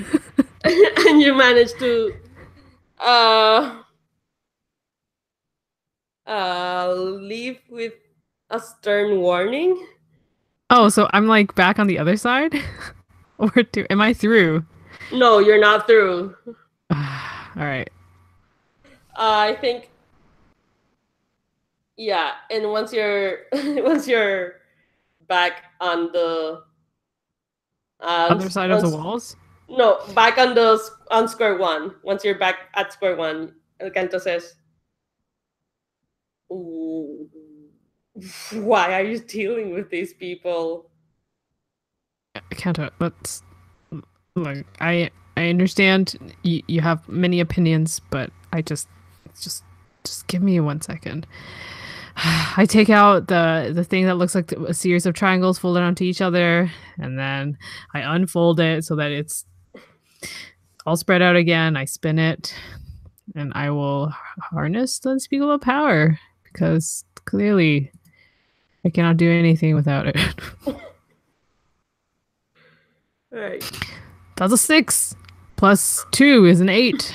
And you manage to leave with a stern warning. Oh, so I'm like back on the other side? Or am I through? No, you're not through. All right. I think, yeah. And once you're back on the Other side of the walls? No, back on square one. Once you're back at square one, El Canto says, "Ooh, why are you dealing with these people?" Kanto, let's look. I understand you have many opinions, but I just give me 1 second. I take out the thing that looks like a series of triangles folded onto each other, and then I unfold it so that it's all spread out again. I spin it, and I will harness the unspeakable power because clearly I cannot do anything without it. Right. That's a 6 plus 2 is an 8.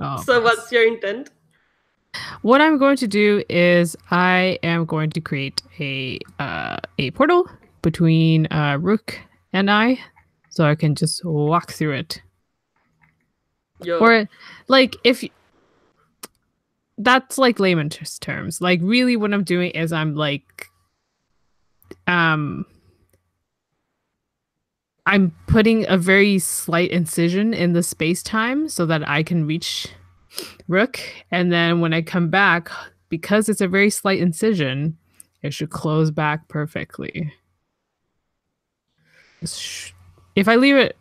Oh, So what's your intent? what I'm going to do is I am going to create a portal between Rook and I, so I can just walk through it. Yo. Or like if that's like layman's terms. Like really what I'm doing is I'm like I'm putting a very slight incision in the space-time so that I can reach Rook, and then when I come back, because it's a very slight incision, it should close back perfectly. If I leave it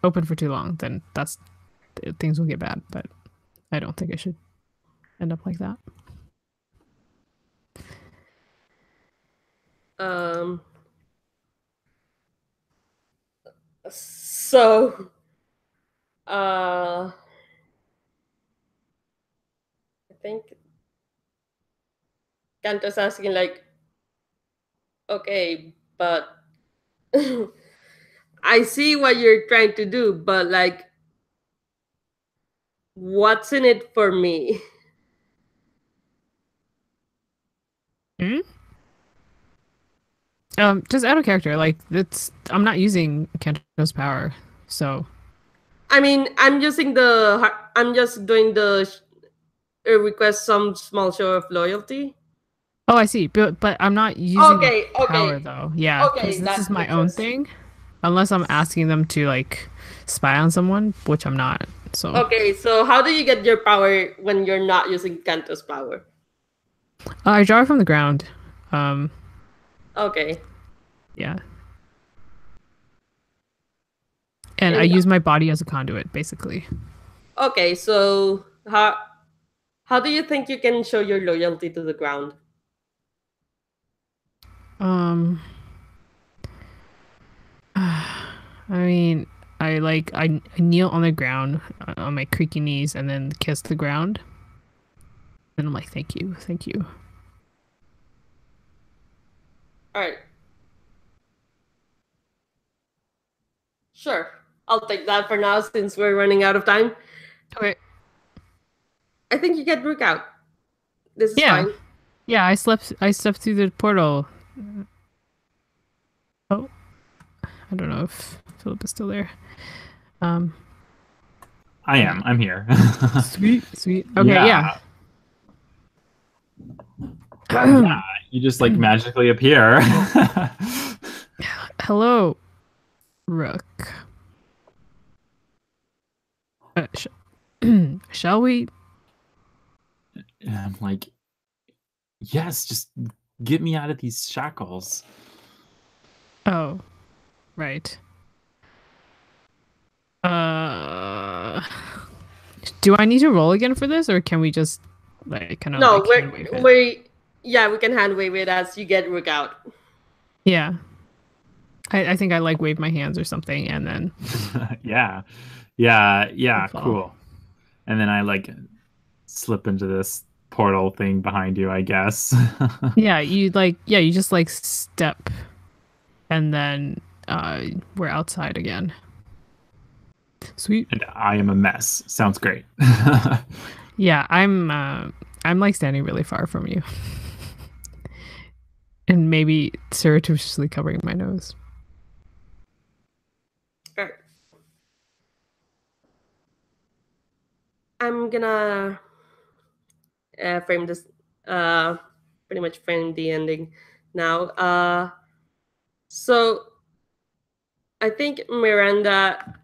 open for too long, then things will get bad, but I don't think it should end up like that. So I think Kanto's asking like, okay, but I see what you're trying to do, but like, what's in it for me? Just out of character, like I'm not using Kanto's power, so. I mean, I'm just doing the request some small show of loyalty. Oh, I see, but I'm not using power okay. though. Yeah, because this is my own thing. Unless I'm asking them to like spy on someone, which I'm not. So. Okay, so how do you get your power when you're not using Kanto's power? I draw it from the ground. Okay. Yeah. And I use my body as a conduit, basically. Okay, so how do you think you can show your loyalty to the ground? I mean, I kneel on the ground on my creaky knees and then kiss the ground. And I'm like, thank you. All right. Sure. I'll take that for now since we're running out of time. Okay. I think you get Rook out. This is fine. Yeah, I stepped through the portal. Oh. I don't know if Philip is still there. I am. I'm here. Sweet. Okay, yeah. Yeah, you just like magically appear. Hello, Rook. Shall we? And I'm like, yes, just get me out of these shackles. Oh, right. Do I need to roll again for this, or can we just like kind of no? Like, we can hand wave it as you get Rook out. Yeah. I think I like wave my hands or something, and then yeah, cool. And then I like slip into this portal thing behind you, I guess. you just like step, and then we're outside again. Sweet. And I am a mess. Sounds great. Yeah, I'm like standing really far from you, and maybe surreptitiously covering my nose. I'm gonna frame this, pretty much frame the ending now. So I think Miranda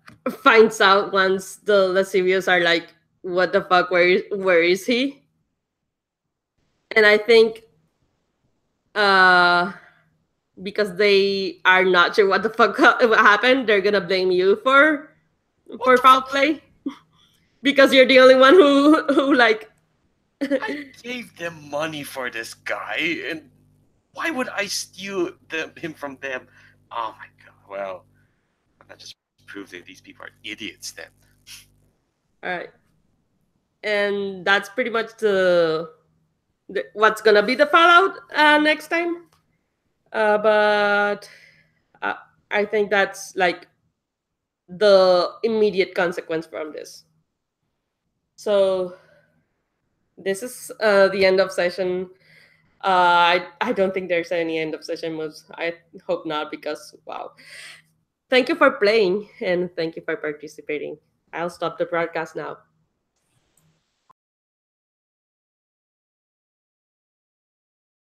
finds out once the lascivious are like, what the fuck, where is he? And I think because they are not sure what the fuck happened, they're gonna blame you for foul play. Because you're the only one who like I gave them money for this guy, and why would I steal him from them? Oh my god! Well, that just proves that these people are idiots then. All right. And that's pretty much the what's gonna be the fallout next time. But I think that's like the immediate consequence from this. So this is the end of session. I don't think there's any end of session moves. I hope not, because wow. Thank you for playing and thank you for participating. I'll stop the broadcast now.